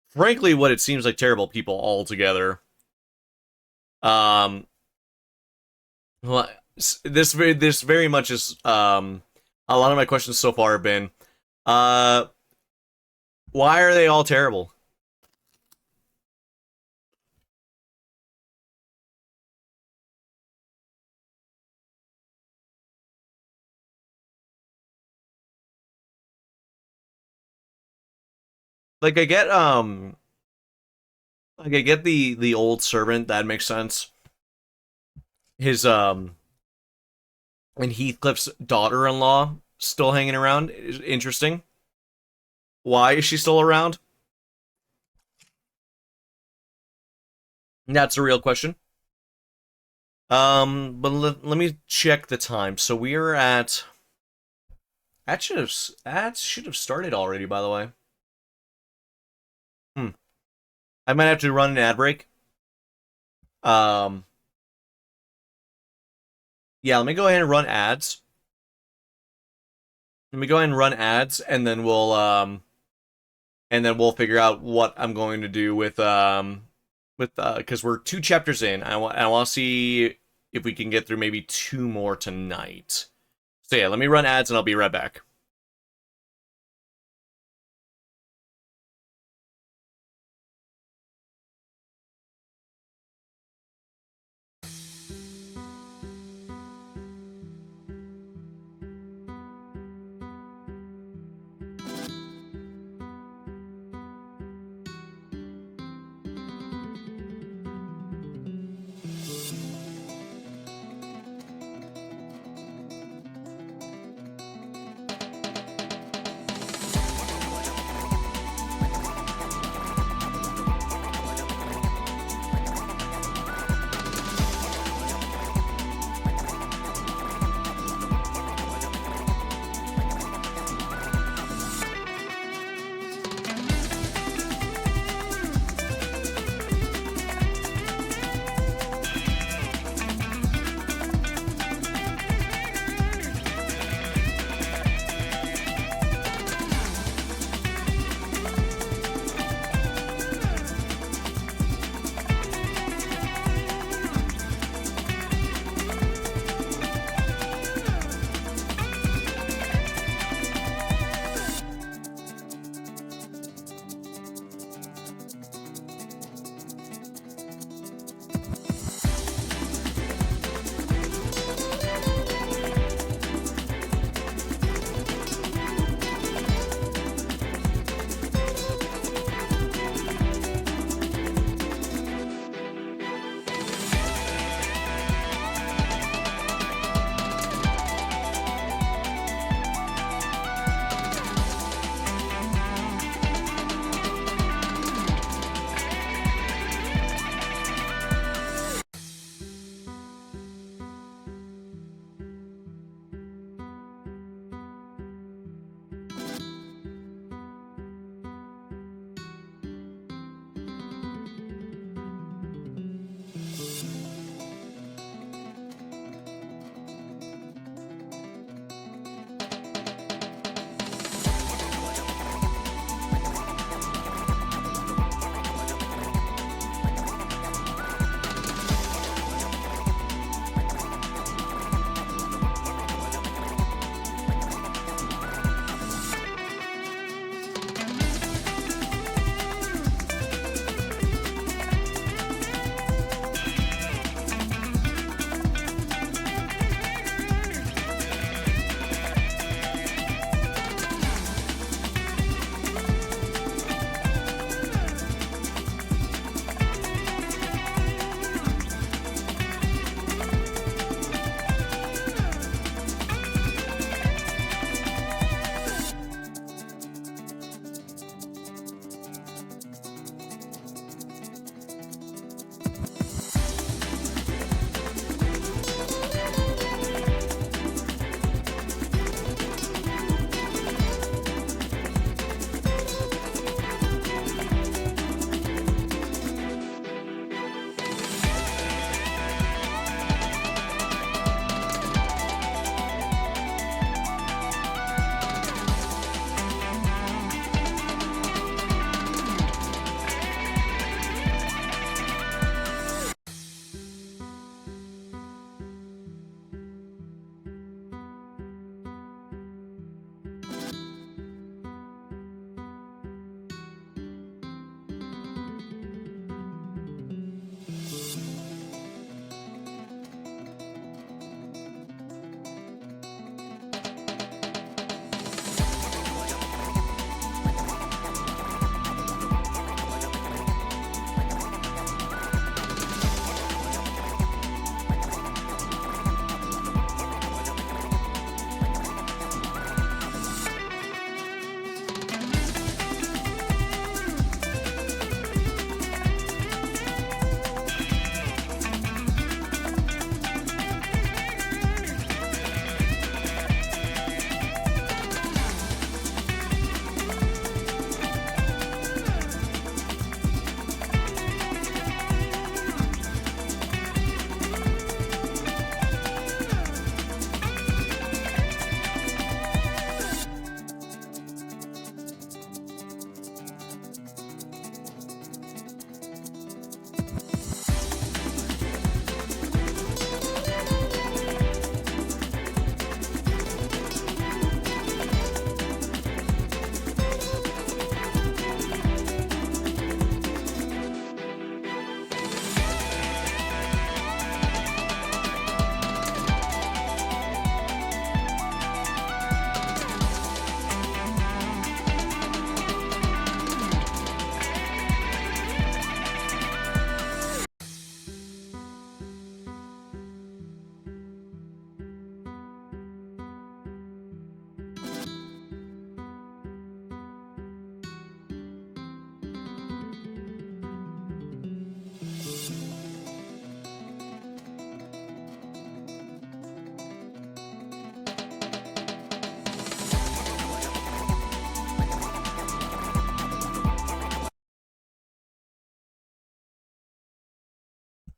frankly what it seems like terrible people all together. Um well, this very much is a lot of my questions so far have been uh why are they all terrible? Like I get the old servant, that makes sense. His and Heathcliff's daughter-in-law still hanging around is interesting. Why is she still around? That's a real question. But let me check the time. So we are at that should have started already, by the way. Hmm. I might have to run an ad break. Um, yeah, let me go ahead and run ads. Let me go ahead and run ads, and then we'll figure out what I'm going to do with because we're two chapters in. I want to see if we can get through maybe two more tonight. So yeah, let me run ads and I'll be right back.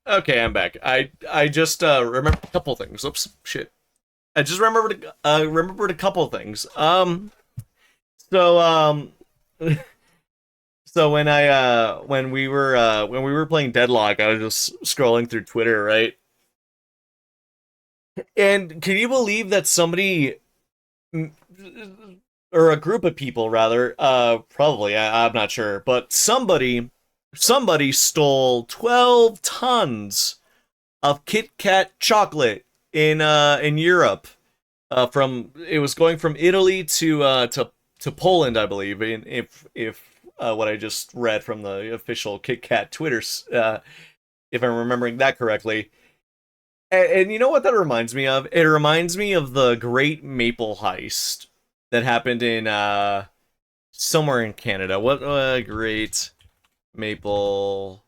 Okay, I'm back. I just remembered a couple things. Oops, shit. I just remembered a couple things. So so when we were playing Deadlock, I was just scrolling through Twitter, right? And can you believe that somebody or a group of people rather, probably I'm not sure, but somebody stole 12 tons of Kit Kat chocolate in Europe. From it was going from Italy to Poland, I believe. If what I just read from the official Kit Kat Twitter, if I'm remembering that correctly. And you know what that reminds me of? It reminds me of the Great Maple Heist that happened in somewhere in Canada. What Great Maple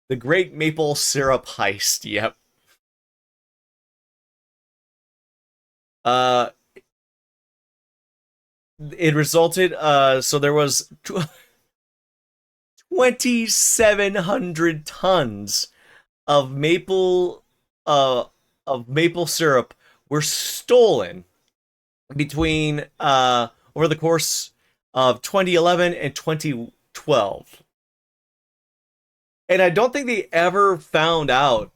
the Great Maple Syrup Heist. Yep. Uh it resulted so there was 2,700 tons of uh maple syrup were stolen between over the course of 2011 and 2012. And I don't think they ever found out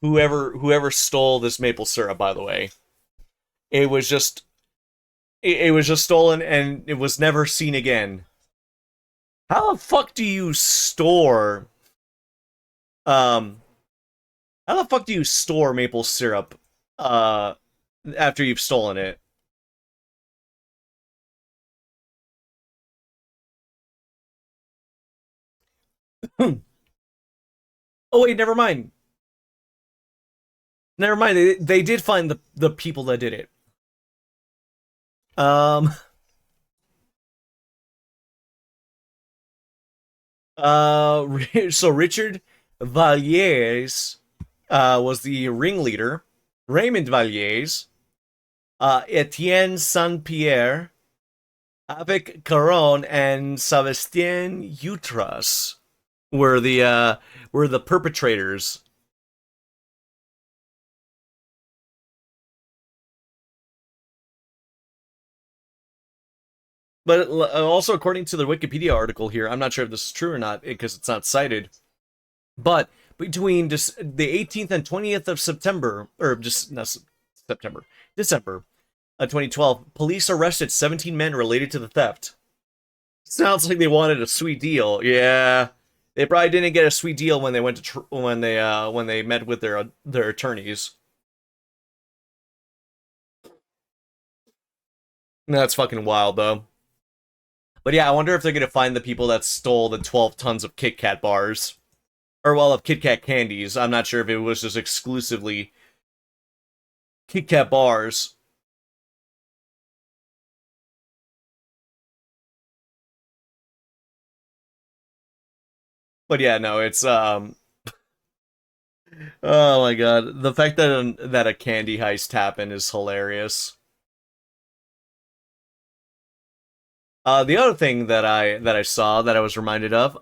whoever stole this maple syrup, by the way. It was just it was just stolen and it was never seen again. How the fuck do you store um how the fuck do you store maple syrup uh after you've stolen it? Oh wait, never mind. Never mind. They did find the people that did it. Um so Richard Valliers was the ringleader. Raymond Valliers, Etienne Saint Pierre, Avec Caron, and Sebastien Utras were the perpetrators. But also, according to the Wikipedia article here, I'm not sure if this is true or not because it's not cited. But between the 18th and 20th of September, or just not September, December of 2012, police arrested 17 men related to the theft. Sounds like they wanted a sweet deal. Yeah, they probably didn't get a sweet deal when they went to when they met with their attorneys. That's fucking wild though. But yeah, I wonder if they're gonna find the people that stole the 12 tons of Kit Kat bars, or well, of Kit Kat candies. I'm not sure if it was just exclusively Kit Kat bars. But yeah, no, it's oh my god, the fact that a candy heist happened is hilarious. The other thing that I saw that I was reminded of,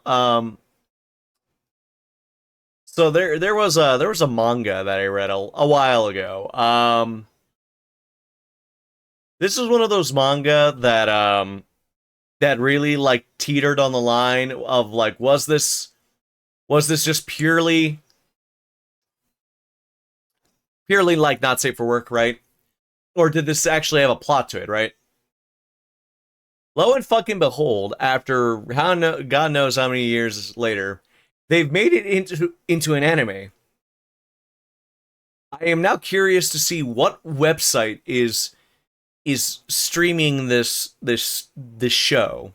so there was a manga that I read a while ago. This is one of those manga that really like teetered on the line of like was this just purely like not safe for work, right? Or did this actually have a plot to it, right? Lo and fucking behold, after how no, God knows how many years later, they've made it into an anime. I am now curious to see what website is streaming this show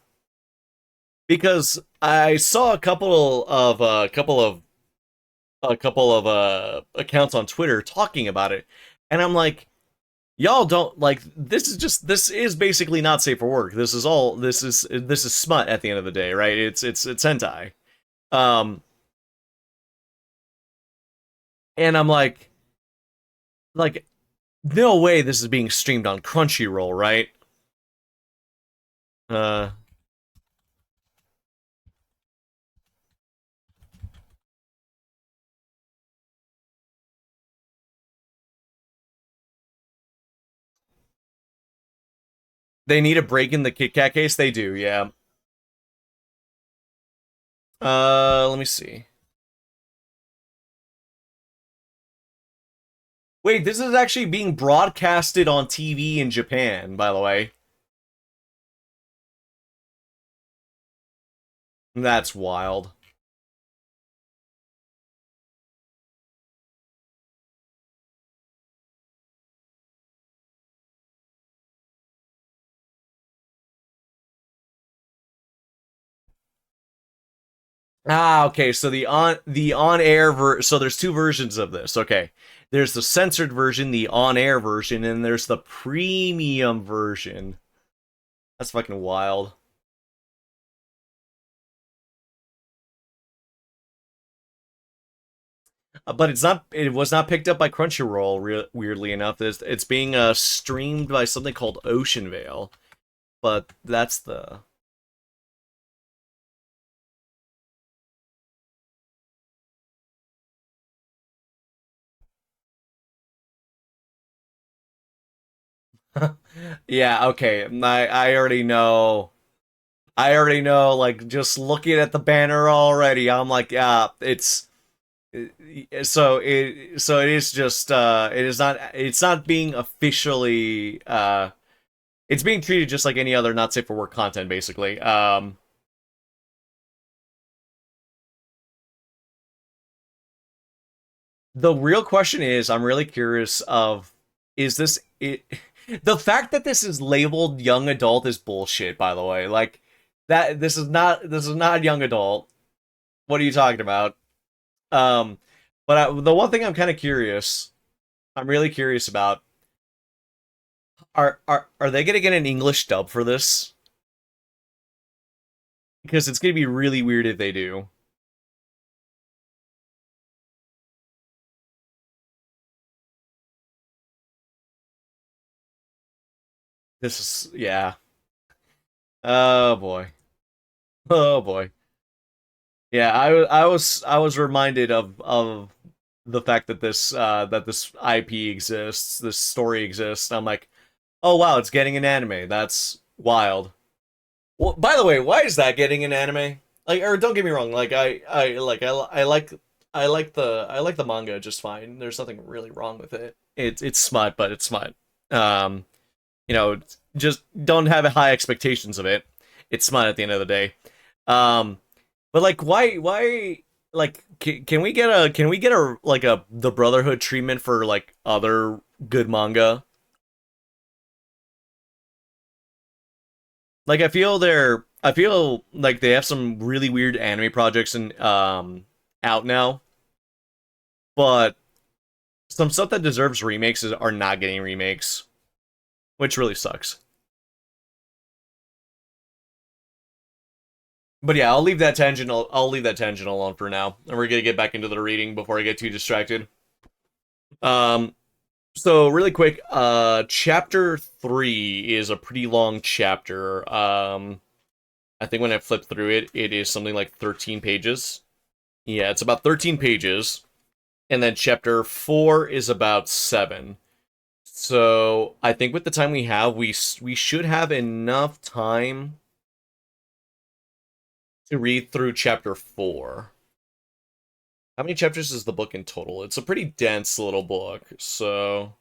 because I saw a couple of accounts on Twitter talking about it, and I'm like, y'all don't like this is basically not safe for work. This is smut at the end of the day, right? It's hentai. Um, and I'm like no way this is being streamed on Crunchyroll, right? Uh, They need a break in the Kit Kat case. They do, yeah. Let me see. Wait, this is actually being broadcasted on TV in Japan, by the way. That's wild. Ah, okay. So the on air so there's two versions of this. Okay, there's the censored version, the on air version, and there's the premium version. That's fucking wild. But it's not. It was not picked up by Crunchyroll. Weirdly enough, it's being streamed by something called Ocean Vale. But that's the. Yeah. Okay. I already know. I already know. Like just looking at the banner already, I'm like, yeah, so it is just it's not being officially it's being treated just like any other not safe for work content basically. The real question is, I'm really curious of, is this it? The fact that this is labeled young adult is bullshit, by the way. Like that this is not young adult. What are you talking about? Um but the one thing I'm really curious about, are they gonna get an English dub for this? Because it's gonna be really weird if they do. This is yeah. Oh boy. Oh boy. Yeah, I was reminded of the fact that this IP exists, this story exists. I'm like, oh wow, it's getting an anime. That's wild. Well, by the way, why is that getting an anime? Like, or don't get me wrong, like I like the manga just fine. There's nothing really wrong with it. It's smut, but it's smut. Um, just don't have high expectations of it. It's smut at the end of the day. Um, but like, why, like, can we get a like a the Brotherhood treatment for like other good manga? Like, I feel like they have some really weird anime projects and out now, but some stuff that deserves remakes are not getting remakes, which really sucks. But yeah, I'll leave that tangent alone for now, and we're gonna get back into the reading before I get too distracted. Um, so really quick, chapter 3 is a pretty long chapter. I think when I flipped through it, it is something like 13 pages. Yeah, it's about 13 pages, and then chapter 4 is about 7. So I think with the time we have, we should have enough time to read through chapter 4. How many chapters is the book in total? It's a pretty dense little book, so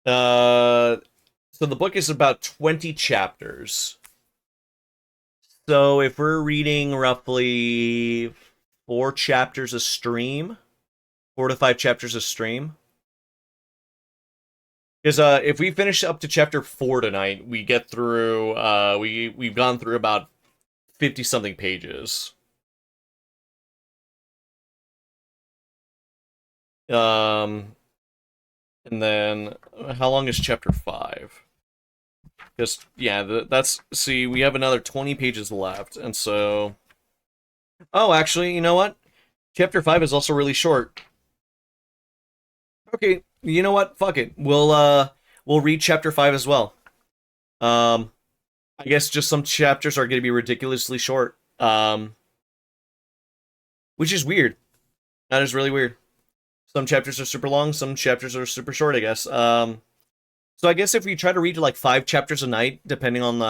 uh so the book is about 20 chapters. So if we're reading roughly 4 chapters a stream, 4 to 5 chapters a stream, because if we finish up to chapter 4 tonight, we get through we've gone through about 50 something pages. Um, and then how long is chapter 5? Because yeah, that's see, we have another 20 pages left, and so oh, actually, you know what? Chapter 5 is also really short. Okay, you know what? Fuck it. We'll read chapter 5 as well. Um, I guess just some chapters are going to be ridiculously short. Which is weird. That is really weird. Some chapters are super long, some chapters are super short, I guess. So I guess if we try to read like 5 chapters a night, depending on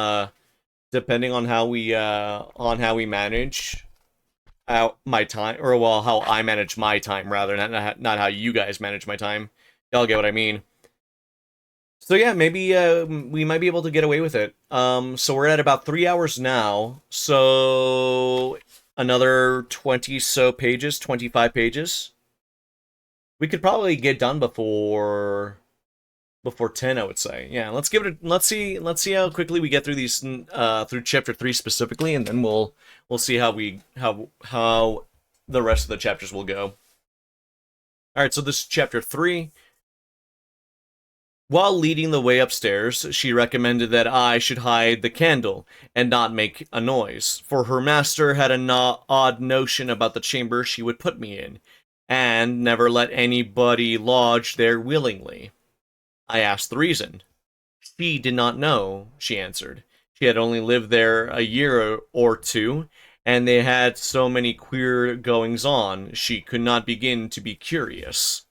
how we manage my time, or well, how I manage my time rather, not how you guys manage my time. Y'all get what I mean. So yeah, maybe we might be able to get away with it. So we're at about 3 hours now. So another 20 so pages, 25 pages. We could probably get done before 10, I would say. Yeah, let's see how quickly we get through these through chapter 3 specifically, and then we'll see how the rest of the chapters will go. All right, so this is chapter 3. While leading the way upstairs, she recommended that I should hide the candle and not make a noise, for her master had an odd notion about the chamber she would put me in, and never let anybody lodge there willingly. I asked the reason. She did not know, she answered. She had only lived there a year or two, and they had so many queer goings on, she could not begin to be curious.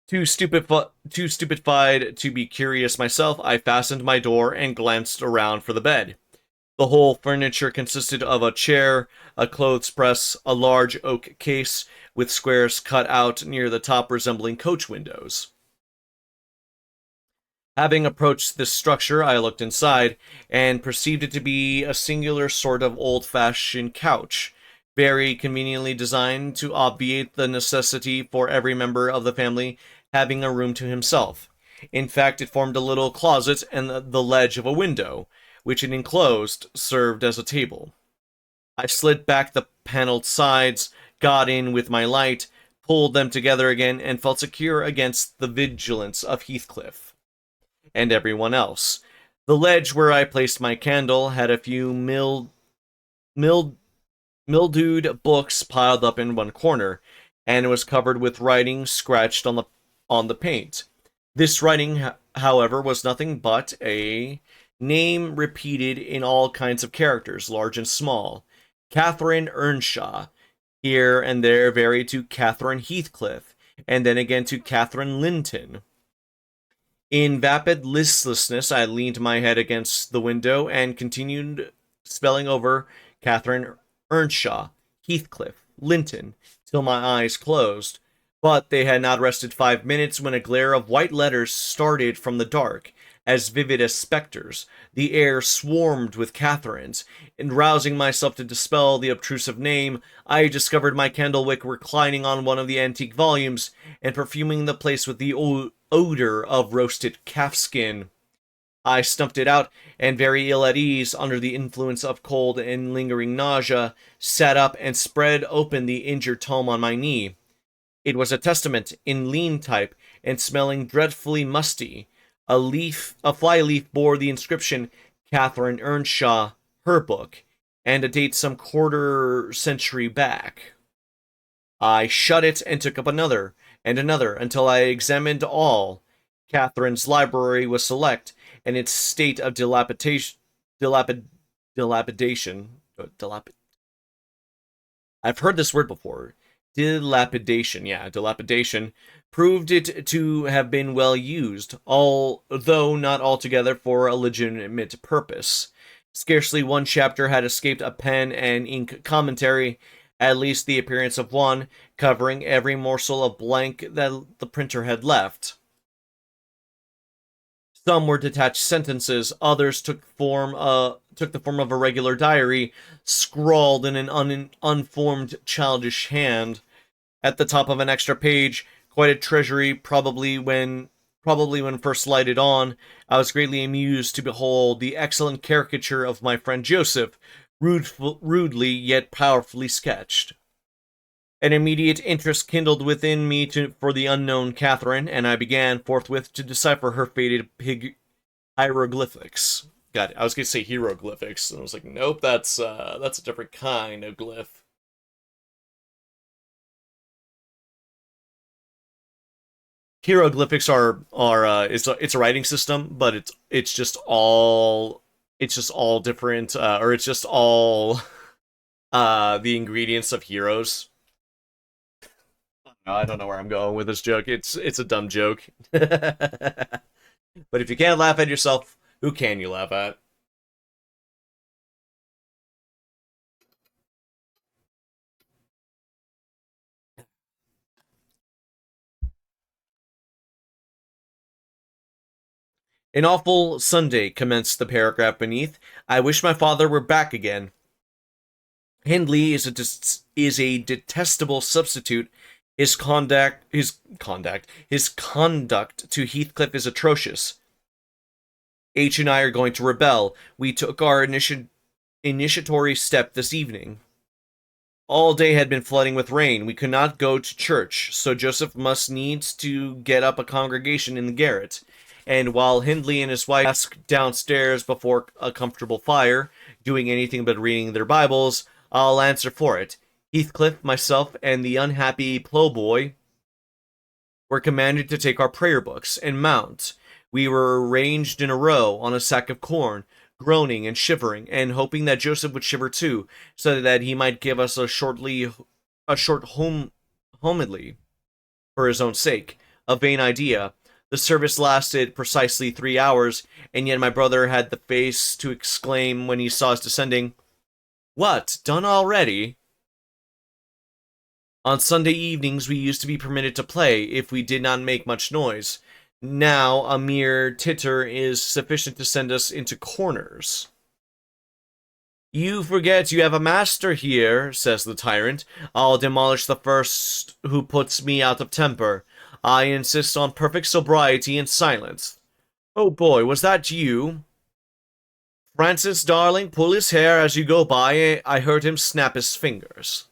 Too stupefied to be curious myself, I fastened my door and glanced around for the bed. The whole furniture consisted of a chair, a clothes press, a large oak case with squares cut out near the top resembling coach windows. Having approached this structure, I looked inside and perceived it to be a singular sort of old-fashioned couch, very conveniently designed to obviate the necessity for every member of the family having a room to himself. In fact, it formed a little closet, and the ledge of a window, which it enclosed, served as a table. I slid back the paneled sides, got in with my light, pulled them together again, and felt secure against the vigilance of Heathcliff and everyone else. The ledge where I placed my candle had a few mild, mildewed books piled up in one corner, and it was covered with writing scratched on the paint. This writing, however, was nothing but a name repeated in all kinds of characters, large and small. Catherine Earnshaw, here and there varied to Catherine Heathcliff, and then again to Catherine Linton. In vapid listlessness, I leaned my head against the window and continued spelling over Catherine Earnshaw, Heathcliff, Linton, till my eyes closed. But they had not rested 5 minutes when a glare of white letters started from the dark, as vivid as spectres. The air swarmed with Catherines. In rousing myself to dispel the obtrusive name, I discovered my candle wick reclining on one of the antique volumes, and perfuming the place with the odor of roasted calfskin. I stumped it out, and very ill at ease under the influence of cold and lingering nausea, sat up and spread open the injured tome on my knee. It was a testament in lean type and smelling dreadfully musty. A fly leaf bore the inscription Catherine Earnshaw, her book, and a date some quarter century back. I shut it and took up another, and another, until I examined all. Catherine's library was select, and its state of dilapidation. I've heard this word before. Dilapidation, proved it to have been well used, although not altogether for a legitimate purpose. Scarcely one chapter had escaped a pen and ink commentary, at least the appearance of one, covering every morsel of blank that the printer had left. Some were detached sentences, others took the form of a regular diary, scrawled in an unformed childish hand. At the top of an extra page, quite a treasury, probably when first lighted on, I was greatly amused to behold the excellent caricature of my friend Joseph, rudely yet powerfully sketched. An immediate interest kindled within me for the unknown Catherine, and I began forthwith to decipher her faded hieroglyphics. Got it. I was going to say hieroglyphics, and I was like, nope, that's a different kind of glyph. Hieroglyphics are it's a writing system, but it's just all different, or it's just all the ingredients of heroes. I don't know where I'm going with this joke. It's a dumb joke. But if you can't laugh at yourself, who can you laugh at? An awful Sunday, commenced the paragraph beneath. I wish my father were back again. Hindley is a detestable substitute. His conduct to Heathcliff is atrocious. H and I are going to rebel. We took our initiatory step this evening. All day had been flooding with rain. We could not go to church, so Joseph must needs to get up a congregation in the garret. And while Hindley and his wife ask downstairs before a comfortable fire, doing anything but reading their Bibles, I'll answer for it. Heathcliff, myself, and the unhappy ploughboy were commanded to take our prayer books and mount. We were arranged in a row on a sack of corn, groaning and shivering, and hoping that Joseph would shiver too, so that he might give us a short homily for his own sake. A vain idea. The service lasted precisely 3 hours, and yet my brother had the face to exclaim when he saw us descending, "What, done already?" On Sunday evenings we used to be permitted to play, if we did not make much noise. Now a mere titter is sufficient to send us into corners. "You forget you have a master here," says the tyrant. "I'll demolish the first who puts me out of temper. I insist on perfect sobriety and silence." "Oh boy, was that you?" "Francis, darling, pull his hair as you go by. I heard him snap his fingers."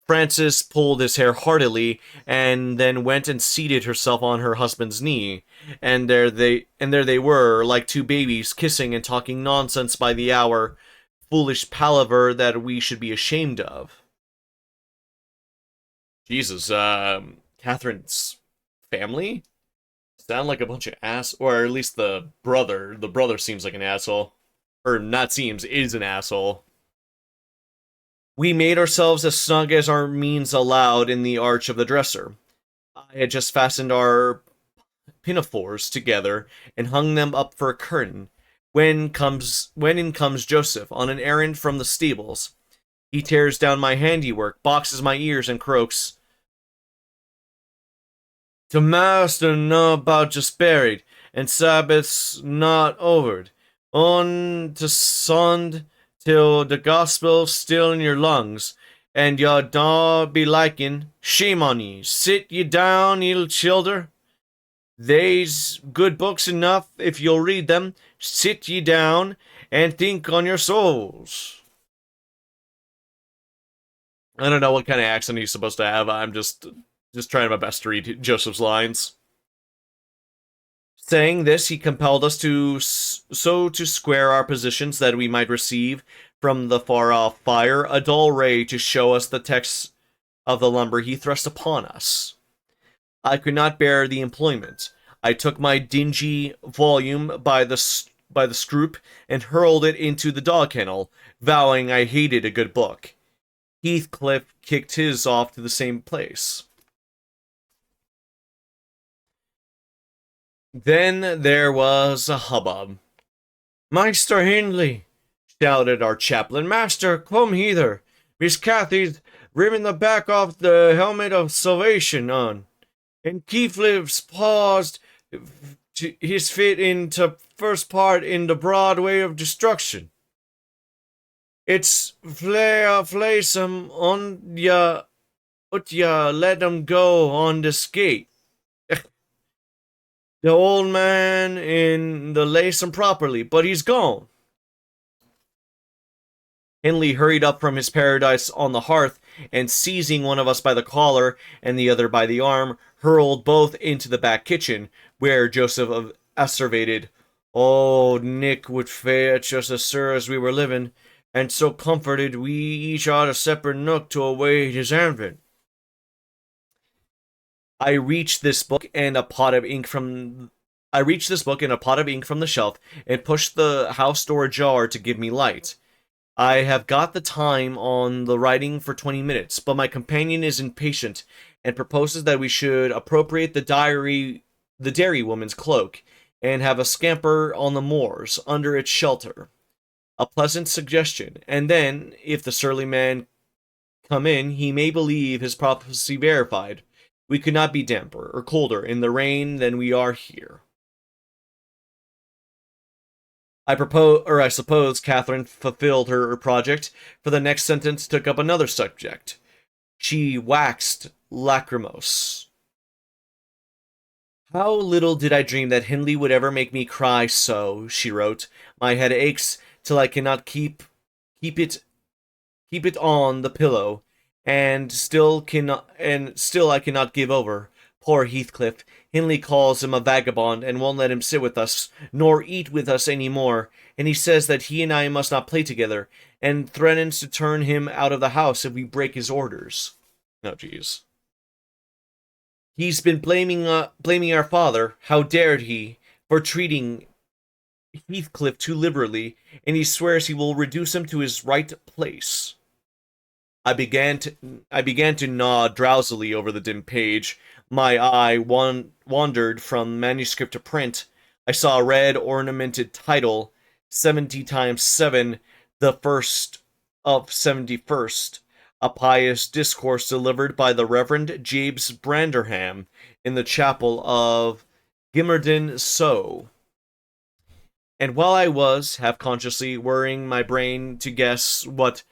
Frances pulled his hair heartily, and then went and seated herself on her husband's knee. And there they were, like two babies, kissing and talking nonsense by the hour. Foolish palaver that we should be ashamed of. Jesus, Catherine's family sound like a bunch of ass, or at least the brother. The brother seems like an asshole, or not seems, is an asshole. We made ourselves as snug as our means allowed in the arch of the dresser. I had just fastened our pinafores together and hung them up for a curtain, when in comes Joseph on an errand from the stables. He tears down my handiwork, boxes my ears, and croaks, "To master know about just buried, and Sabbath's not overed. On to Sund till the gospel's still in your lungs, and ya don't be liking. Shame on ye. Sit ye down, ye childer. They's good books enough if you'll read them. Sit ye down and think on your souls." I don't know what kind of accent he's supposed to have. I'm just trying my best to read Joseph's lines. Saying this, he compelled us to square our positions that we might receive from the far-off fire a dull ray to show us the text of the lumber he thrust upon us. I could not bear the employment. I took my dingy volume by the scroop and hurled it into the dog kennel, vowing I hated a good book. Heathcliff kicked his off to the same place. Then there was a hubbub. "Master Hindley," shouted our chaplain, "master, come hither. Miss Cathy's ripping the back off the helmet of salvation on, and Keefliff's paused his fit into first part in the broad way of destruction. It's flaysome on ya, ut ya let 'em go on the skate. The old man in the lace him properly, but he's gone." Hindley hurried up from his paradise on the hearth, and seizing one of us by the collar and the other by the arm, hurled both into the back kitchen, where Joseph asseverated, "Oh, Nick would fetch us as sure as we were living, and so comforted we each had a separate nook to await his advent." I reached this book and a pot of ink from the shelf and pushed the house door ajar to give me light. I have got the time on the writing for 20 minutes, but my companion is impatient and proposes that we should appropriate the dairy woman's cloak and have a scamper on the moors under its shelter. A pleasant suggestion, and then, if the surly man come in, he may believe his prophecy verified. We could not be damper or colder in the rain than we are here. I suppose Catherine fulfilled her project, for the next sentence took up another subject. She waxed lachrymose. How little did I dream that Hindley would ever make me cry so, she wrote. My head aches till I cannot keep it on the pillow, and still I cannot give over. Poor Heathcliff. Hindley calls him a vagabond and won't let him sit with us, nor eat with us any more, and he says that he and I must not play together, and threatens to turn him out of the house if we break his orders. Oh, jeez. He's been blaming our father, how dared he, for treating Heathcliff too liberally, and he swears he will reduce him to his right place. I began to nod drowsily over the dim page. My eye wandered from manuscript to print. I saw a red ornamented title, 70 times 7, the first of 71st, a pious discourse delivered by the Reverend James Branderham in the chapel of Gimmerden So. And while I was, half-consciously, worrying my brain to guess what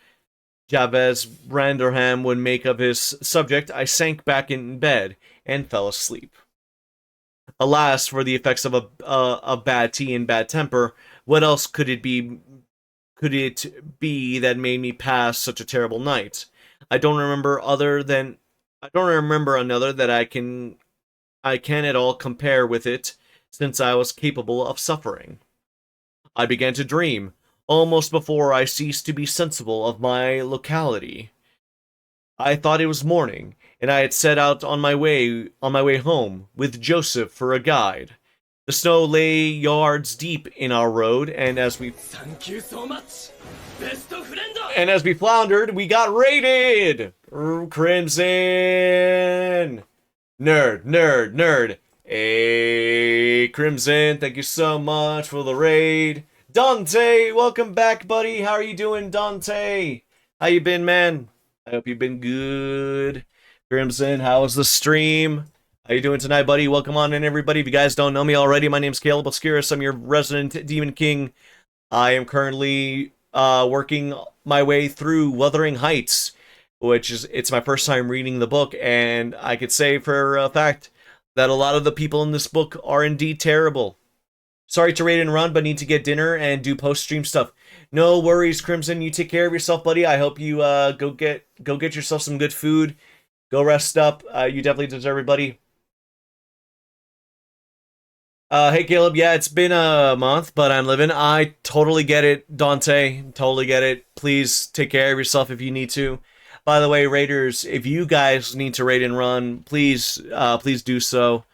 Jabez Branderham would make of his subject, I sank back in bed and fell asleep. Alas, for the effects of bad tea and bad temper, what else could it be that made me pass such a terrible night? I don't remember another that I can at all compare with it, since I was capable of suffering. I began to dream, almost before I ceased to be sensible of my locality. I thought it was morning, and I had set out on my way home, with Joseph for a guide. The snow lay yards deep in our road, and as we floundered, we got raided! Crimson! Nerd! Hey, Crimson, thank you so much for the raid. Dante, welcome back, buddy. How are you doing, Dante? How you been, man? I hope you've been good. Crimson, how was the stream? How you doing tonight, buddy? Welcome on in, everybody. If you guys don't know me already, my name's Caleb Obscurus. I'm your resident Demon King. I am currently working my way through Wuthering Heights, it's my first time reading the book, and I could say for a fact that a lot of the people in this book are indeed terrible. Sorry to raid and run, but need to get dinner and do post-stream stuff. No worries, Crimson. You take care of yourself, buddy. I hope you go get yourself some good food. Go rest up. You definitely deserve it, buddy. Hey, Caleb. Yeah, it's been a month, but I'm living. I totally get it, Dante. Totally get it. Please take care of yourself if you need to. By the way, Raiders, if you guys need to raid and run, please do so.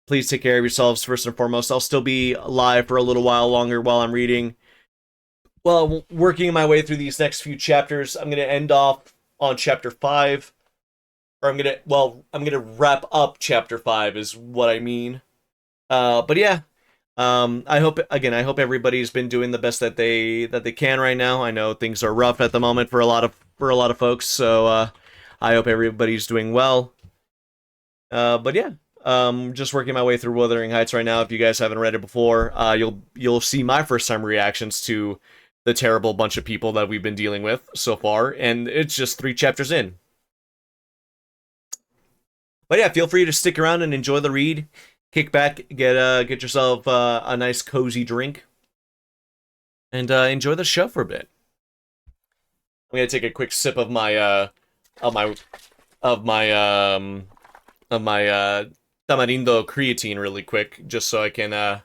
Please take care of yourselves first and foremost. I'll still be live for a little while longer while I'm reading. Well, working my way through these next few chapters. I'm going to end off on chapter 5. Or I'm going to wrap up chapter 5 is what I mean. But yeah. I hope everybody's been doing the best that they can right now. I know things are rough at the moment for a lot of folks, so I hope everybody's doing well. But yeah. Just working my way through Wuthering Heights right now. If you guys haven't read it before, you'll see my first time reactions to the terrible bunch of people that we've been dealing with so far, and it's just 3 chapters in. But yeah, feel free to stick around and enjoy the read. Kick back, get yourself a nice cozy drink, and enjoy the show for a bit. I'm gonna take a quick sip of my tamarindo creatine really quick, just so I can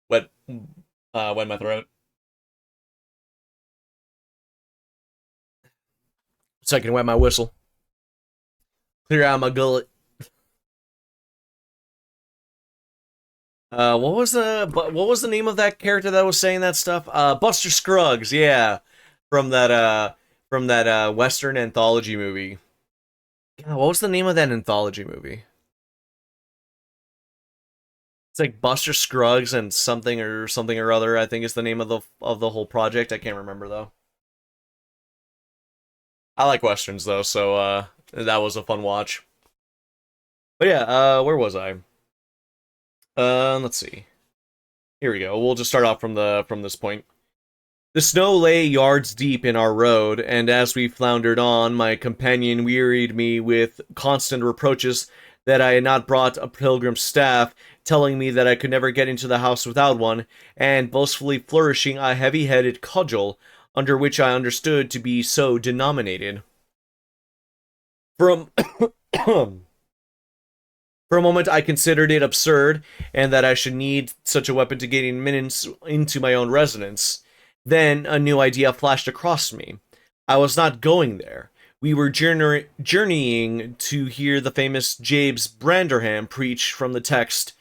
wet my throat. So I can wet my whistle. Clear out my gullet. What was the name of that character that was saying that stuff? Buster Scruggs, yeah. From that Western anthology movie. God, what was the name of that anthology movie? It's like Buster Scruggs and something or other, I think is the name of the whole project. I can't remember though. I like westerns though, so that was a fun watch. But yeah, where was I? Let's see. Here we go. We'll just start off from this point. The snow lay yards deep in our road, and as we floundered on, my companion wearied me with constant reproaches that I had not brought a pilgrim's staff, telling me that I could never get into the house without one, and boastfully flourishing a heavy-headed cudgel, under which I understood to be so denominated. From For a moment, I considered it absurd, and that I should need such a weapon to gain admittance into my own residence. Then a new idea flashed across me. I was not going there. We were journeying to hear the famous James Branderham preach from the text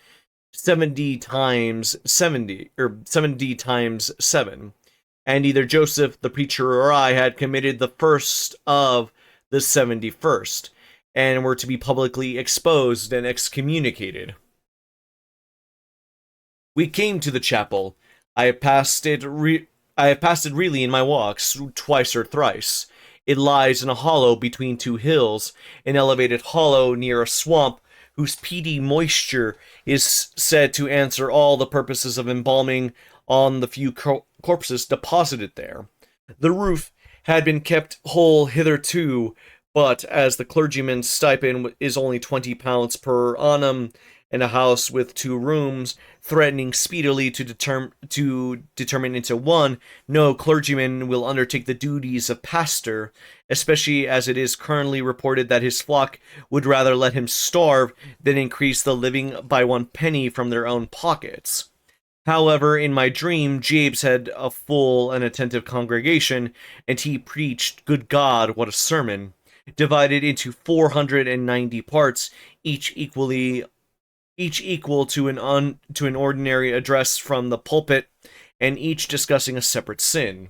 70 times 70, or 70 times 7. And either Joseph, the preacher, or I had committed the first of the 71st, and were to be publicly exposed and excommunicated. We came to the chapel. I have passed it really in my walks, twice or thrice. It lies in a hollow between two hills, an elevated hollow near a swamp whose peaty moisture is said to answer all the purposes of embalming on the few corpses deposited there. The roof had been kept whole hitherto, but as the clergyman's stipend is only £20 per annum, and a house with 2 rooms threatening speedily to determine into one, no clergyman will undertake the duties of pastor, especially as it is currently reported that his flock would rather let him starve than increase the living by 1 penny from their own pockets. However, in my dream, Jabes had a full and attentive congregation, and he preached, good God, what a sermon! Divided into 490 parts, each equal to an ordinary address from the pulpit, and each discussing a separate sin.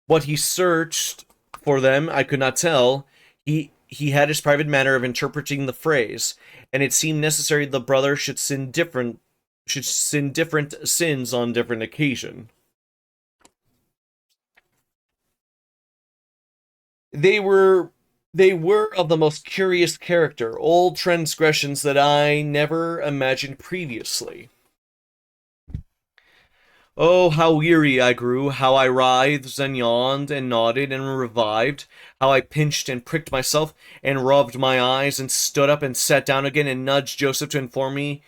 What he searched for them, I could not tell. He had his private manner of interpreting the phrase, and it seemed necessary the brother should sin different sins on different occasion. They were of the most curious character, old transgressions that I never imagined previously. Oh, how weary I grew, how I writhed and yawned and nodded and revived, how I pinched and pricked myself and rubbed my eyes and stood up and sat down again and nudged Joseph to inform me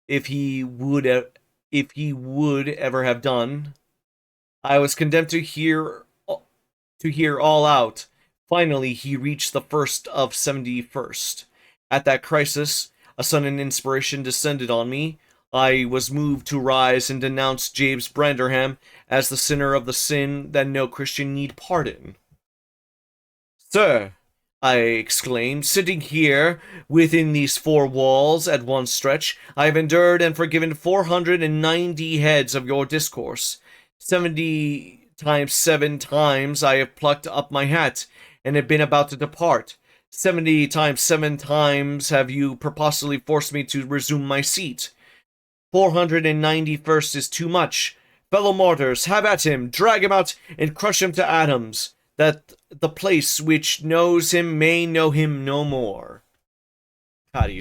if he would ever have done. I was condemned to hear all out. Finally, he reached the first of 71st. At that crisis, a sudden inspiration descended on me. I was moved to rise and denounce James Branderham as the sinner of the sin that no Christian need pardon. Sir, I exclaimed, sitting here within these 4 walls at one stretch, I have endured and forgiven 490 heads of your discourse. 70 times 7 times I have plucked up my hat and have been about to depart. 70 times 7 times have you purposely forced me to resume my seat. 491st is too much. Fellow martyrs, have at him, drag him out, and crush him to atoms, that the place which knows him may know him no more. God,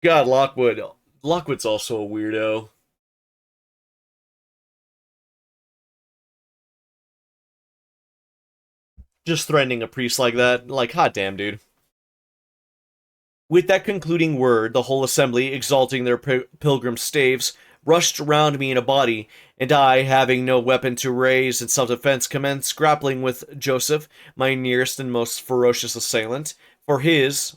God, Lockwood. Lockwood's also a weirdo. Just threatening a priest like that, like, hot damn, dude. With that concluding word, the whole assembly, exalting their pilgrim staves, rushed round me in a body, and I, having no weapon to raise in self-defense, commenced grappling with Joseph, my nearest and most ferocious assailant, for his.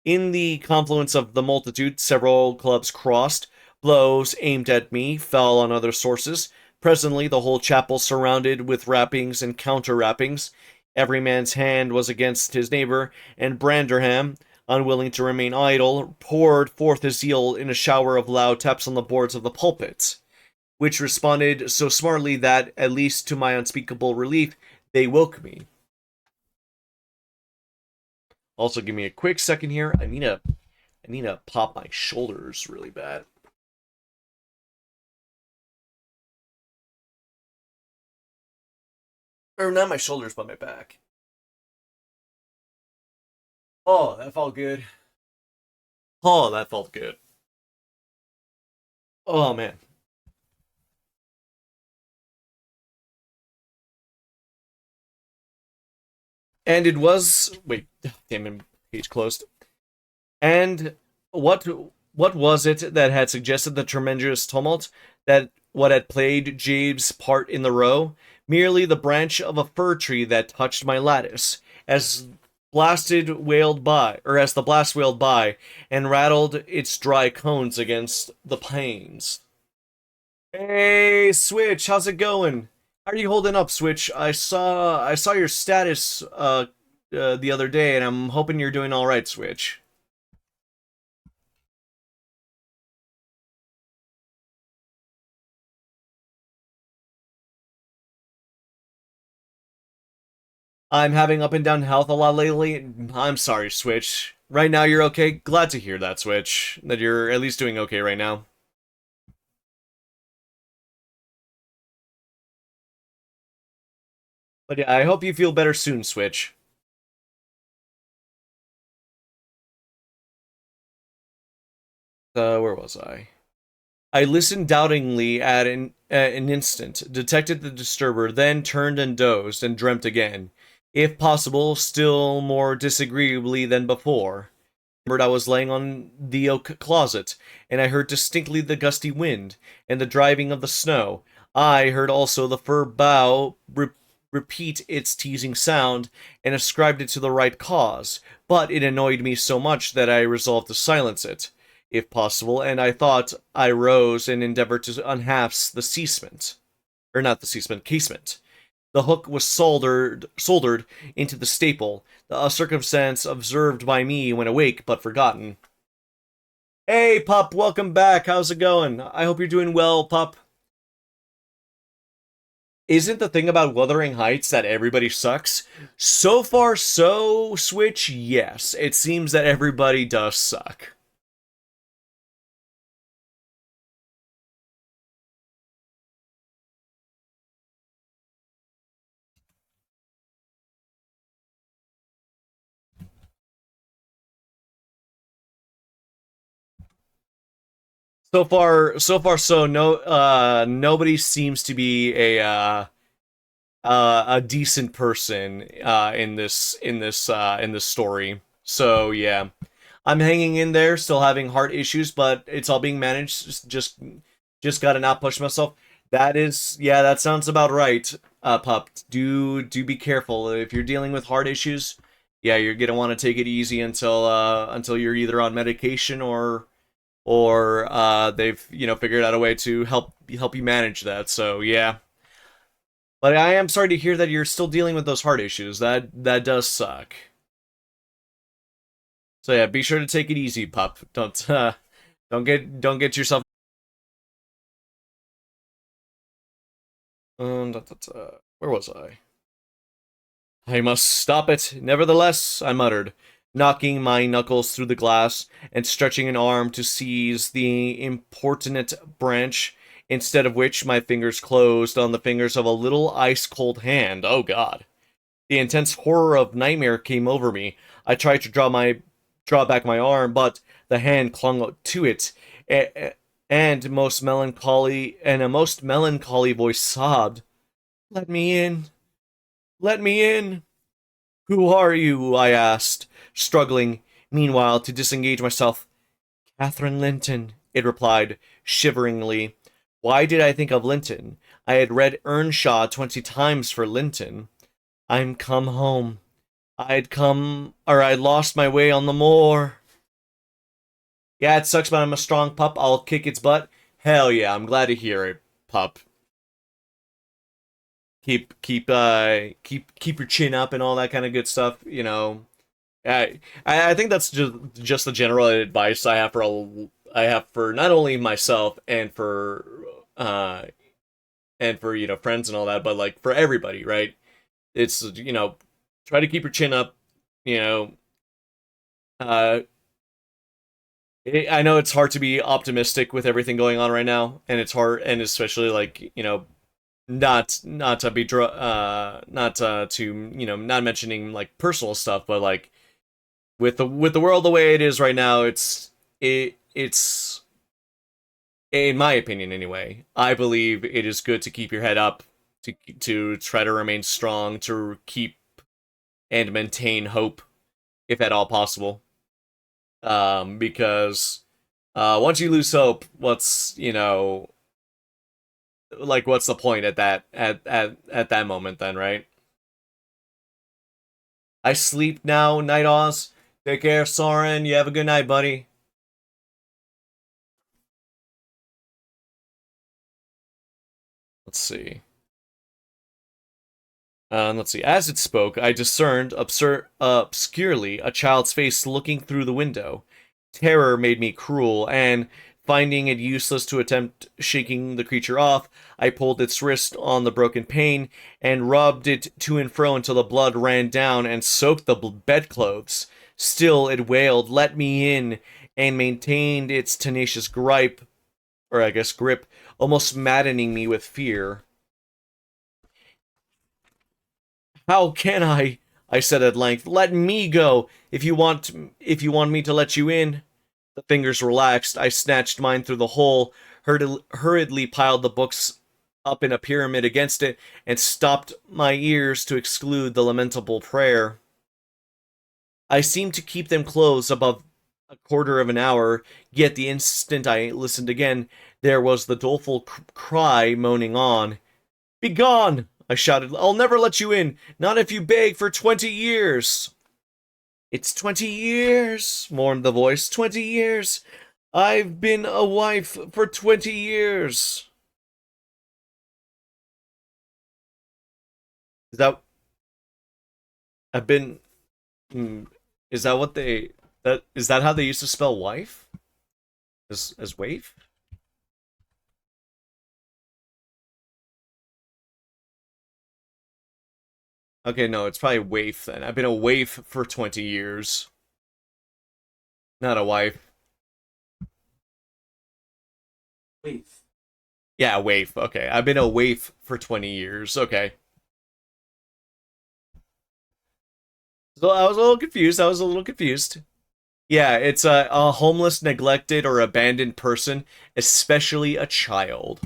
In the confluence of the multitude, several clubs crossed, blows aimed at me fell on other sources. Presently, the whole chapel surrounded with rappings and counter-rappings. Every man's hand was against his neighbor, and Branderham, unwilling to remain idle, poured forth his zeal in a shower of loud taps on the boards of the pulpit, which responded so smartly that, at least to my unspeakable relief, They woke me. Also, give me a quick second here. I need to pop my shoulders really bad. Or not my shoulders, but my back. Oh, that felt good. Oh, that felt good. Oh man. And it was wait, damn it, page closed. And what what was it that had suggested the tremendous tumult that what had played Jabe's part in the row? Merely the branch of a fir tree that touched my lattice, as the blast wailed by and rattled its dry cones against the panes. Hey, Switch, how's it going? How are you holding up, Switch? I saw your status the other day, and I'm hoping you're doing all right, Switch. I'm having up and down health a lot lately. I'm sorry, Switch. Right now you're okay. Glad to hear that, Switch. That you're at least doing okay right now. But yeah, I hope you feel better soon, Switch. Where was I? I listened doubtingly at an instant, detected the disturber, then turned and dozed, and dreamt again. If possible, still more disagreeably than before. I was laying on the oak closet, and I heard distinctly the gusty wind and the driving of the snow. I heard also the fir bough repeat its teasing sound, and ascribed it to the right cause, but it annoyed me so much that I resolved to silence it, if possible, and I thought I rose and endeavored to unhasp the casement. Or not the casement. The hook was soldered into the staple, a circumstance observed by me when awake but forgotten. Hey, pup, welcome back. How's it going? I hope you're doing well, pup. Isn't the thing about Wuthering Heights that everybody sucks? So far, so Switch, yes. It seems that everybody does suck. So far, so no. Nobody seems to be a decent person in this story. So yeah, I'm hanging in there, still having heart issues, but it's all being managed. Just gotta not push myself. That is, yeah, that sounds about right, pup. Do be careful if you're dealing with heart issues. Yeah, you're gonna want to take it easy until you're either on medication or they've figured out a way to help you manage that. So yeah, but I am sorry to hear that you're still dealing with those heart issues. That does suck. So yeah, be sure to take it easy, pup. Don't get yourself. Where was I? I must stop it. Nevertheless, I muttered, knocking my knuckles through the glass and stretching an arm to seize the importunate branch, instead of which my fingers closed on the fingers of a little ice-cold hand. Oh God. The intense horror of nightmare came over me. I tried to draw back my arm, but the hand clung to it, and a most melancholy voice sobbed, "Let me in! Let me in!" "Who are you?" I asked, struggling, meanwhile, to disengage myself. "Catherine Linton," it replied, shiveringly. Why did I think of Linton? I had read Earnshaw 20 times for Linton. "I'm come home. I'd lost my way on the moor." "Yeah, it sucks, but I'm a strong pup. I'll kick its butt." "Hell yeah, I'm glad to hear it, pup. Keep your chin up and all that kind of good stuff. I think that's just the general advice I have for not only myself uh and for friends and all that, but like for everybody, right? It's, try to keep your chin up, you know. Uh, I know it's hard to be optimistic with everything going on right now, and it's hard, and especially like, not to be not to not mentioning like personal stuff, but like with the world the way it is right now, it's in my opinion anyway. I believe it is good to keep your head up, to try to remain strong, to keep and maintain hope if at all possible. Because once you lose hope, what's the point at that moment then, right? I sleep now, Night Oz. Take care, Soren. You have a good night, buddy. Let's see. Let's see. As it spoke, I discerned obscurely a child's face looking through the window. Terror made me cruel, and finding it useless to attempt shaking the creature off, I pulled its wrist on the broken pane and rubbed it to and fro until the blood ran down and soaked the bedclothes. Still, it wailed, "Let me in," and maintained its tenacious grip, almost maddening me with fear. "How can I?" I said at length. "Let me go, if you want me to let you in." The fingers relaxed. I snatched mine through the hole, hurriedly piled the books up in a pyramid against it, and stopped my ears to exclude the lamentable prayer. I seemed to keep them closed above a quarter of an hour, yet the instant I listened again, there was the doleful cry moaning on. "Begone!" I shouted. "I'll never let you in, not if you beg for 20 years." "It's 20 years," mourned the voice. 20 years. I've been a wife for 20 years. Is that I've been? Hmm, is that what they? That is that how they used to spell wife? As waif? Okay, no, it's probably waif then. I've been a waif for 20 years, not a wife. Waif. Yeah, waif. Okay, I've been a waif for 20 years. Okay, so I was a little confused. I was a little confused. Yeah, it's a homeless, neglected, or abandoned person, especially a child.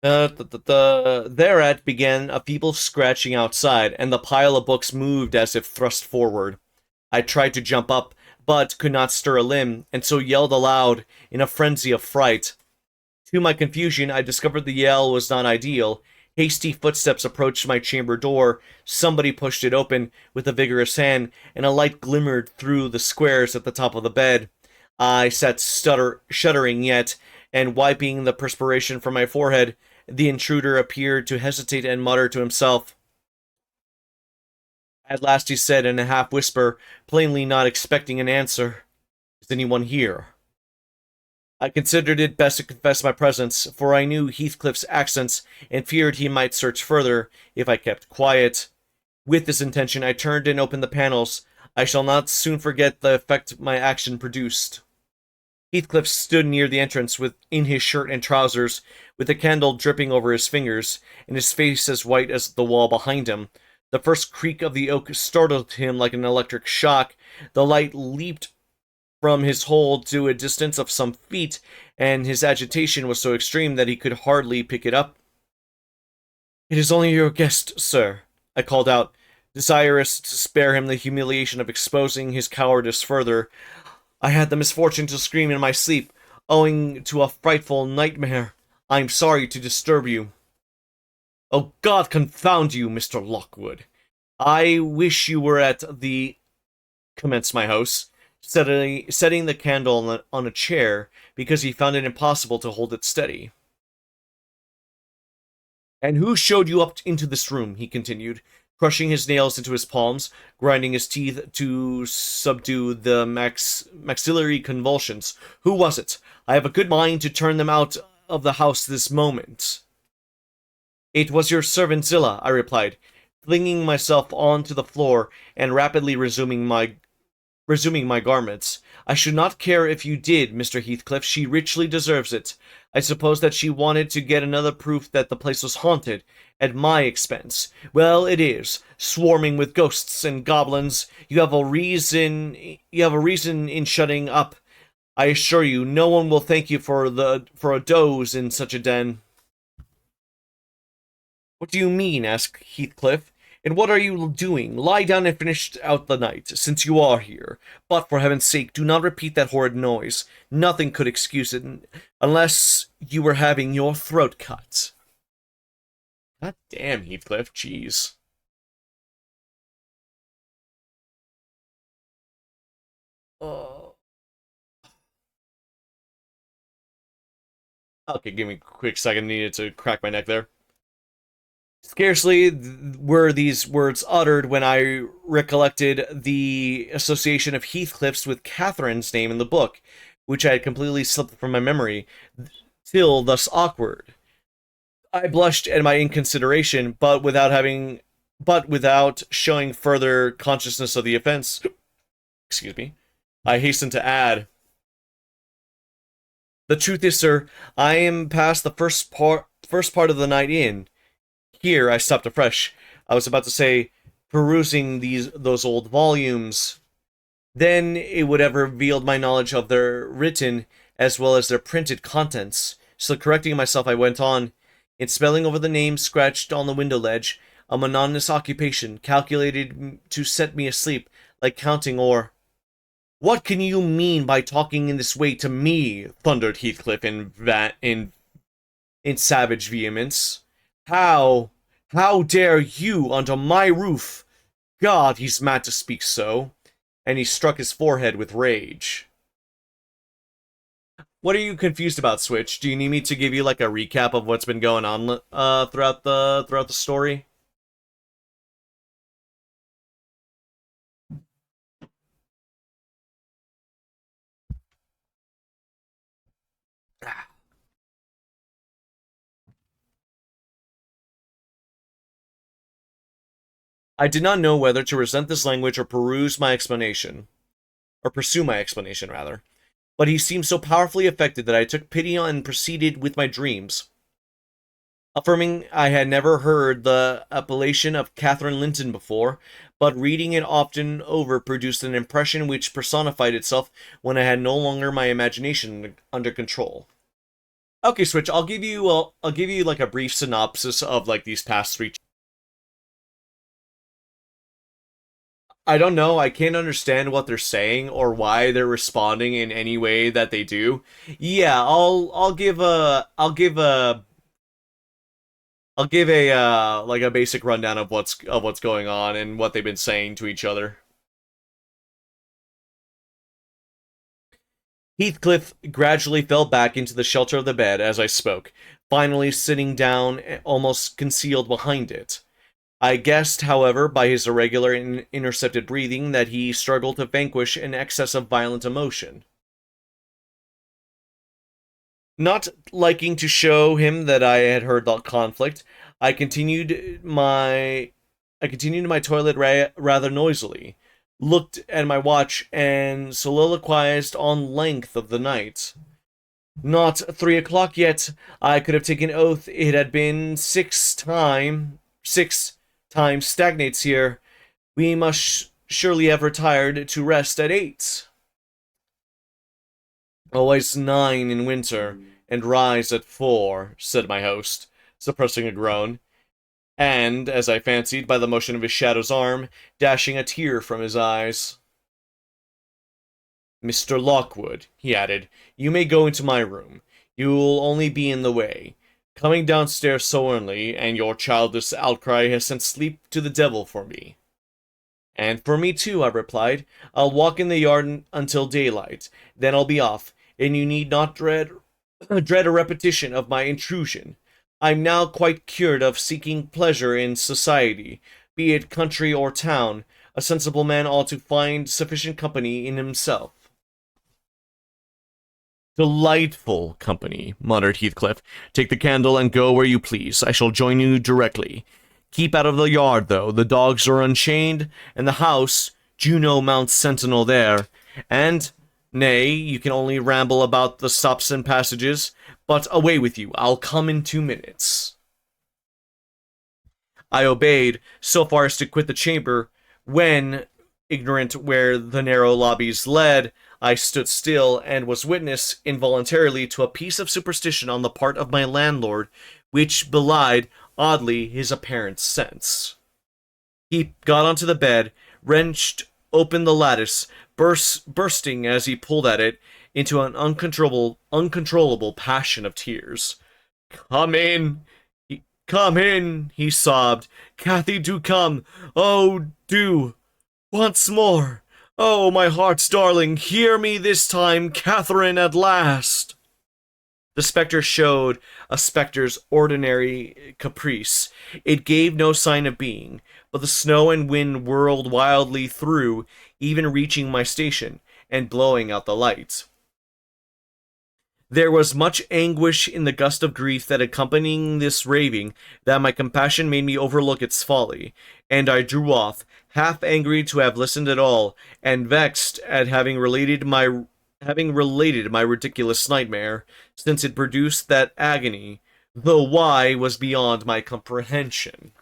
Thereat began a feeble scratching outside, and the pile of books moved as if thrust forward. I tried to jump up, but could not stir a limb, and so yelled aloud in a frenzy of fright. To my confusion, I discovered the yell was not ideal. Hasty footsteps approached my chamber door. Somebody pushed it open with a vigorous hand, and a light glimmered through the squares at the top of the bed. I sat shuddering yet, and wiping the perspiration from my forehead. The intruder appeared to hesitate and mutter to himself. At last he said in a half whisper, plainly not expecting an answer, "Is anyone here?" I considered it best to confess my presence, for I knew Heathcliff's accents and feared he might search further if I kept quiet. With this intention, I turned and opened the panels. I shall not soon forget the effect my action produced. Heathcliff stood near the entrance in his shirt and trousers, with a candle dripping over his fingers, and his face as white as the wall behind him. The first creak of the oak startled him like an electric shock. The light leaped from his hold to a distance of some feet, and his agitation was so extreme that he could hardly pick it up. "It is only your guest, sir," I called out, desirous to spare him the humiliation of exposing his cowardice further. "I had the misfortune to scream in my sleep, owing to a frightful nightmare. I am sorry to disturb you." "Oh, God confound you, Mr. Lockwood. I wish you were at the—" commenced my host, setting the candle on a chair because he found it impossible to hold it steady. "And who showed you up into this room?" he continued. crushing his nails into his palms, grinding his teeth to subdue the maxillary convulsions. Who was it? I have a good mind to turn them out of the house this moment. It was your servant Zilla, I replied, flinging myself onto the floor and rapidly resuming my garments. I should not care if you did, Mr. Heathcliff. She richly deserves it. I suppose that she wanted to get another proof that the place was haunted, at my expense. Well, it is, swarming with ghosts and goblins. You have a reason in shutting up. I assure you, no one will thank you for a doze in such a den. What do you mean? Asked Heathcliff. And what are you doing? Lie down and finish out the night, since you are here. But, for heaven's sake, do not repeat that horrid noise. Nothing could excuse it, unless you were having your throat cut. God damn, Heathcliff, jeez. Oh. Okay, give me a quick second. Needed to crack my neck there. Scarcely were these words uttered when I recollected the association of Heathcliff's with Catherine's name in the book, which I had completely slipped from my memory, till thus awkward. I blushed at my inconsideration, but without showing further consciousness of the offense. Excuse me. I hastened to add, the truth is, sir, I am past the first part of the night in. Here I stopped afresh. I was about to say, perusing those old volumes. Then it would have revealed my knowledge of their written as well as their printed contents. So correcting myself, I went on. In spelling over the names scratched on the window ledge, a monotonous occupation calculated to set me asleep, like counting or... What can you mean by talking in this way to me? Thundered Heathcliff in savage vehemence. How dare you under my roof? God, he's mad to speak so. And he struck his forehead with rage. What are you confused about, Switch? Do you need me to give you like a recap of what's been going on throughout the story? I did not know whether to resent this language or pursue my explanation, rather. But he seemed so powerfully affected that I took pity on and proceeded with my dreams. Affirming I had never heard the appellation of Catherine Linton before, but reading it often over produced an impression which personified itself when I had no longer my imagination under control. Okay, Switch, I'll give you like a brief synopsis of like these past three. I don't know. I can't understand what they're saying or why they're responding in any way that they do. Yeah, I'll give a like a basic rundown of what's going on and what they've been saying to each other. Heathcliff gradually fell back into the shelter of the bed as I spoke, finally sitting down almost concealed behind it. I guessed, however, by his irregular and intercepted breathing that he struggled to vanquish an excess of violent emotion. Not liking to show him that I had heard the conflict, I continued my toilet rather noisily, looked at my watch, and soliloquized on length of the night. Not 3 o'clock yet. I could have taken oath it had been 6 times stagnates here. We must surely have retired to rest at 8. Always 9 in winter, and rise at 4, said my host, suppressing a groan, and, as I fancied by the motion of his shadow's arm, dashing a tear from his eyes. Mr. Lockwood, he added, you may go into my room. You will only be in the way. Coming downstairs so early, and your childish outcry has sent sleep to the devil for me. And for me too, I replied. I'll walk in the yard until daylight, then I'll be off, and you need not dread a repetition of my intrusion. I'm now quite cured of seeking pleasure in society. be it country or town. A sensible man ought to find sufficient company in himself. Delightful company, muttered Heathcliff. Take the candle and go where you please. I shall join you directly. Keep out of the yard, though. The dogs are unchained, and the house, Juno mounts sentinel there. And, nay, you can only ramble about the stops and passages, but away with you. I'll come in 2 minutes. I obeyed, so far as to quit the chamber, when, ignorant where the narrow lobbies led, I stood still and was witness, involuntarily, to a piece of superstition on the part of my landlord, which belied, oddly, his apparent sense. He got onto the bed, wrenched open the lattice, bursting as he pulled at it into an uncontrollable passion of tears. "Come in! Come in!" he sobbed. "Cathy, do come! Oh, do! Once more! Oh, my heart's darling, hear me this time, Catherine, at last!" The spectre showed a spectre's ordinary caprice. It gave no sign of being, but the snow and wind whirled wildly through, even reaching my station, and blowing out the light. There was much anguish in the gust of grief that accompanying this raving, that my compassion made me overlook its folly, and I drew off, half angry to have listened at all, and vexed at having related my ridiculous nightmare, since it produced that agony, though why was beyond my comprehension.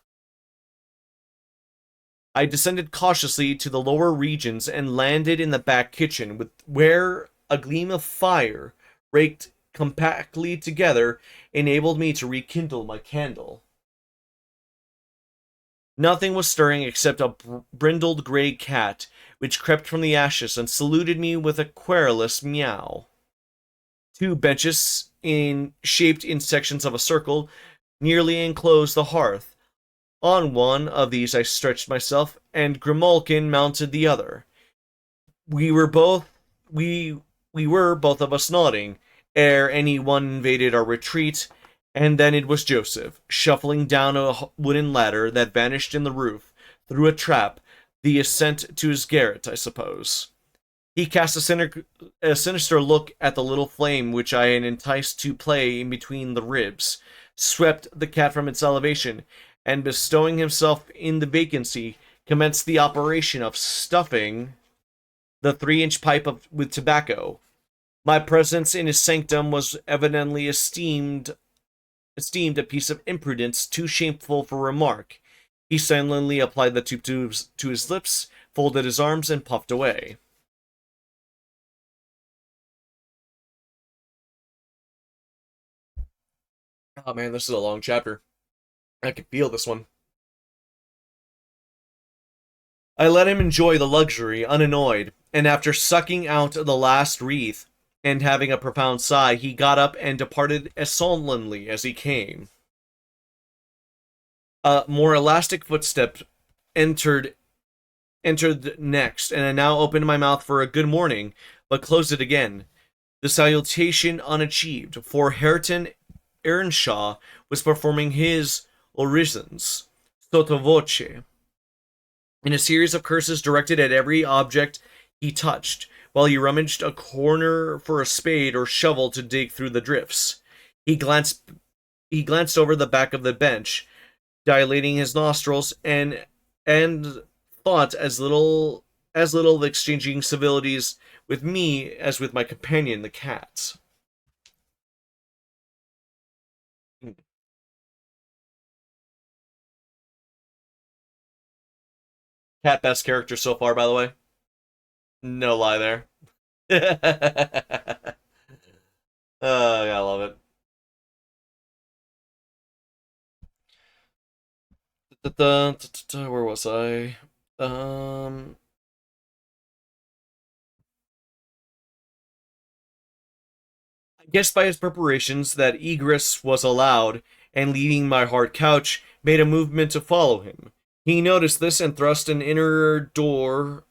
I descended cautiously to the lower regions and landed in the back kitchen, where a gleam of fire, raked compactly together, enabled me to rekindle my candle. Nothing was stirring except a brindled gray cat, which crept from the ashes and saluted me with a querulous meow. 2 benches, shaped in sections of a circle, nearly enclosed the hearth. On one of these I stretched myself, and Grimalkin mounted the other. We were both of us nodding, ere any one invaded our retreat, and then it was Joseph, shuffling down a wooden ladder that vanished in the roof, through a trap, the ascent to his garret, I suppose. He cast a sinister look at the little flame which I had enticed to play in between the ribs, swept the cat from its elevation, and bestowing himself in the vacancy, commenced the operation of stuffing the 3-inch pipe with tobacco. My presence in his sanctum was evidently esteemed a piece of imprudence too shameful for remark. He silently applied the tube to his lips, folded his arms, and puffed away. Oh man, this is a long chapter. I can feel this one. I let him enjoy the luxury, unannoyed, and after sucking out the last wreath, and having a profound sigh, he got up and departed as solemnly as he came. A more elastic footstep entered next, and I now opened my mouth for a good morning, but closed it again. The salutation unachieved, for Hareton Earnshaw was performing his orisons, sotto voce, in a series of curses directed at every object he touched, while he rummaged a corner for a spade or shovel to dig through the drifts. He glanced over the back of the bench, dilating his nostrils, and thought as little of exchanging civilities with me as with my companion the cat. Cat best character so far, by the way. No lie there. Oh, yeah, I love it. Where was I? I guessed by his preparations that egress was allowed, and leaving my hard couch, made a movement to follow him. He noticed this and thrust an inner door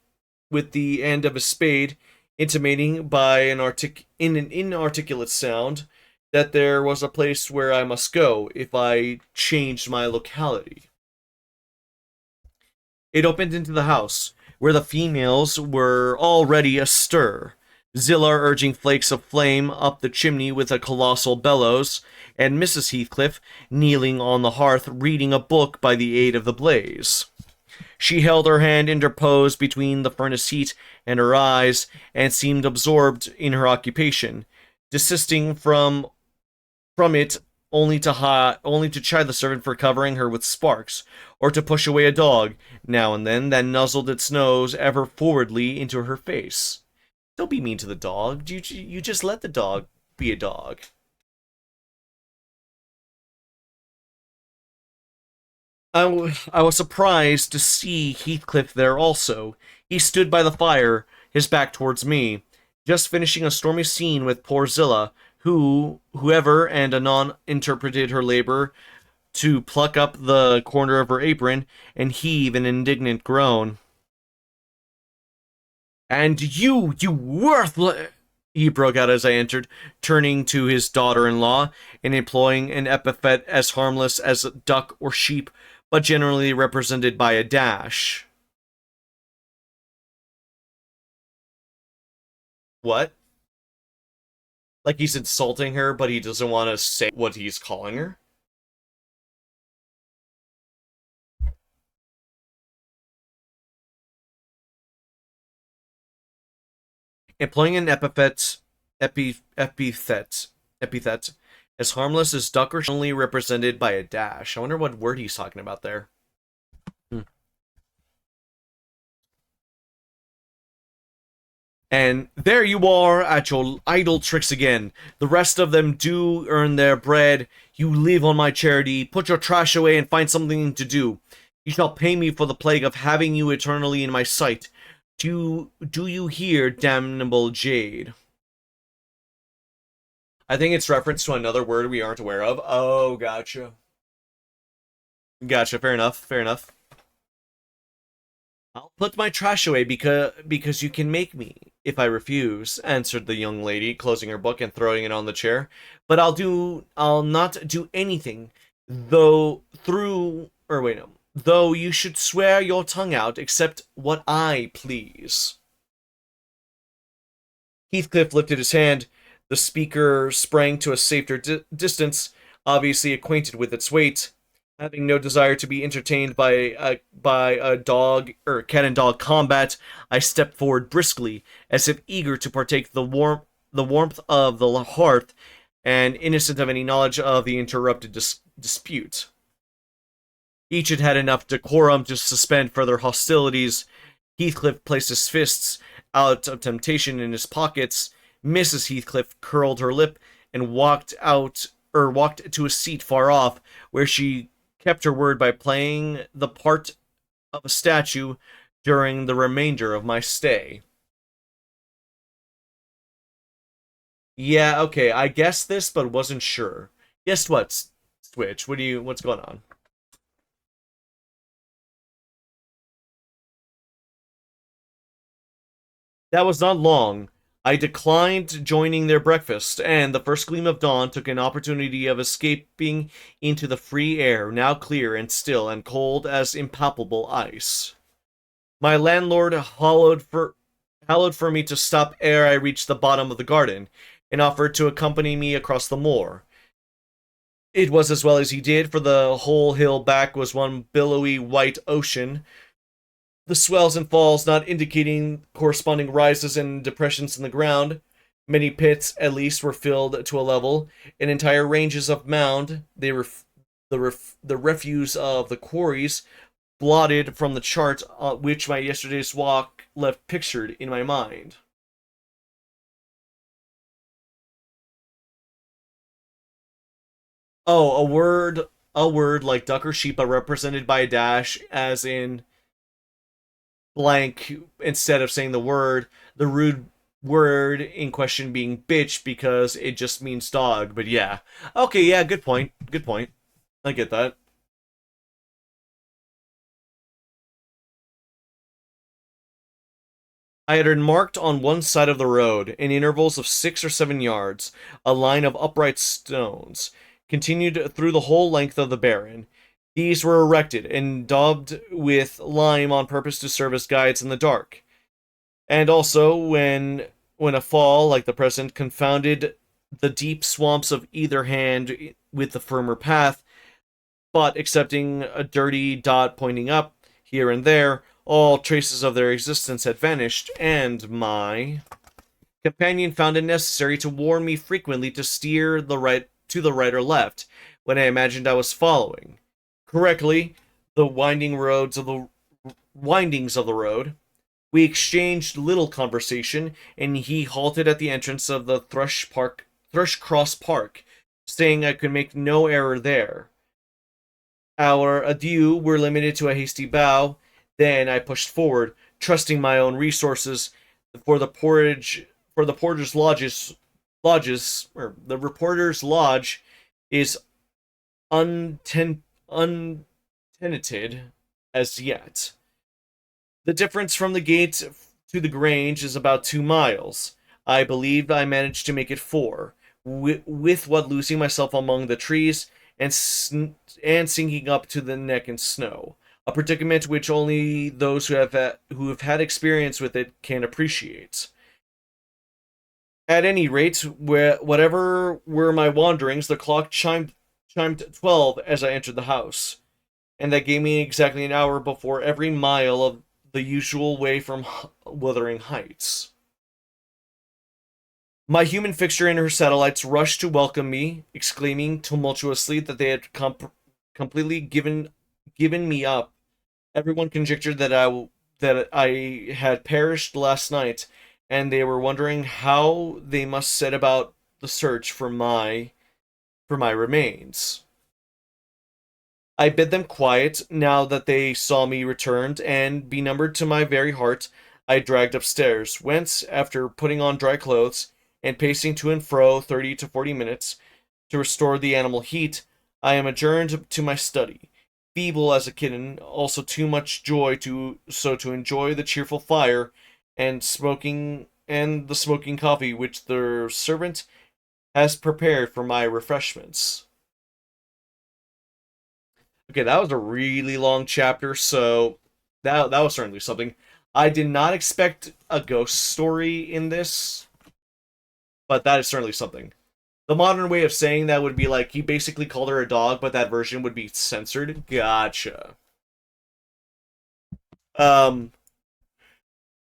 with the end of a spade, intimating by an inarticulate sound that there was a place where I must go if I changed my locality. It opened into the house, where the females were already astir. Zillah urging flakes of flame up the chimney with a colossal bellows, and Mrs. Heathcliff kneeling on the hearth reading a book by the aid of the blaze. She held her hand interposed between the furnace heat and her eyes, and seemed absorbed in her occupation, desisting from it only to chide the servant for covering her with sparks, or to push away a dog, now and then, that nuzzled its nose ever forwardly into her face. Don't be mean to the dog. You just let the dog be a dog. I was surprised to see Heathcliff there also. He stood by the fire, his back towards me, just finishing a stormy scene with poor Zillah, whoever and anon interpreted her labor to pluck up the corner of her apron and heave an indignant groan. "And you worthless," he broke out as I entered, turning to his daughter-in-law and employing an epithet as harmless as duck or sheep, but generally represented by a dash. What? Like he's insulting her, but he doesn't want to say what he's calling her? Employing an epithet as harmless as duck or only represented by a dash. I wonder what word he's talking about there. And there you are at your idle tricks again. The rest of them do earn their bread. You live on my charity. Put your trash away and find something to do. You shall pay me for the plague of having you eternally in my sight. Do you hear, damnable jade? I think it's reference to another word we aren't aware of. Oh, gotcha. Gotcha, fair enough, fair enough. I'll put my trash away because you can make me, if I refuse, answered the young lady, closing her book and throwing it on the chair. But I'll not do anything, though though you should swear your tongue out, except what I please. Heathcliff lifted his hand. The speaker sprang to a safer distance, obviously acquainted with its weight. Having no desire to be entertained by a dog or cat and dog combat, I stepped forward briskly, as if eager to partake the warmth of the hearth, and innocent of any knowledge of the interrupted dispute. Each had had enough decorum to suspend further hostilities. Heathcliff placed his fists out of temptation in his pockets. Mrs. Heathcliff curled her lip and walked to a seat far off, where she kept her word by playing the part of a statue during the remainder of my stay. Yeah, okay, I guessed this, but wasn't sure. Guessed what, Switch? What's going on? That was not long. I declined joining their breakfast, and the first gleam of dawn took an opportunity of escaping into the free air, now clear and still and cold as impalpable ice. My landlord hallowed for me to stop ere I reached the bottom of the garden, and offered to accompany me across the moor. It was as well as he did, for the whole hill back was one billowy white ocean, the swells and falls not indicating corresponding rises and depressions in the ground. Many pits, at least, were filled to a level, and entire ranges of mound, the refuse of the quarries, blotted from the chart which my yesterday's walk left pictured in my mind. Oh, a word like duck or sheep, but represented by a dash, as in blank instead of saying the rude word in question being bitch because it just means dog. But yeah. Okay, yeah, good point. Good point. I get that. I had marked on one side of the road, in intervals of 6 or 7 yards, a line of upright stones, continued through the whole length of the barren. These were erected and daubed with lime on purpose to serve as guides in the dark. And also, when a fall, like the present, confounded the deep swamps of either hand with the firmer path, but excepting a dirty dot pointing up here and there, all traces of their existence had vanished, and my companion found it necessary to warn me frequently to steer the right or left when I imagined I was following correctly the windings of the road. We exchanged little conversation, and he halted at the entrance of the Thrush Cross Park, saying I could make no error there. Our adieux were limited to a hasty bow. Then I pushed forward, trusting my own resources for the portage for the porter's lodges or the reporter's lodge is untenanted as yet. The difference from the gate to the Grange is about 2 miles. I believed I managed to make it 4, with what losing myself among the trees and sinking up to the neck in snow, a predicament which only those who have had experience with it can appreciate. At any rate, whatever were my wanderings, the clock chimed 12 as I entered the house, and that gave me exactly an hour before every mile of the usual way from Wuthering Heights. My human fixture and her satellites rushed to welcome me, exclaiming tumultuously that they had completely given me up. Everyone conjectured that I had perished last night, and they were wondering how they must set about the search for my remains. I bid them quiet now that they saw me returned, and, benumbered to my very heart, I dragged upstairs, whence, after putting on dry clothes, and pacing to and fro 30 to 40 minutes, to restore the animal heat, I am adjourned to my study, feeble as a kitten, also too much joy to enjoy the cheerful fire and the smoking coffee which the servant has prepared for my refreshments. Okay, that was a really long chapter, so that was certainly something. I did not expect a ghost story in this, but that is certainly something. The modern way of saying that would be like he basically called her a dog, but that version would be censored. Gotcha. Um,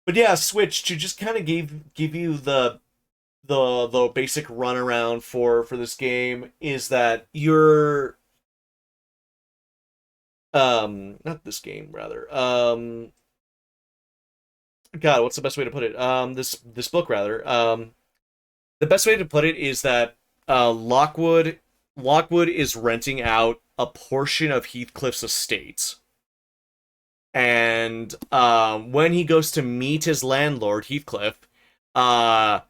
but yeah, Switch to just kind of give you the basic runaround for this game is that you're not this game rather God, what's the best way to put it? This book rather. The best way to put it is that Lockwood is renting out a portion of Heathcliff's estate, and when he goes to meet his landlord Heathcliff, uh,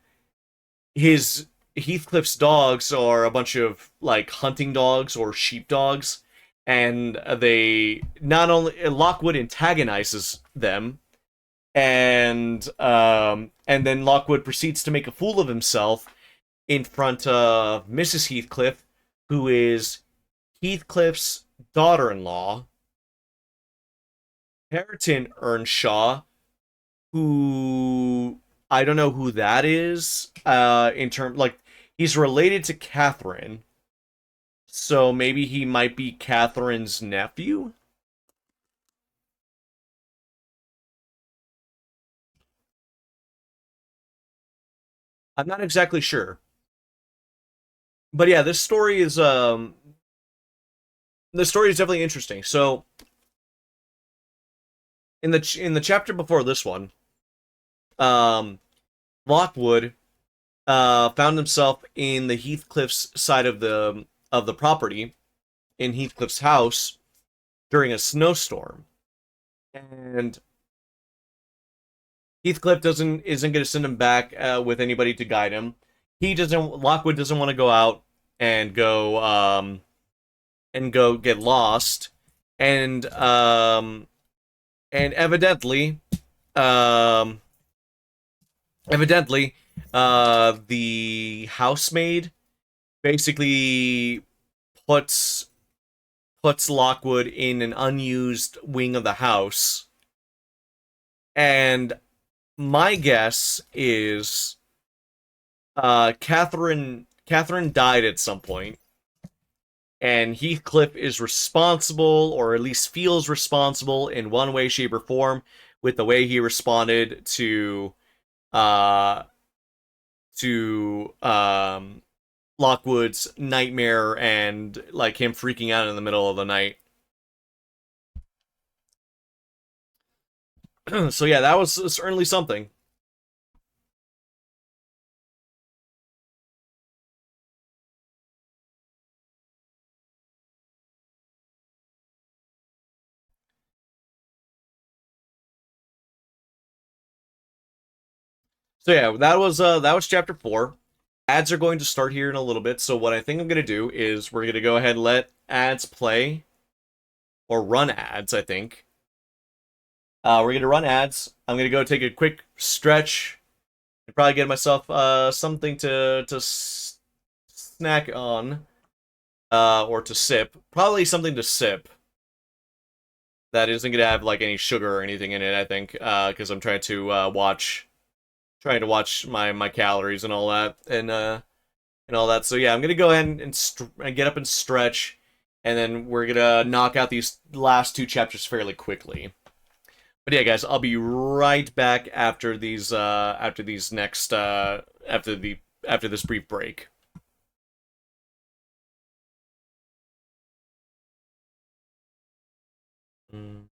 his Heathcliff's dogs are a bunch of like hunting dogs or sheep dogs, and they not only Lockwood antagonizes them, and then Lockwood proceeds to make a fool of himself in front of Mrs. Heathcliff, who is Heathcliff's daughter-in-law, Hareton Earnshaw, who I don't know who that is. In term like he's related to Catherine, so maybe he might be Catherine's nephew. I'm not exactly sure, but yeah, this story is definitely interesting. So in the chapter before this one, um, Lockwood found himself in the Heathcliff's side of the property in Heathcliff's house during a snowstorm, and Heathcliff doesn't isn't going to send him back with anybody to guide him. He doesn't. Lockwood doesn't want to go out and go get lost, and and um, evidently, the housemaid basically puts puts Lockwood in an unused wing of the house. And my guess is Catherine died at some point, and Heathcliff is responsible, or at least feels responsible in one way, shape, or form, with the way he responded uh to Lockwood's nightmare and like him freaking out in the middle of the night. So yeah, that was certainly something. So yeah, that was chapter 4. Ads are going to start here in a little bit. So what I think I'm gonna do is we're gonna go ahead and let ads play, or run ads. I think we're gonna run ads. I'm gonna go take a quick stretch and probably get myself something to snack on, or to sip. Probably something to sip that isn't gonna have like any sugar or anything in it. I think because I'm trying to watch my calories and all that, and all that. So yeah, I'm gonna go ahead and get up and stretch, and then we're gonna knock out these last 2 chapters fairly quickly. But yeah, guys, I'll be right back after these next after this brief break. Mm.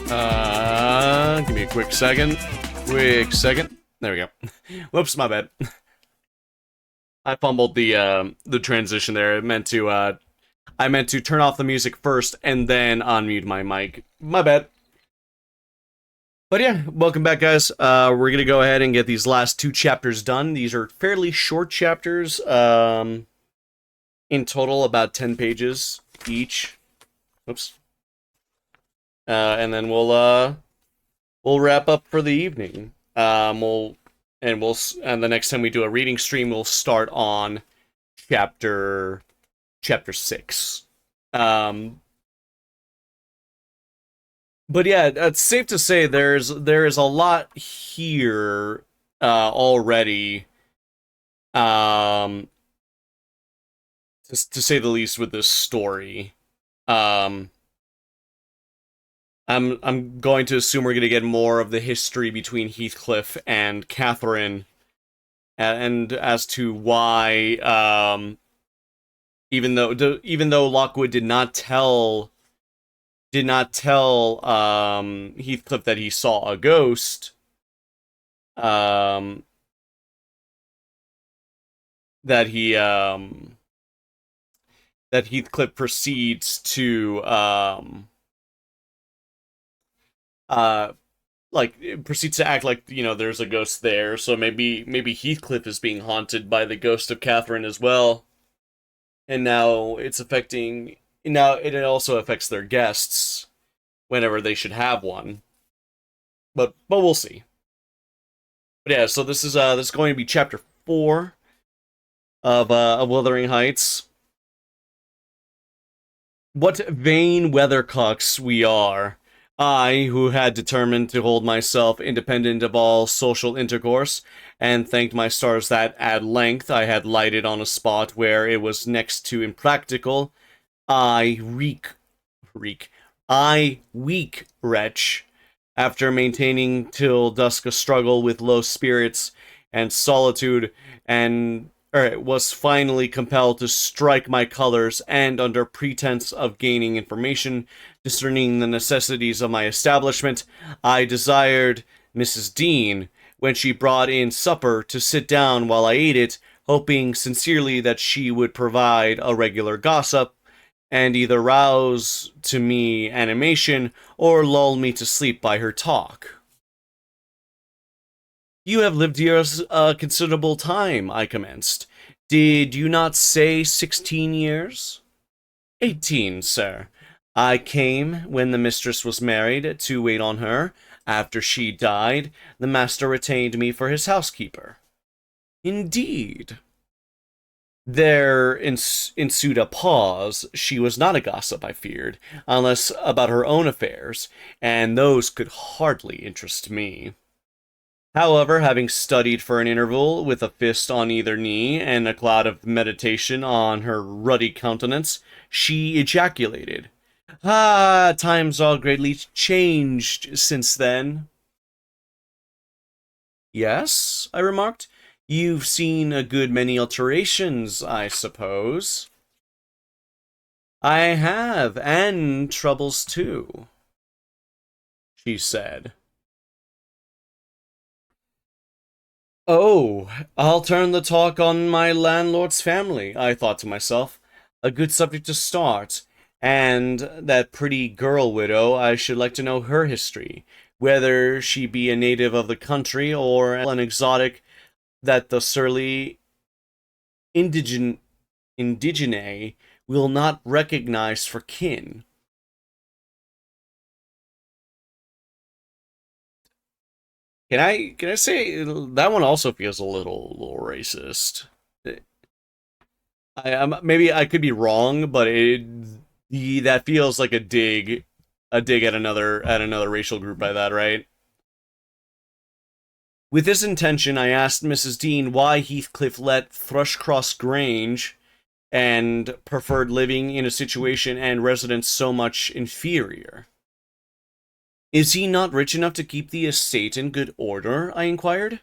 Give me a quick second. Quick second. There we go. Whoops, my bad. I fumbled the transition there. I meant to turn off the music first and then unmute my mic. My bad. But yeah, welcome back, guys. We're gonna go ahead and get these last 2 chapters done. These are fairly short chapters. In total, about 10 pages each. Oops. And then we'll wrap up for the evening. And the next time we do a reading stream, we'll start on chapter 6. But yeah, it's safe to say there is a lot here already. To say the least, with this story. I'm going to assume we're going to get more of the history between Heathcliff and Catherine, and as to why, even though Lockwood did not tell Heathcliff that he saw a ghost, that Heathcliff proceeds to proceeds to act like, there's a ghost there. So maybe Heathcliff is being haunted by the ghost of Catherine as well, and now it also affects their guests whenever they should have one. But we'll see. But yeah, so this is going to be chapter 4 of Wuthering Heights. What vain weathercocks we are! I, who had determined to hold myself independent of all social intercourse, and thanked my stars that, at length, I had lighted on a spot where it was next to impractical, I weak wretch, after maintaining till dusk a struggle with low spirits and solitude, was finally compelled to strike my colors, and under pretense of gaining information discerning the necessities of my establishment, I desired Mrs. Dean, when she brought in supper, to sit down while I ate it, hoping sincerely that she would provide a regular gossip, and either rouse to me animation, or lull me to sleep by her talk. You have lived here a considerable time, I commenced. Did you not say 16 years? 18, sir. I came when the mistress was married to wait on her. After she died, the master retained me for his housekeeper. Indeed. There ensued a pause. She was not a gossip, I feared, unless about her own affairs, and those could hardly interest me. However, having studied for an interval, with a fist on either knee and a cloud of meditation on her ruddy countenance, she ejaculated, "Ah, times are greatly changed since then." "Yes," I remarked, "you've seen a good many alterations, I suppose." "I have, and troubles too," she said. "Oh, I'll turn the talk on my landlord's family," I thought to myself. "A good subject to start. And that pretty girl widow, I should like to know her history, whether she be a native of the country or an exotic that the surly indigene will not recognize for kin." Can I say that one also feels a little racist? Maybe I could be wrong, but that feels like a dig at another racial group by that, right? With this intention, I asked Mrs. Dean why Heathcliff let Thrushcross Grange and preferred living in a situation and residence so much inferior. "Is he not rich enough to keep the estate in good order?" I inquired.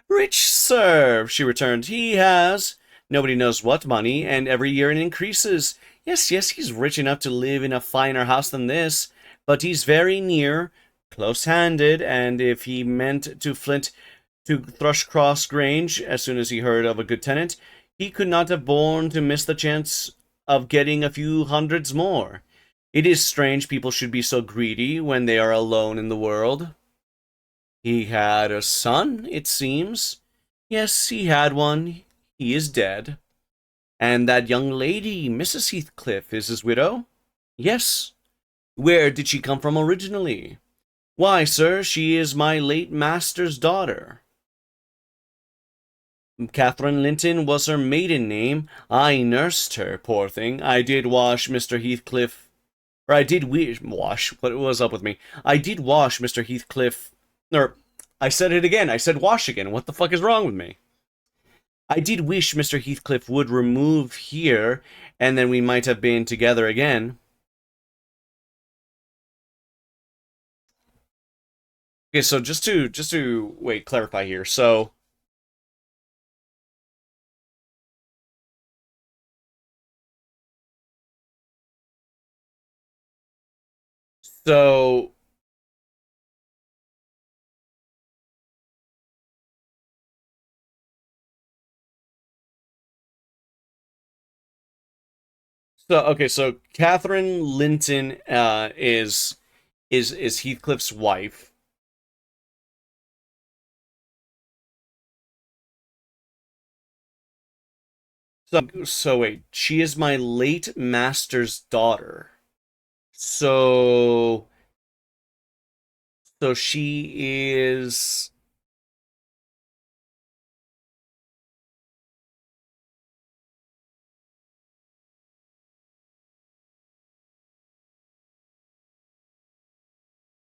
"Rich, sir," she returned. "He has nobody knows what money, and every year it increases. Yes, he's rich enough to live in a finer house than this, but he's very near, close-handed, and if he meant to flint to Thrushcross Grange as soon as he heard of a good tenant, he could not have borne to miss the chance of getting a few hundreds more. It is strange people should be so greedy when they are alone in the world. He had a son, it seems. Yes, he had one. He is dead. And that young lady, Mrs. Heathcliff, is his widow? Yes. Where did she come from originally? Why, sir, she is my late master's daughter. Catherine Linton was her maiden name. I nursed her, poor thing. I did wash Mr. Heathcliff. Or I did wash. What was up with me? I did wash Mr. Heathcliff. Or, I said it again. I said wash again. What the fuck is wrong with me? I did wish Mr. Heathcliff would remove here, and then we might have been together again. Okay, so just to wait, clarify here. So so Catherine Linton is Heathcliff's wife. So wait, she is my late master's daughter. So so she is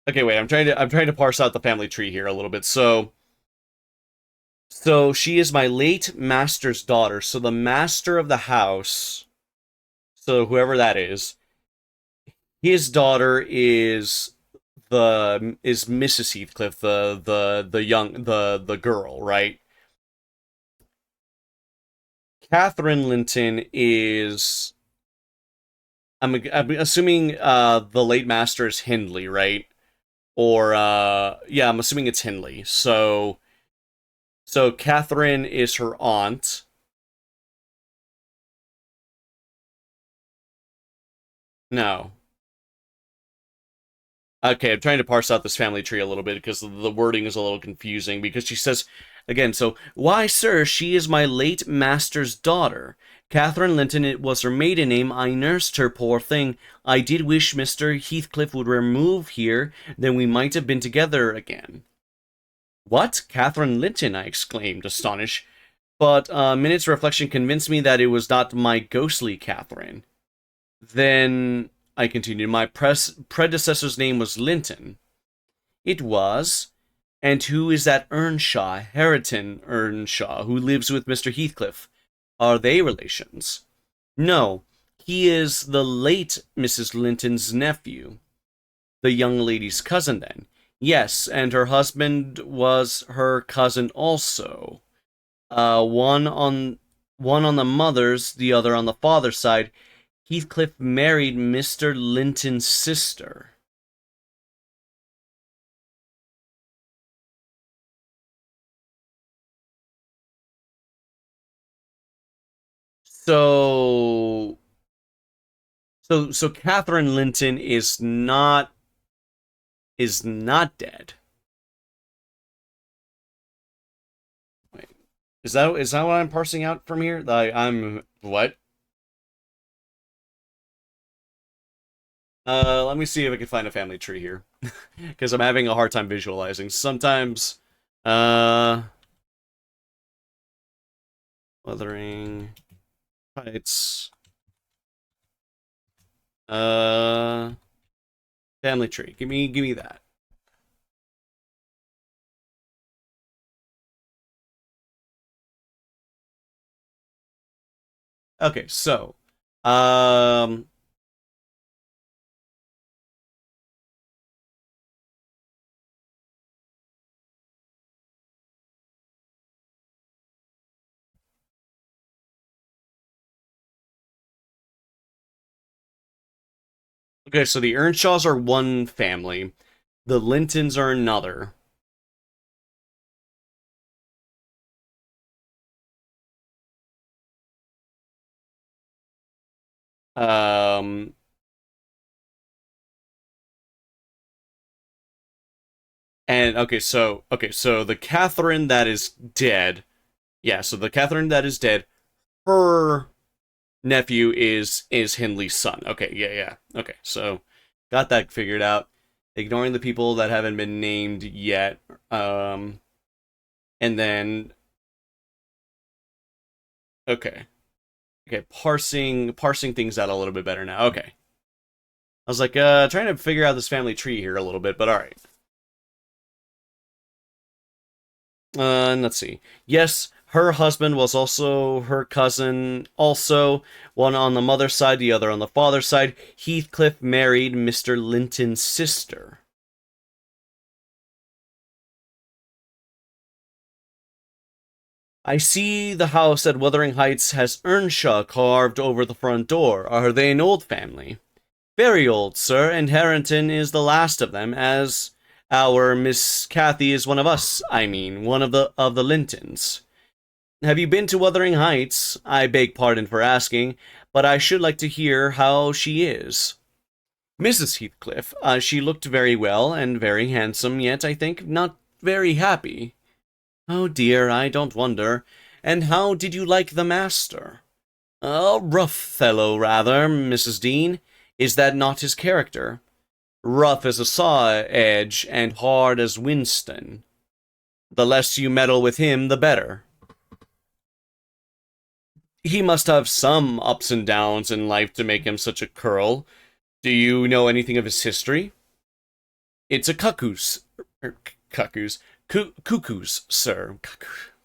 okay. Wait, I'm trying to parse out the family tree here a little bit. So she is my late master's daughter. So the master of the house, so whoever that is, his daughter is Mrs. Heathcliff, the girl, right? Catherine Linton is I'm assuming the late master is Hindley, right? Or yeah, I'm assuming it's Hindley. So Catherine is her aunt. No. Okay, I'm trying to parse out this family tree a little bit because the wording is a little confusing because she says again, so why, sir, she is my late master's daughter. Catherine Linton, it was her maiden name. I nursed her, poor thing. I did wish Mr. Heathcliff would remove here, then we might have been together again. What? Catherine Linton, I exclaimed, astonished. But a minute's reflection convinced me that it was not my ghostly Catherine. Then, I continued, my predecessor's name was Linton. It was. And who is that Earnshaw, Hareton Earnshaw, who lives with Mr. Heathcliff? Are they relations? No, he is the late Mrs. Linton's nephew. The young lady's cousin, then. Yes, and her husband was her cousin also. One on the mother's, the other on the father's side. Heathcliff married Mr. Linton's sister. So so Catherine Linton is not dead. Wait, is that what I'm parsing out from here? I'm what? Let me see if I can find a family tree here, because I'm having a hard time visualizing. Sometimes, uh, Wuthering Heights, uh, family tree. Give me that. Okay, so, um, Okay, so the Earnshaws are one family. The Lintons are another. Um, and okay, so the Catherine that is dead. Yeah, so the Catherine that is dead, her nephew is Hindley's son. Okay, yeah, yeah. Okay, so got that figured out. Ignoring the people that haven't been named yet. And then okay. Okay, parsing things out a little bit better now. Okay. I was like trying to figure out this family tree here a little bit, but all right. And let's see. Yes, her husband was also her cousin, also one on the mother's side, the other on the father's side. Heathcliff married Mr. Linton's sister. I see the house at Wuthering Heights has Earnshaw carved over the front door. Are they an old family? Very old, sir, and Harrington is the last of them, as our Miss Cathy is one of us, I mean, one of the Lintons. Have you been to Wuthering Heights? I beg pardon for asking, but I should like to hear how she is. Mrs. Heathcliff, she looked very well and very handsome, yet I think not very happy. Oh dear, I don't wonder. And how did you like the master? A rough fellow, rather, Mrs. Dean. Is that not his character? Rough as a saw edge and hard as whinstone. The less you meddle with him, the better. He must have some ups and downs in life to make him such a curl. Do you know anything of his history? It's a cuckoos. Cuckoos. Cuckoos, sir.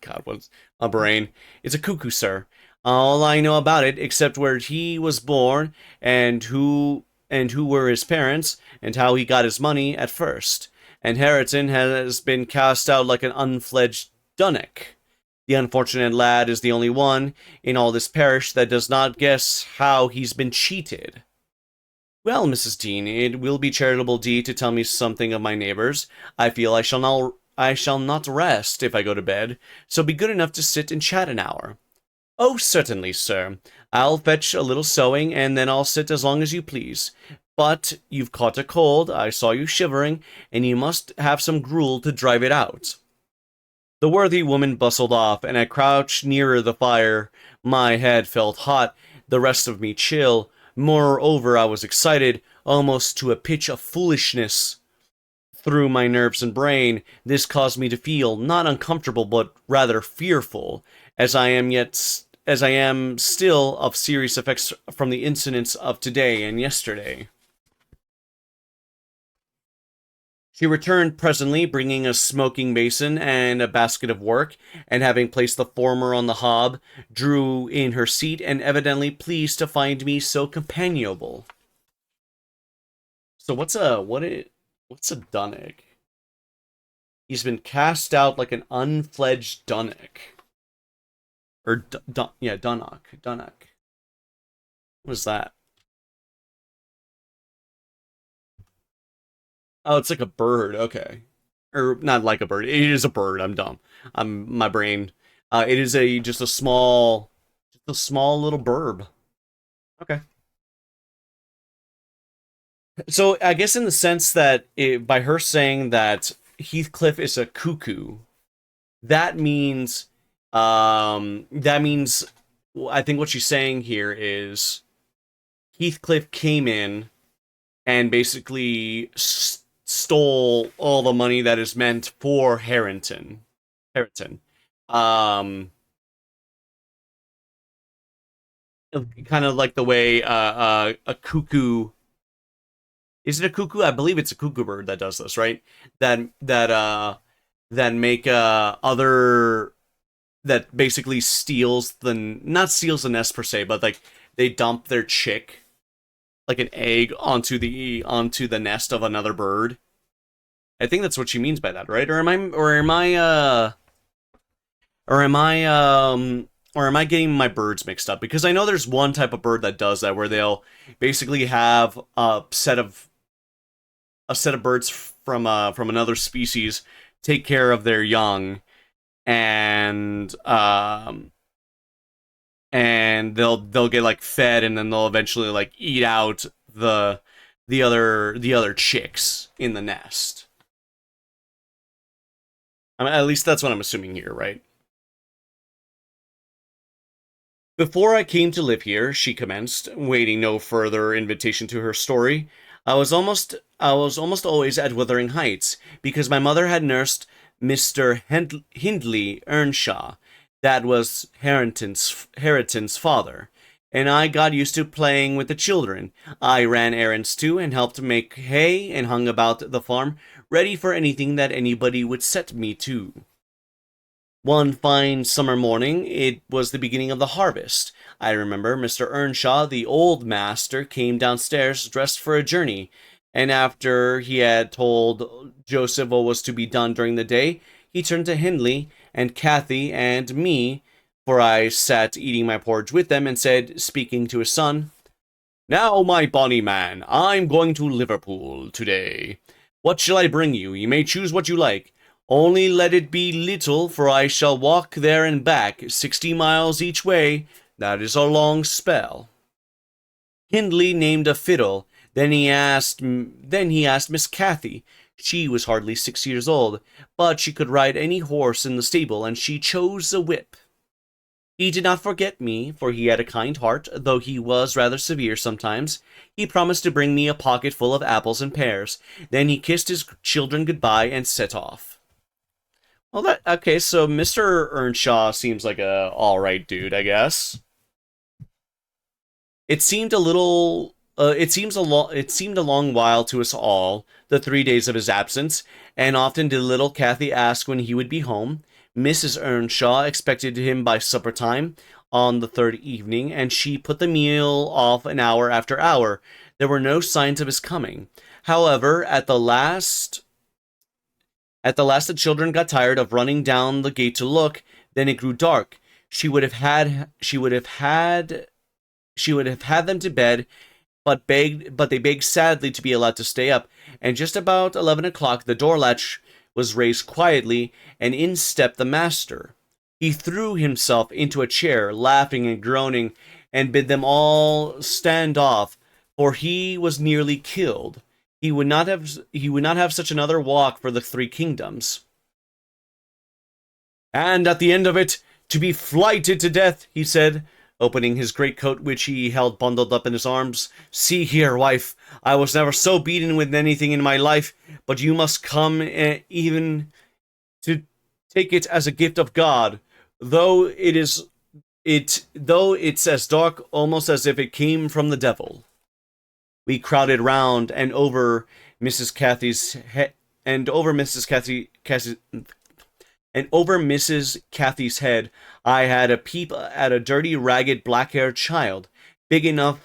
God, what's a brain? It's a cuckoo, sir. All I know about it, except where he was born and who were his parents, and how he got his money at first. And Harrington has been cast out like an unfledged dunnock. The unfortunate lad is the only one in all this parish that does not guess how he's been cheated. Well, Mrs. Dean, it will be charitable deed to tell me something of my neighbors. I feel I shall not rest if I go to bed, so be good enough to sit and chat an hour. Oh, certainly, sir. I'll fetch a little sewing, and then I'll sit as long as you please. But you've caught a cold, I saw you shivering, and you must have some gruel to drive it out. The worthy woman bustled off, and I crouched nearer the fire. My head felt hot, the rest of me chill. Moreover, I was excited, almost to a pitch of foolishness through my nerves and brain. This caused me to feel not uncomfortable, but rather fearful, as I am still of serious effects from the incidents of today and yesterday. She returned presently, bringing a smoking basin and a basket of work, and having placed the former on the hob, drew in her seat, and evidently pleased to find me so companionable. So what's a dunnock? He's been cast out like an unfledged dunnock. Or yeah, dunnock. What is that? Oh, it's like a bird. Okay, or not like a bird. It is a bird. I'm dumb. I'm my brain. It is a just a small little burb. Okay. So I guess in the sense that by her saying that Heathcliff is a cuckoo, that means, that means, I think what she's saying here is Heathcliff came in and basically stole all the money that is meant for Harrington. Harrington. Um, kind of like the way a cuckoo, is it a cuckoo? I believe it's a cuckoo bird that does this, right? That make other that basically steals the not steals the nest per se, but like they dump their chick like an egg onto the nest of another bird. I think that's what she means by that, right? Or am I or am I getting my birds mixed up? Because I know there's one type of bird that does that, where they'll basically have a set of birds from another species take care of their young, and they'll get like fed, and then they'll eventually like eat out the other chicks in the nest. I mean, at least that's what I'm assuming here, right? Before I came to live here, she commenced, waiting no further invitation to her story. I was almost always at Wuthering Heights, because my mother had nursed Mr. Hindley Earnshaw, that was Harrington's father, and I got used to playing with the children. I ran errands too, and helped make hay, and hung about the farm, ready for anything that anybody would set me to. One fine summer morning, it was the beginning of the harvest. I remember Mr. Earnshaw, the old master, came downstairs dressed for a journey, and after he had told Joseph what was to be done during the day, he turned to Hindley and Kathy and me, for I sat eating my porridge with them, and said, speaking to his son, "Now, my bonny man, I'm going to Liverpool today. What shall I bring you? You may choose what you like. Only let it be little, for I shall walk there and back, 60 miles each way. That is a long spell." Hindley named a fiddle. Then he asked Miss Kathy. She was hardly 6 years old, but she could ride any horse in the stable, and she chose a whip. He did not forget me, for he had a kind heart, though he was rather severe sometimes. He promised to bring me a pocket full of apples and pears. Then he kissed his children goodbye and set off. Well, okay, so Mr. Earnshaw seems like a alright dude, I guess. It seemed a little. It seemed a long while to us all, the 3 days of his absence, and often did little Kathy ask when he would be home. Mrs. Earnshaw expected him by supper time on the third evening, and she put the meal off an hour after hour. There were no signs of his coming. However, at the last, the children got tired of running down the gate to look. Then it grew dark. She would have had them to bed, but they begged sadly to be allowed to stay up. And just about 11 o'clock, the door latch was raised quietly, and in stepped the master. He threw himself into a chair, laughing and groaning, and bid them all stand off, for he was nearly killed. He would not have such another walk for the three kingdoms. "And at the end of it, to be flighted to death," he said, opening his greatcoat, which he held bundled up in his arms. "See here, wife, I was never so beaten with anything in my life, but you must come even to take it as a gift of God, though it's as dark almost as if it came from the devil." We crowded round and over Mrs. Cathy's head, and over Mrs. Cathy's head, I had a peep at a dirty, ragged, black-haired child, big enough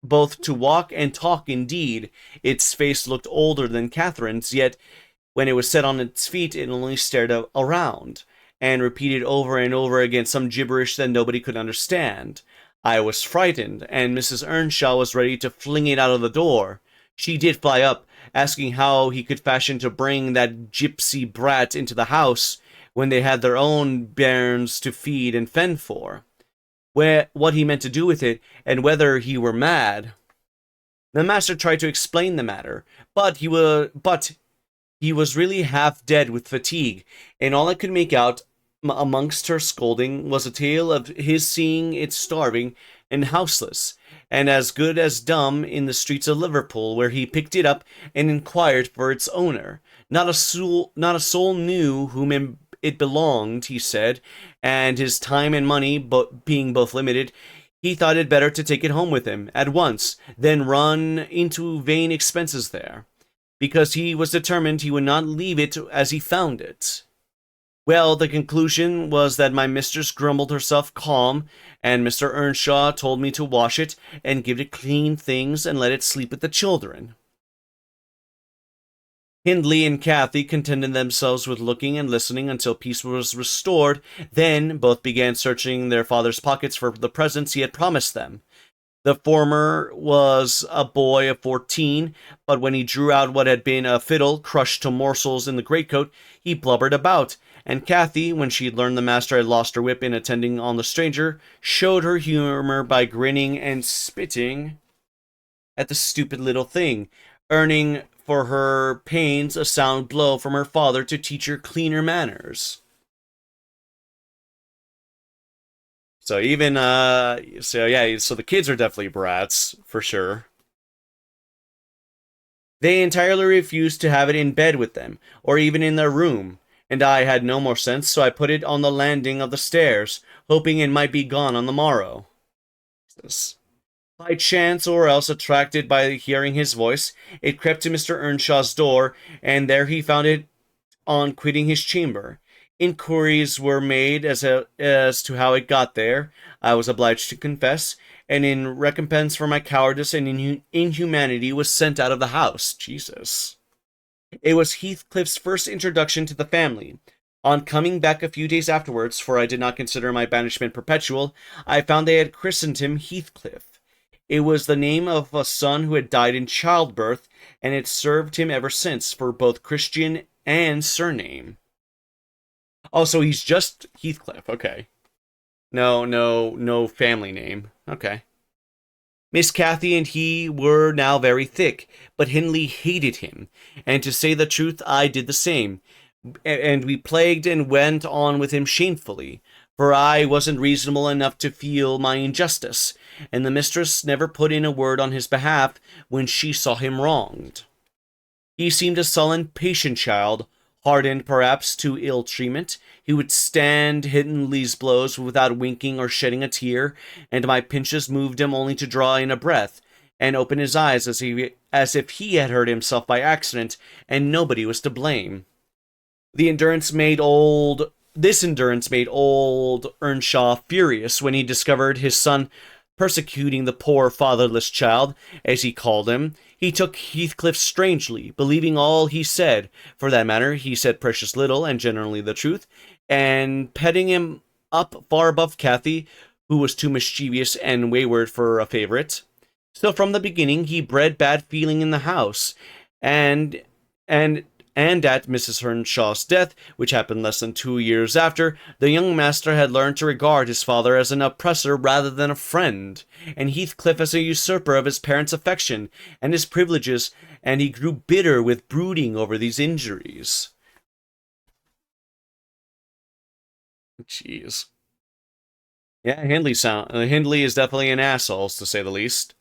both to walk and talk. Indeed, its face looked older than Catherine's, yet when it was set on its feet, it only stared around, and repeated over and over again some gibberish that nobody could understand. I was frightened, and Mrs. Earnshaw was ready to fling it out of the door. She did fly up, asking how he could fashion to bring that gypsy brat into the house, when they had their own bairns to feed and fend for. What he meant to do with it, and whether he were mad. The master tried to explain the matter, but he was really half dead with fatigue, and all I could make out amongst her scolding was a tale of his seeing it starving and houseless, and as good as dumb in the streets of Liverpool, where he picked it up and inquired for its owner. Not a soul knew whom it belonged, he said, and his time and money being both limited, he thought it better to take it home with him at once than run into vain expenses there, because he was determined he would not leave it as he found it. Well, the conclusion was that my mistress grumbled herself calm, and Mr. Earnshaw told me to wash it, and give it clean things, and let it sleep with the children. Hindley and Cathy contented themselves with looking and listening until peace was restored. Then both began searching their father's pockets for the presents he had promised them. The former was a boy of 14, but when he drew out what had been a fiddle crushed to morsels in the greatcoat, he blubbered about, and Cathy, when she had learned the master had lost her whip in attending on the stranger, showed her humor by grinning and spitting at the stupid little thing, earning for her pains a sound blow from her father to teach her cleaner manners. So even so the kids are definitely brats for sure. They entirely refused to have it in bed with them, or even in their room, and I had no more sense, so I put it on the landing of the stairs, hoping it might be gone on the morrow. By chance, or else attracted by hearing his voice, it crept to Mr. Earnshaw's door, and there he found it on quitting his chamber. Inquiries were made as to how it got there, I was obliged to confess, and in recompense for my cowardice and inhumanity was sent out of the house. Jesus. It was Heathcliff's first introduction to the family. On coming back a few days afterwards, for I did not consider my banishment perpetual, I found they had christened him Heathcliff. It was the name of a son who had died in childbirth, and it served him ever since for both Christian and surname. Oh, so he's just Heathcliff. Okay. No family name. Okay. Miss Cathy and he were now very thick, but Hindley hated him, and to say the truth, I did the same, and we plagued and went on with him shamefully, for I wasn't reasonable enough to feel my injustice, and the mistress never put in a word on his behalf when she saw him wronged. He seemed a sullen, patient child, hardened perhaps to ill treatment. He would stand Hindley's blows without winking or shedding a tear, and my pinches moved him only to draw in a breath, and open his eyes as if he had hurt himself by accident, and nobody was to blame. This endurance made old Earnshaw furious when he discovered his son persecuting the poor fatherless child, as he called him. He took Heathcliff strangely, believing all he said. For that matter, he said precious little, and generally the truth, and petting him up far above Cathy, who was too mischievous and wayward for a favourite. So from the beginning he bred bad feeling in the house, and at Mrs. Earnshaw's death, which happened less than 2 years after, the young master had learned to regard his father as an oppressor rather than a friend, and Heathcliff as a usurper of his parents' affection and his privileges, and he grew bitter with brooding over these injuries. Jeez. Yeah, Hindley is definitely an asshole, to say the least.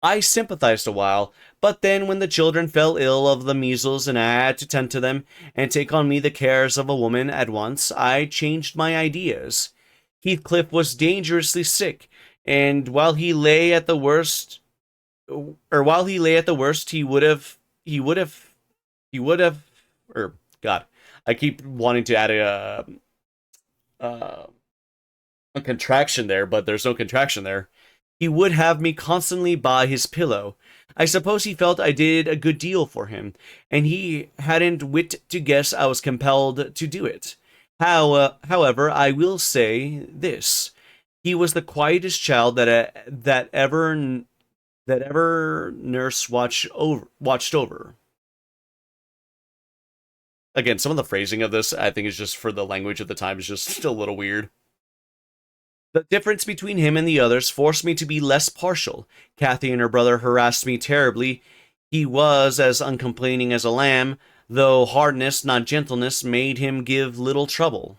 I sympathized a while, but then when the children fell ill of the measles and I had to tend to them and take on me the cares of a woman at once, I changed my ideas. Heathcliff was dangerously sick, and while he lay at the worst, or God, I keep wanting to add uh, a contraction there, but there's no contraction there. He would have me constantly by his pillow. I suppose he felt I did a good deal for him, and he hadn't wit to guess I was compelled to do it. However, I will say this: he was the quietest child that ever nurse watched over. Again, some of the phrasing of this, I think, is just for the language of the time, is just still a little weird. The difference between him and the others forced me to be less partial. Cathy and her brother harassed me terribly. He was as uncomplaining as a lamb, though hardness, not gentleness, made him give little trouble.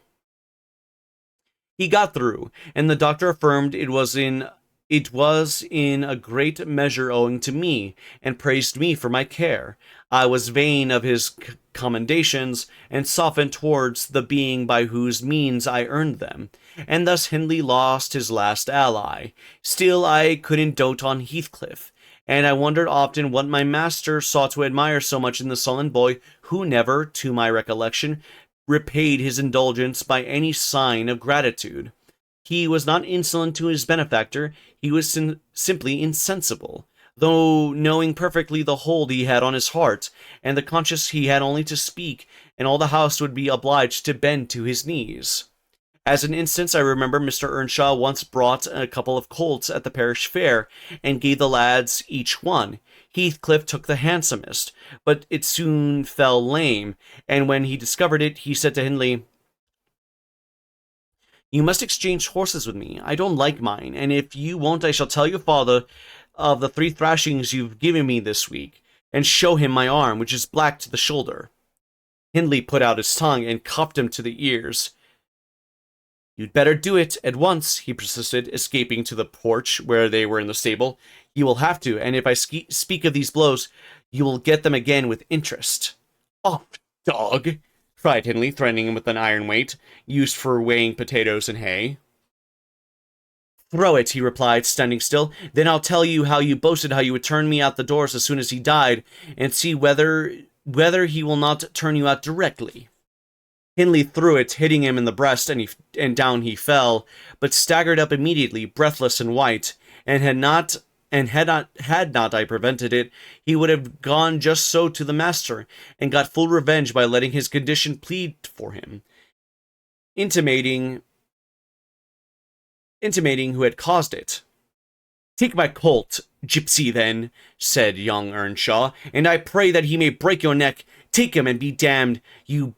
He got through, and the doctor affirmed it was in a great measure owing to me, and praised me for my care. I was vain of his commendations, and softened towards the being by whose means I earned them, and thus Hindley lost his last ally. Still, I couldn't dote on Heathcliff, and I wondered often what my master saw to admire so much in the sullen boy who never, to my recollection, repaid his indulgence by any sign of gratitude. He was not insolent to his benefactor, he was simply insensible. though knowing perfectly the hold he had on his heart, and the conscience he had only to speak, and all the house would be obliged to bend to his knees. As an instance, I remember Mr. Earnshaw once brought a couple of colts at the parish fair, and gave the lads each one. Heathcliff took the handsomest, but it soon fell lame, and when he discovered it, he said to Hindley, "You must exchange horses with me. I don't like mine, and if you won't, I shall tell your father of the 3 thrashings you've given me this week, and show him my arm, which is black to the shoulder." Hindley put out his tongue and cuffed him to the ears. "You'd better do it at once," he persisted, escaping to the porch where they were in the stable. "You will have to, and if I speak of these blows, you will get them again with interest." "Off, dog!" cried Hindley, threatening him with an iron weight, used for weighing potatoes and hay. "Throw it," he replied, standing still. "Then I'll tell you how you boasted how you would turn me out the doors as soon as he died, and see whether he will not turn you out directly." Hindley threw it, hitting him in the breast, and down he fell, but staggered up immediately, breathless and white, and had not I prevented it, he would have gone just so to the master, and got full revenge by letting his condition plead for him, intimating who had caused it. "Take my colt, gypsy, then," said young Earnshaw, "and I pray that he may break your neck. Take him and be damned, you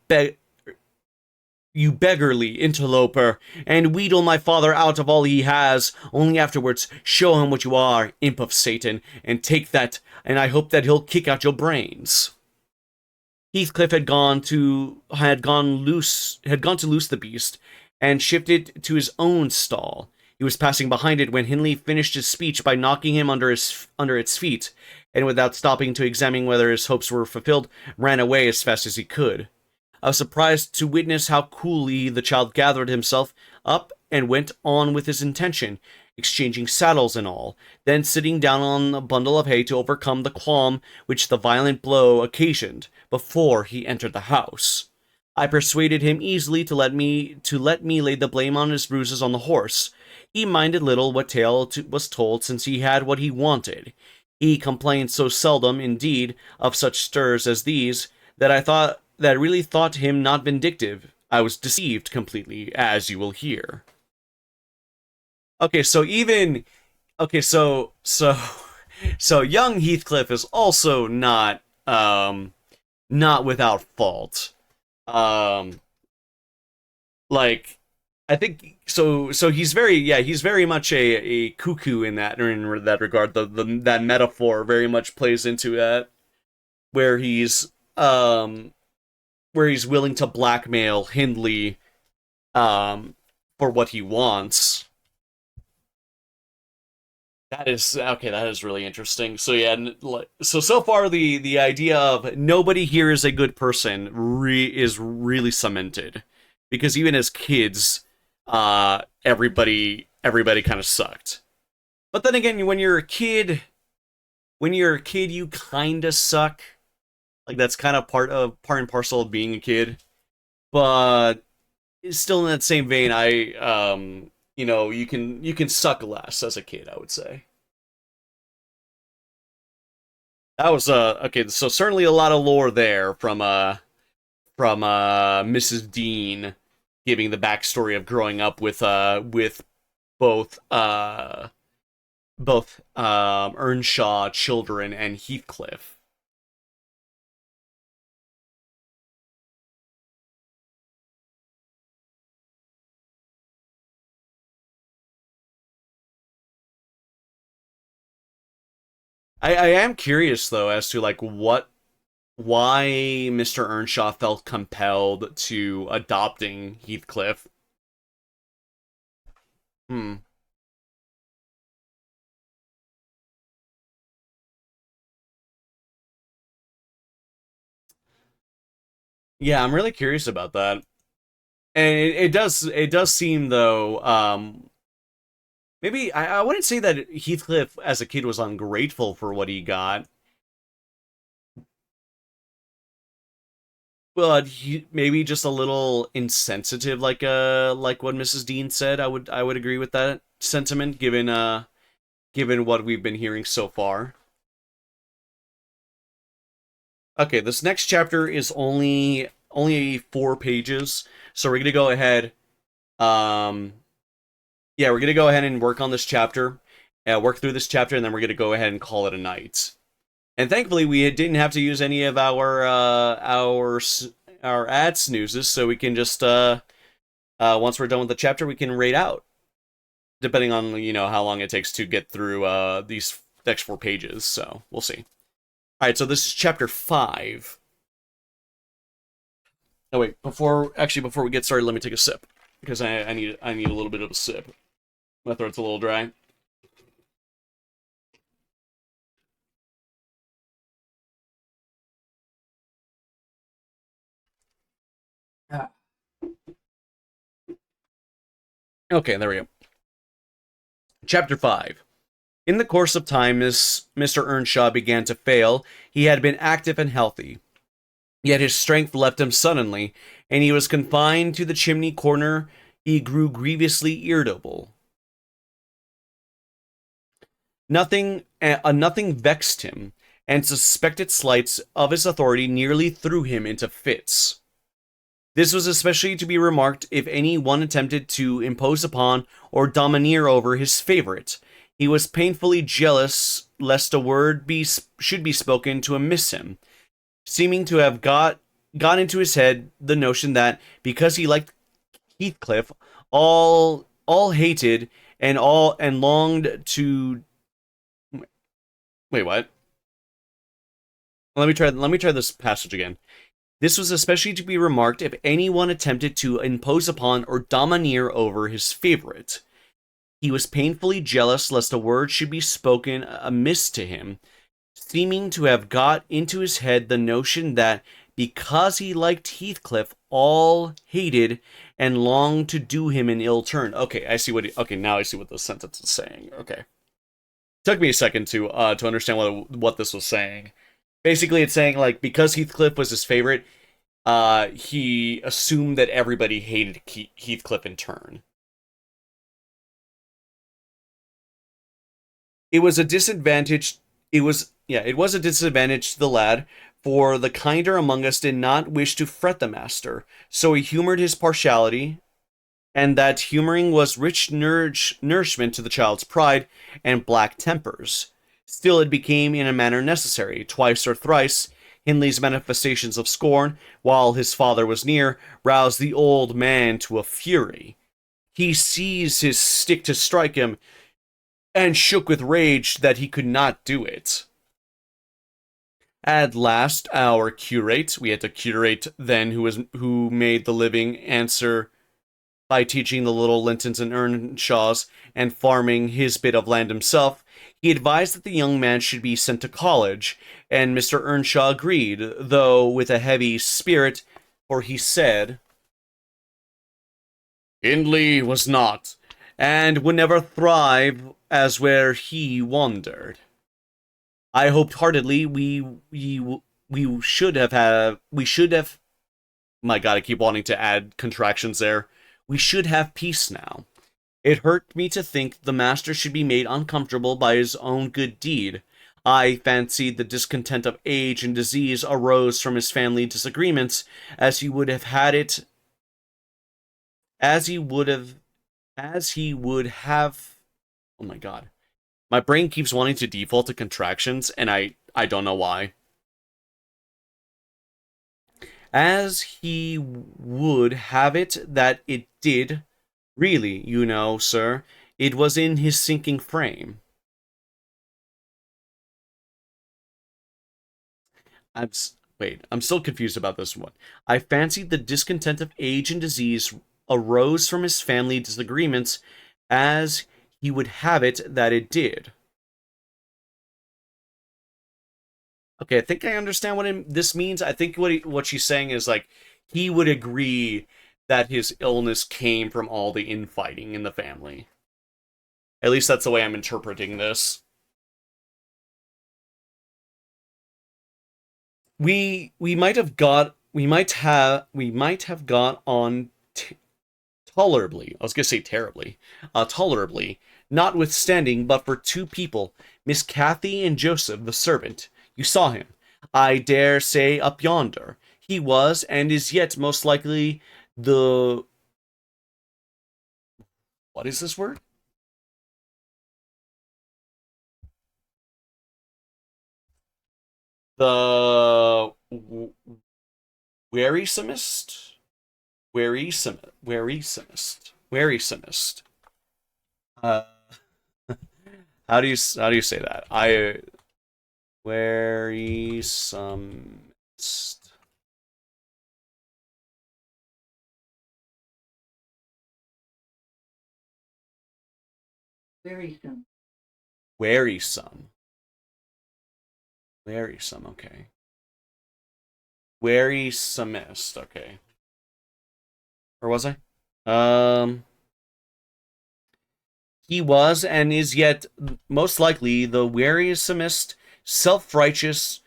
beggarly interloper, and wheedle my father out of all he has. Only afterwards show him what you are, imp of Satan, and take that, and I hope that he'll kick out your brains." Heathcliff had gone to loose the beast, and shifted to his own stall. He was passing behind it when Hindley finished his speech by knocking him under its feet, and without stopping to examine whether his hopes were fulfilled, ran away as fast as he could. I was surprised to witness how coolly the child gathered himself up and went on with his intention, exchanging saddles and all, then sitting down on a bundle of hay to overcome the qualm which the violent blow occasioned, before he entered the house. I persuaded him easily to let me lay the blame on his bruises on the horse. He minded little what tale was told, since he had what he wanted. He complained so seldom, indeed, of such stirs as these, that I really thought him not vindictive. I was deceived completely, as you will hear. Okay, so young Heathcliff is also not without fault. Um, like, I think so. So he's very much a cuckoo in that regard. That metaphor very much plays into that, where um he's willing to blackmail Hindley for what he wants. That is okay. That is really interesting. So yeah, so far the idea of nobody here is a good person is really cemented, because even as kids, everybody kind of sucked. But then again, when you're a kid, you kind of suck. Like, that's kind of part and parcel of being a kid. But still, in that same vein, you can suck less as a kid, I would say. That was okay. So certainly a lot of lore there from Mrs. Dean, giving the backstory of growing up with both Earnshaw children and Heathcliff. I am curious though as to like why Mr. Earnshaw felt compelled to adopting Heathcliff. Hmm. Yeah, I'm really curious about that. And it does seem though, maybe I wouldn't say that Heathcliff as a kid was ungrateful for what he got, but maybe just a little insensitive, like what Mrs. Dean said. I would agree with that sentiment, given what we've been hearing so far. Okay, this next chapter is only 4 pages, so we're gonna go ahead. Um, yeah, we're gonna go ahead and work on this chapter, work through this chapter, and then we're gonna go ahead and call it a night. And thankfully, we didn't have to use any of our ad snoozes, so we can just once we're done with the chapter, we can rate out, depending on how long it takes to get through these next 4 pages. So we'll see. All right, so this is chapter 5. Oh wait, before we get started, let me take a sip because I need a little bit of a sip. My throat's a little dry. Ah. Okay, there we go. Chapter 5. In the course of time, as Mr. Earnshaw began to fail, he had been active and healthy. Yet his strength left him suddenly, and he was confined to the chimney corner. He grew grievously irritable. Nothing vexed him, and suspected slights of his authority nearly threw him into fits. This was especially to be remarked if any one attempted to impose upon or domineer over his favorite. He was painfully jealous lest a word should be spoken to amiss him, seeming to have got into his head the notion that because he liked Heathcliff, all hated and longed to. Wait, what? Let me try this passage again. This was especially to be remarked if anyone attempted to impose upon or domineer over his favorite. He was painfully jealous lest a word should be spoken amiss to him, seeming to have got into his head the notion that because he liked Heathcliff, all hated and longed to do him an ill turn. Okay, now I see what the sentence is saying. Okay. Took me a second to understand what this was saying. Basically, it's saying like because Heathcliff was his favorite, he assumed that everybody hated Heathcliff in turn. It was a disadvantage. It was a disadvantage to the lad, for the kinder among us did not wish to fret the master, so he humored his partiality, and that humoring was rich nourishment to the child's pride and black tempers. Still, it became in a manner necessary. Twice or thrice, Hindley's manifestations of scorn, while his father was near, roused the old man to a fury. He seized his stick to strike him, and shook with rage that he could not do it. At last, our curate, we had a curate then who made the living, answer by teaching the little Lintons and Earnshaws and farming his bit of land himself. He advised that the young man should be sent to college, and Mr. Earnshaw agreed, though with a heavy spirit, for he said, Hindley was not, and would never thrive as where he wandered. I hoped heartily we should have. My God, I keep wanting to add contractions there. We should have peace now. It hurt me to think the master should be made uncomfortable by his own good deed. I fancied the discontent of age and disease arose from his family disagreements, as he would have had it, as he would have. Oh my God. My brain keeps wanting to default to contractions, and I don't know why. As he would have it that it did, really, sir, it was in his sinking frame. I'm still confused about this one. I fancied the discontent of age and disease arose from his family disagreements, as he would have it that it did. Okay, I think I understand what this means. I think what she's saying is like he would agree that his illness came from all the infighting in the family. At least that's the way I'm interpreting this. We might have got on tolerably. I was gonna say terribly. Tolerably, notwithstanding, but for two people, Miss Kathy and Joseph, the servant. You saw him. I dare say up yonder. He was, and is yet most likely the... What is this word? The... Wearisomest? Wearisomest. Uh, how do you say that? Wearisomest. Wearisome. Wearisome. Wearisome, okay. Wearisomest, okay. Or was I? He was and is yet most likely the wearisomest, self-righteous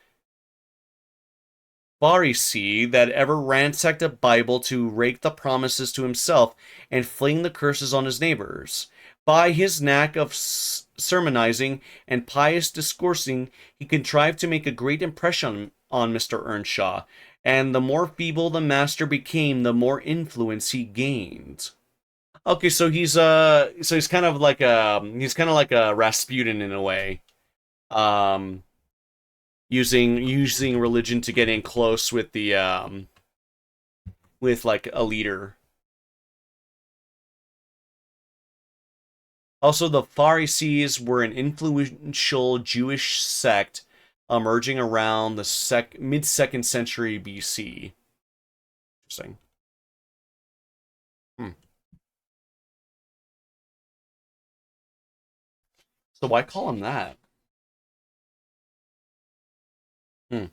Pharisee that ever ransacked a Bible to rake the promises to himself and fling the curses on his neighbors. By his knack of sermonizing and pious discoursing, he contrived to make a great impression on Mr. Earnshaw, and the more feeble the master became, the more influence he gained. Okay, so he's kind of like a Rasputin in a way. Um using religion to get in close with the with like a leader. Also, the Pharisees were an influential Jewish sect emerging around the mid second century BC. Interesting. Hmm. So why call him that? Hmm.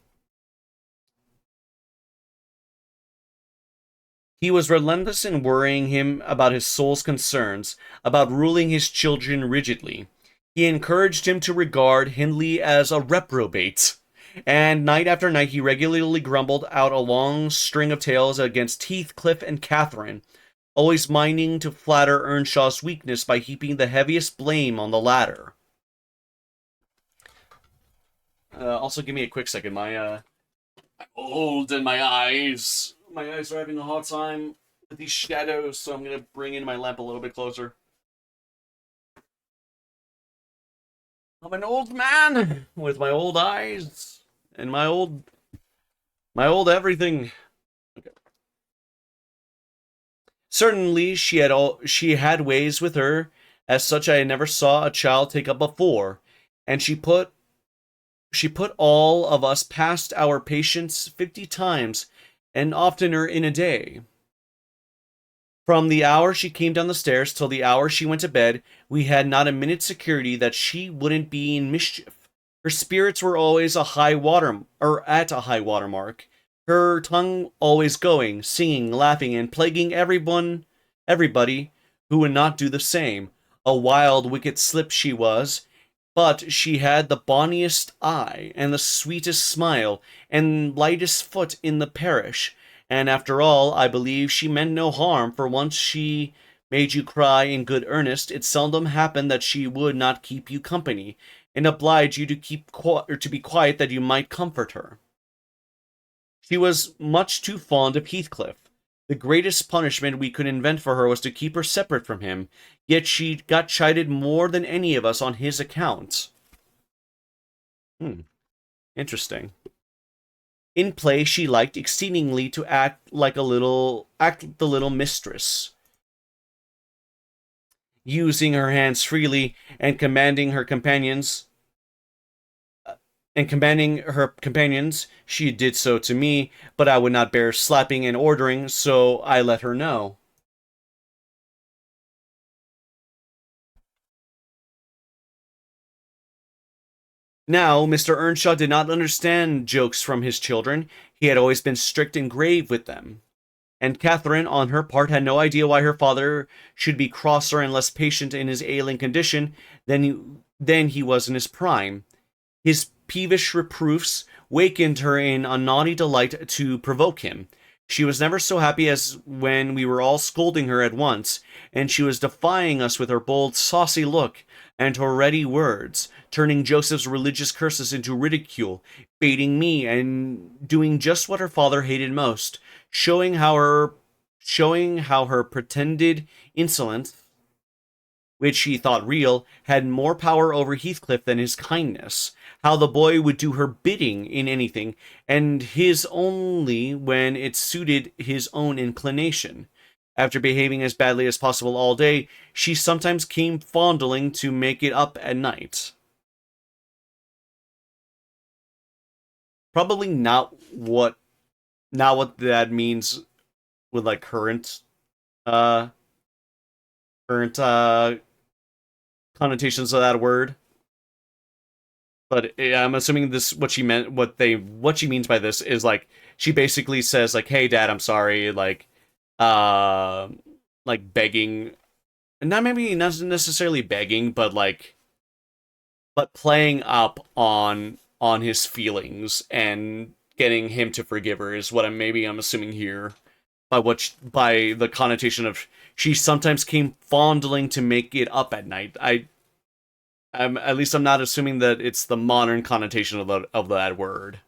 He was relentless in worrying him about his soul's concerns, about ruling his children rigidly. He encouraged him to regard Hindley as a reprobate, and night after night he regularly grumbled out a long string of tales against Heathcliff and Catherine, always minding to flatter Earnshaw's weakness by heaping the heaviest blame on the latter. Also, give me a quick second. I'm old and my eyes are having a hard time with these shadows, so I'm gonna bring in my lamp a little bit closer. I'm an old man with my old eyes and my old everything. Okay. Certainly, she had ways with her, as such I never saw a child take up before, and she put all of us past our patience 50 times, and oftener in a day. From the hour she came down the stairs till the hour she went to bed, we had not a minute's security that she wouldn't be in mischief. Her spirits were always at a high water mark. Her tongue always going, singing, laughing, and plaguing everybody who would not do the same. A wild, wicked slip she was, but she had the bonniest eye, and the sweetest smile, and lightest foot in the parish. And after all, I believe she meant no harm, for once she made you cry in good earnest, it seldom happened that she would not keep you company, and oblige you to to be quiet that you might comfort her. She was much too fond of Heathcliff. The greatest punishment we could invent for her was to keep her separate from him, yet she got chided more than any of us on his account. Hmm, interesting. In play, she liked exceedingly to act the little mistress, using her hands freely and commanding her companions. She did so to me, but I would not bear slapping and ordering, so I let her know. Now, Mr. Earnshaw did not understand jokes from his children. He had always been strict and grave with them. And Catherine, on her part, had no idea why her father should be crosser and less patient in his ailing condition than he was in his prime. His peevish reproofs wakened her in a naughty delight to provoke him. She was never so happy as when we were all scolding her at once, and she was defying us with her bold, saucy look and her ready words, turning Joseph's religious curses into ridicule, baiting me, and doing just what her father hated most, showing how her pretended insolence, which he thought real, had more power over Heathcliff than his kindness, how the boy would do her bidding in anything, and his only when it suited his own inclination. After behaving as badly as possible all day, she sometimes came fondling to make it up at night. Probably not what that means with like uh current connotations of that word. But I'm assuming this what she means by this is like she basically says like, "Hey, Dad, I'm sorry," uh, like begging, not maybe not necessarily begging, but playing up on his feelings and getting him to forgive her is what I'm assuming here by the connotation of she sometimes came fondling to make it up at night. At least I'm not assuming that it's the modern connotation of that word.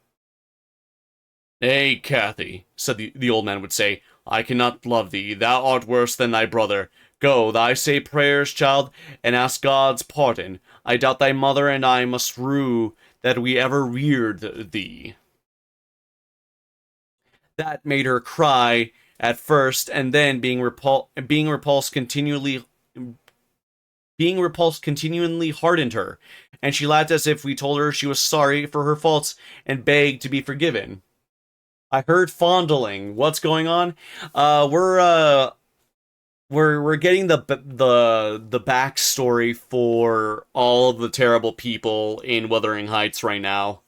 Nay, Kathy, said the old man would say, I cannot love thee. Thou art worse than thy brother. Go, thy say prayers, child, and ask God's pardon. I doubt thy mother and I must rue that we ever reared thee. That made her cry at first, and then being repulsed continually hardened her, and she laughed as if we told her she was sorry for her faults and begged to be forgiven. I heard fondling. What's going on? We're getting the backstory for all of the terrible people in Wuthering Heights right now.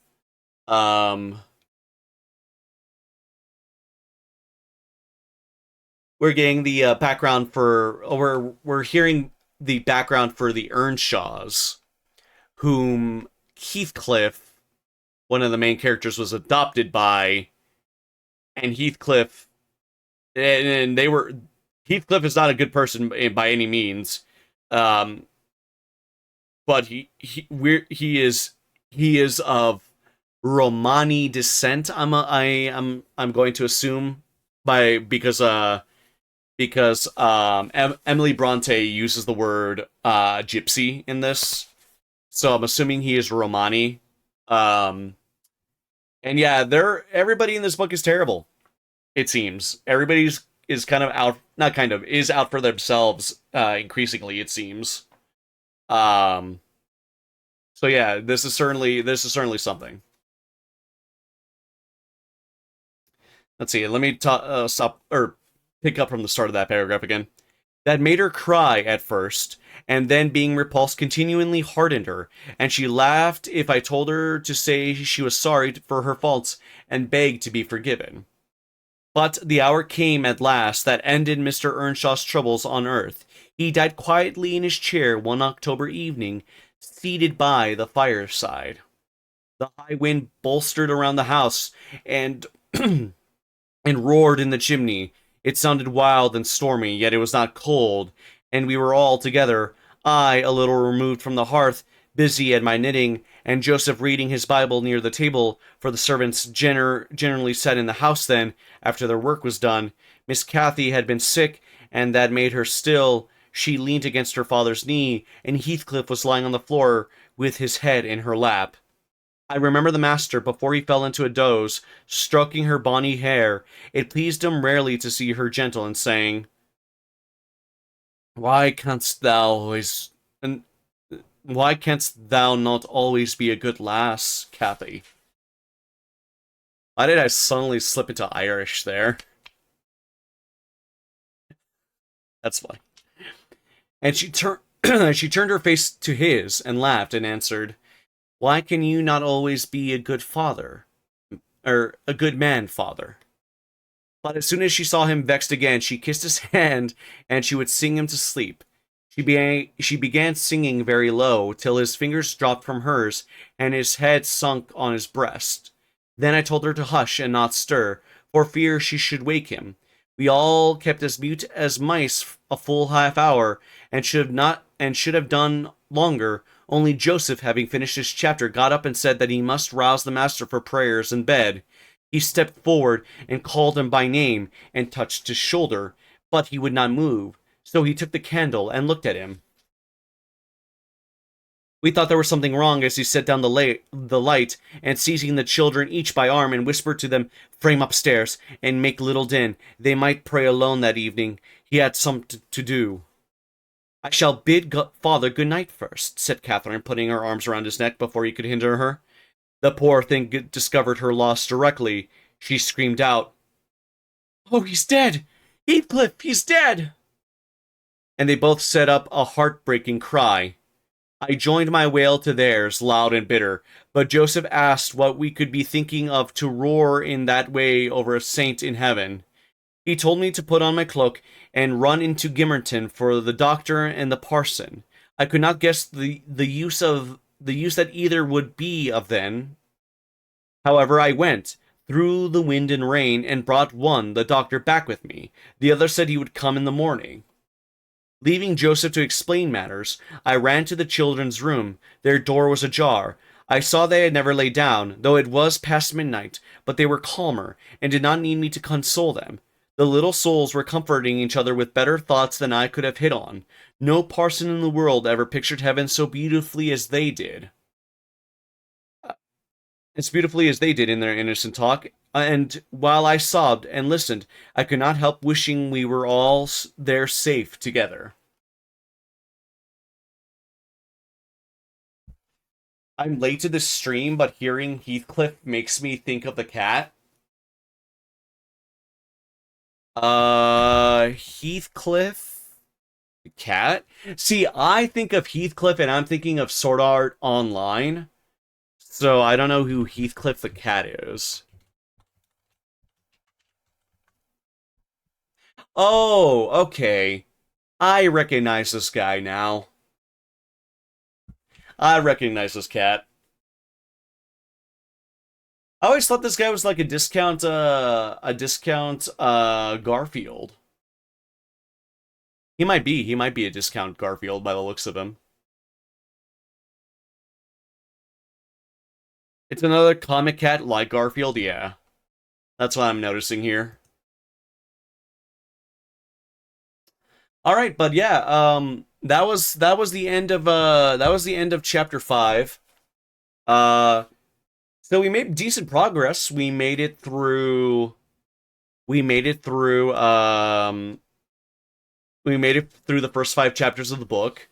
Um, we're getting the background for we're hearing the background for the Earnshaws, whom Heathcliff, one of the main characters, was adopted by, and Heathcliff is not a good person by any means, um, but he is of Romani descent. I'm going to assume by because Emily Bronte uses the word gypsy in this, so I'm assuming he is Romani. Um, and yeah, everybody in this book is terrible. It seems everybody's is kind of out, not kind of is out for themselves. Increasingly, it seems. Um, so yeah, this is certainly something. Let's see. Let me stop or pick up from the start of that paragraph again. That made her cry at first, and then being repulsed continually hardened her, and she laughed if I told her to say she was sorry for her faults and begged to be forgiven. But the hour came at last that ended Mr. Earnshaw's troubles on earth. He died quietly in his chair one October evening, seated by the fireside. The high wind bolstered around the house and and roared in the chimney. It sounded wild and stormy, yet it was not cold, and we were all together, I a little removed from the hearth, busy at my knitting, and Joseph reading his Bible near the table, for the servants generally sat in the house then, after their work was done. Miss Cathy had been sick, and that made her still. She leaned against her father's knee, and Heathcliff was lying on the floor with his head in her lap. I remember the master, before he fell into a doze, stroking her bonny hair. It pleased him rarely to see her gentle, and saying, Why canst thou always and why canst thou not always be a good lass, Cathy? Why did I suddenly slip into Irish there? That's funny. And she turned she turned her face to his and laughed and answered, Why can you not always be a good father? Or a good man, father? But as soon as she saw him vexed again, she kissed his hand, and she would sing him to sleep. She began singing very low, till his fingers dropped from hers, and his head sunk on his breast. Then I told her to hush and not stir, for fear she should wake him. We all kept as mute as mice a full half hour, and should have done longer. Only Joseph, having finished his chapter, got up and said that he must rouse the master for prayers in bed. He stepped forward and called him by name and touched his shoulder, but he would not move. So he took the candle and looked at him. We thought there was something wrong as he set down the light and seizing the children each by arm and whispered to them, "Frame upstairs and make little din. They might pray alone that evening. He had some to do." "I shall bid father good night first," said Catherine, putting her arms around his neck before he could hinder her. The poor thing discovered her loss directly. She screamed out, "Oh, he's dead! Heathcliff, he's dead!" And they both set up a heartbreaking cry. I joined my wail to theirs, loud and bitter, but Joseph asked what we could be thinking of to roar in that way over a saint in heaven. He told me to put on my cloak and run into Gimmerton for the doctor and the parson. I could not guess the use that either would be of then. However, I went, through the wind and rain, and brought one, the doctor, back with me. The other said he would come in the morning. Leaving Joseph to explain matters, I ran to the children's room. Their door was ajar. I saw they had never laid down, though it was past midnight, but they were calmer, and did not need me to console them. The little souls were comforting each other with better thoughts than I could have hit on. No parson in the world ever pictured heaven so beautifully as they did. As beautifully as they did in their innocent talk, and while I sobbed and listened, I could not help wishing we were all there safe together. I'm late to this stream, but hearing Heathcliff makes me think of the cat. Heathcliff? The cat? See, I think of Heathcliff and I'm thinking of Sword Art Online. So I don't know who Heathcliff the cat is. Oh, okay. I recognize this guy now. I recognize this cat. I always thought this guy was like a discount Garfield. He might be a discount Garfield by the looks of him. It's another comic cat like Garfield, yeah. That's what I'm noticing here. All right, but yeah, that was the end of chapter 5. Uh so we made decent progress. We made it through the first 5 chapters of the book.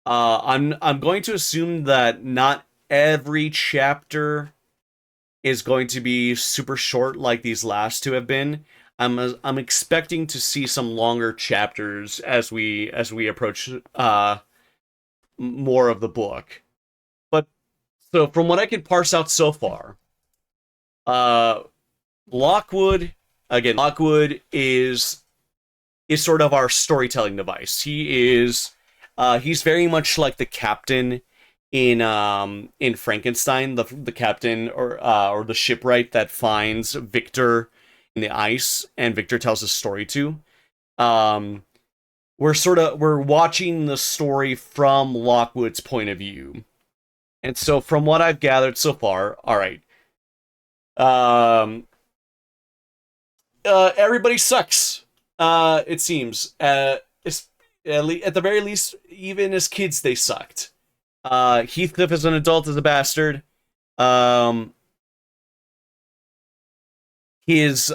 I'm going to assume that not every chapter is going to be super short like these last 2 have been. I'm expecting to see some longer chapters as we approach more of the book. But so from what I can parse out so far, uh Lockwood Lockwood is sort of our storytelling device. He's very much like the captain in Frankenstein, the captain or the shipwright that finds Victor in the ice and Victor tells his story to. Um, we're watching the story from Lockwood's point of view. And so from what I've gathered so far, all right. Um, Everybody sucks. It seems. At the very least, even as kids, they sucked. Heathcliff as an adult is a bastard. Um, his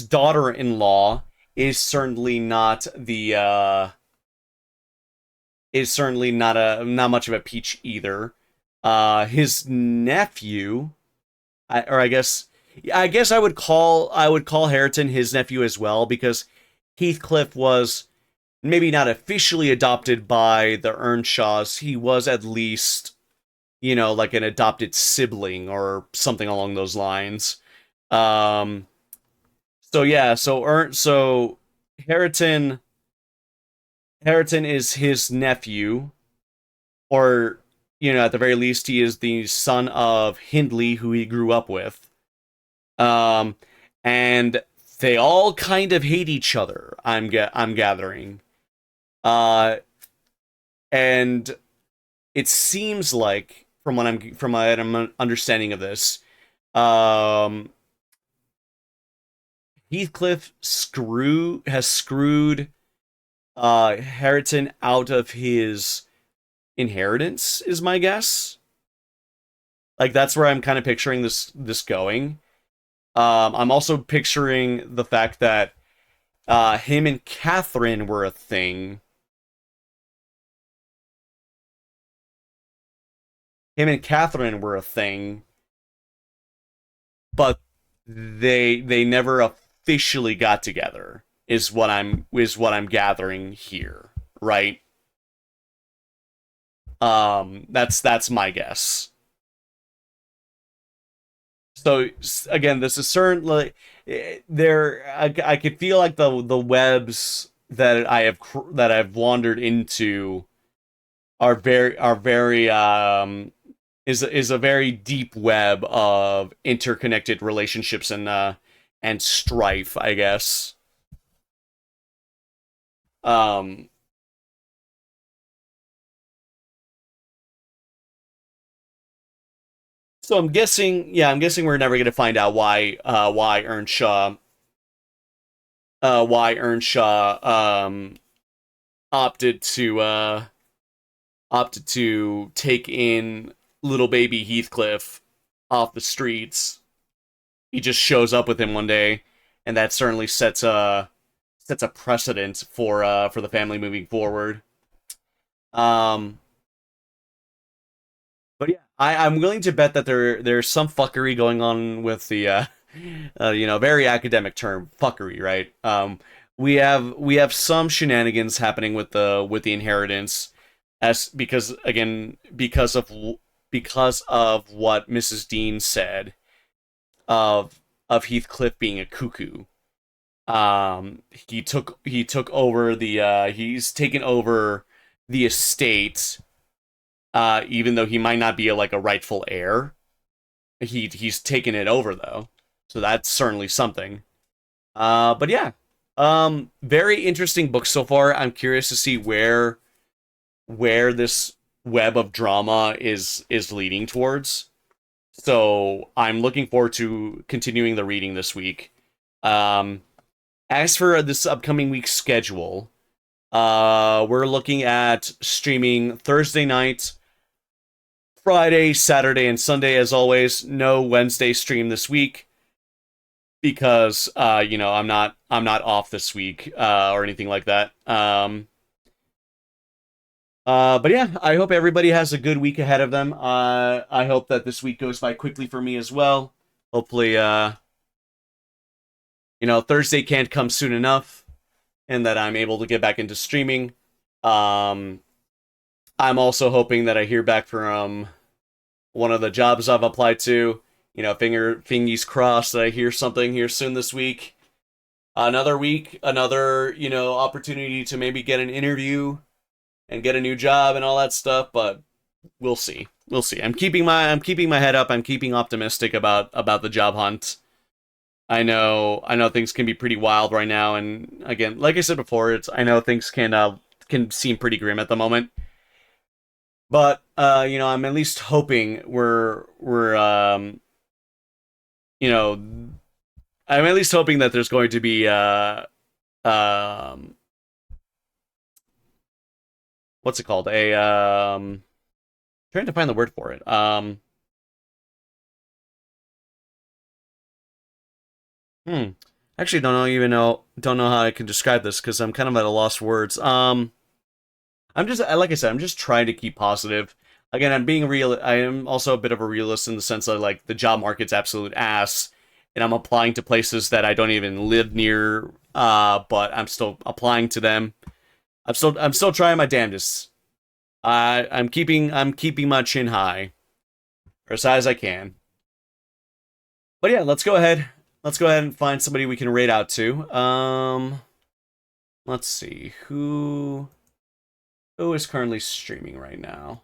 daughter-in-law is certainly not much of a peach either. His nephew, I guess I would call Hareton his nephew as well, because Heathcliff was maybe not officially adopted by the Earnshaws. He was at least, like an adopted sibling or something along those lines. Um, so yeah, so Hareton is his nephew, or at the very least, he is the son of Hindley, who he grew up with. Um, and they all kind of hate each other. I'm gathering. Uh, and it seems like from what I'm understanding of this, um, Heathcliff has screwed Harriton out of his inheritance, is my guess. Like that's where I'm kind of picturing this going. I'm also picturing the fact that him and Catherine were a thing. Him and Catherine were a thing, but they never officially got together. Is what I'm gathering here, right? That's my guess. So again, this is certainly there. I could feel like the webs that I've wandered into are very is a very deep web of interconnected relationships and strife, I guess. Um, so I'm guessing we're never gonna find out why Earnshaw opted to opted to take in little baby Heathcliff off the streets. He just shows up with him one day, and that certainly sets a precedent for the family moving forward. Um, but yeah, I'm willing to bet that there's some fuckery going on with the very academic term fuckery, right? We have some shenanigans happening with the inheritance, as because again because of what Mrs. Dean said of Heathcliff being a cuckoo. He took over the he's taken over the estate, even though he might not be like a rightful heir. He's taken it over though, so that's certainly something. But yeah, very interesting book so far. I'm curious to see where this web of drama is leading towards. So I'm looking forward to continuing the reading this week. Um, as for this upcoming week's schedule, we're looking at streaming Thursday night, Friday, Saturday, and Sunday as always. No Wednesday stream this week because I'm not off this week or anything like that. But yeah, I hope everybody has a good week ahead of them. I hope that this week goes by quickly for me as well. Hopefully, Thursday can't come soon enough, and that I'm able to get back into streaming. Um, I'm also hoping that I hear back from one of the jobs I've applied to. Fingers crossed that I hear something here soon this week. Another week, another opportunity to maybe get an interview and get a new job and all that stuff. But we'll see. We'll see. I'm keeping my head up. I'm keeping optimistic about the job hunt. I know things can be pretty wild right now, and again, like I said before, I know things can seem pretty grim at the moment. But I'm at least hoping we're you know I'm at least hoping that there's going to be um what's it called, a trying to find the word for it. Hmm. Actually, don't know how I can describe this because I'm kind of at a lost words. I'm just like I said, I'm just trying to keep positive. Again, I'm being real. I am also a bit of a realist in the sense that like the job market's absolute ass, and I'm applying to places that I don't even live near. But I'm still applying to them. I'm still trying my damnedest. I'm keeping my chin high, or as high as I can. But yeah, let's go ahead. Let's go ahead and find somebody we can raid out to. Let's see who is currently streaming right now.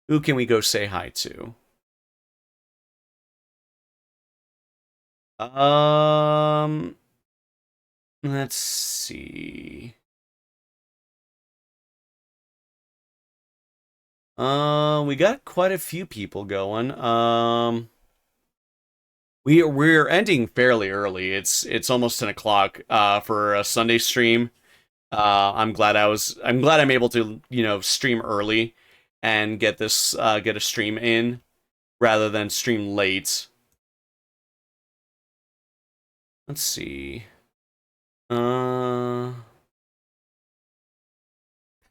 Who can we go say hi to? Um, let's see. We got quite a few people going. We're ending fairly early. It's almost 10 o'clock. For a Sunday stream. I'm glad I'm able to stream early and get a stream in rather than stream late. Let's see. Uh,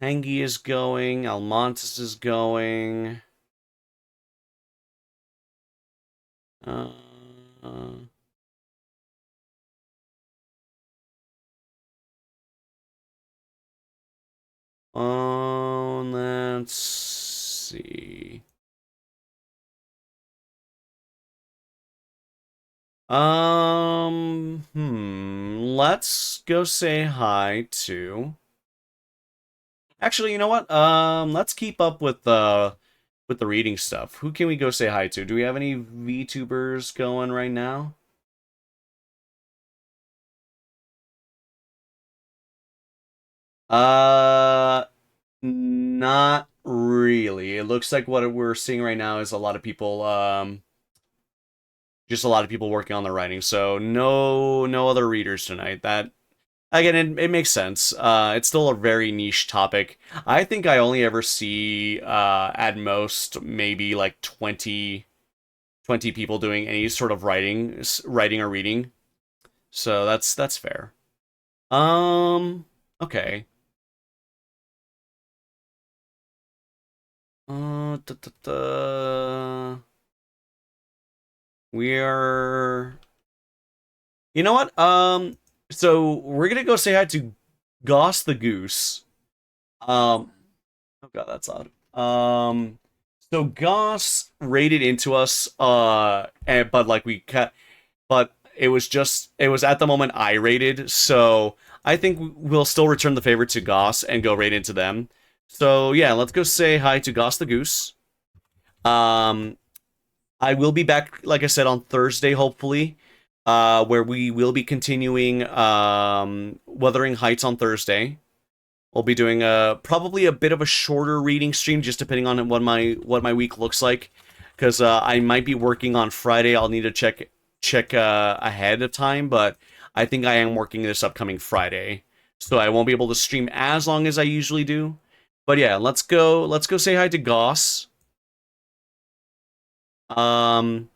Hangi is going. Almontes is going. Uh, let's see. Let's go say hi to. Actually, you know what? Let's keep up with the reading stuff. Who can we go say hi to? Do we have any VTubers going right now? Uh, Not really. It looks like what we're seeing right now is a lot of people, just a lot of people working on their writing. So no other readers tonight. That again, it makes sense. It's still a very niche topic. I think I only ever see, at most, maybe like 20 people doing any sort of writing or reading. So that's fair. Okay. Da, da, da. We're. You know what? So we're gonna go say hi to Goss the Goose. Um, oh god, that's odd. So Goss raided into us, but like we cut, but it was at the moment I raided, so I think we'll still return the favor to Goss and go raid into them. So yeah, let's go say hi to Goss the Goose. Um, I will be back, like I said, on Thursday, hopefully, where we will be continuing Wuthering Heights on Thursday. We'll be doing probably a bit of a shorter reading stream, just depending on what my week looks like, because I might be working on Friday. I'll need to check ahead of time, but I think I am working this upcoming Friday, so I won't be able to stream as long as I usually do. But yeah, let's go say hi to Goss. Um,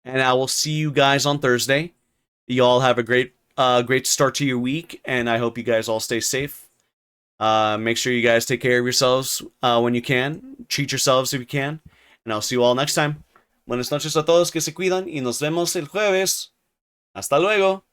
and I will see you guys on Thursday. You all have a great start to your week, and I hope you guys all stay safe. Make sure you guys take care of yourselves when you can. Treat yourselves if you can. And I'll see you all next time. Buenas noches a todos, que se cuidan y nos vemos el jueves. Hasta luego.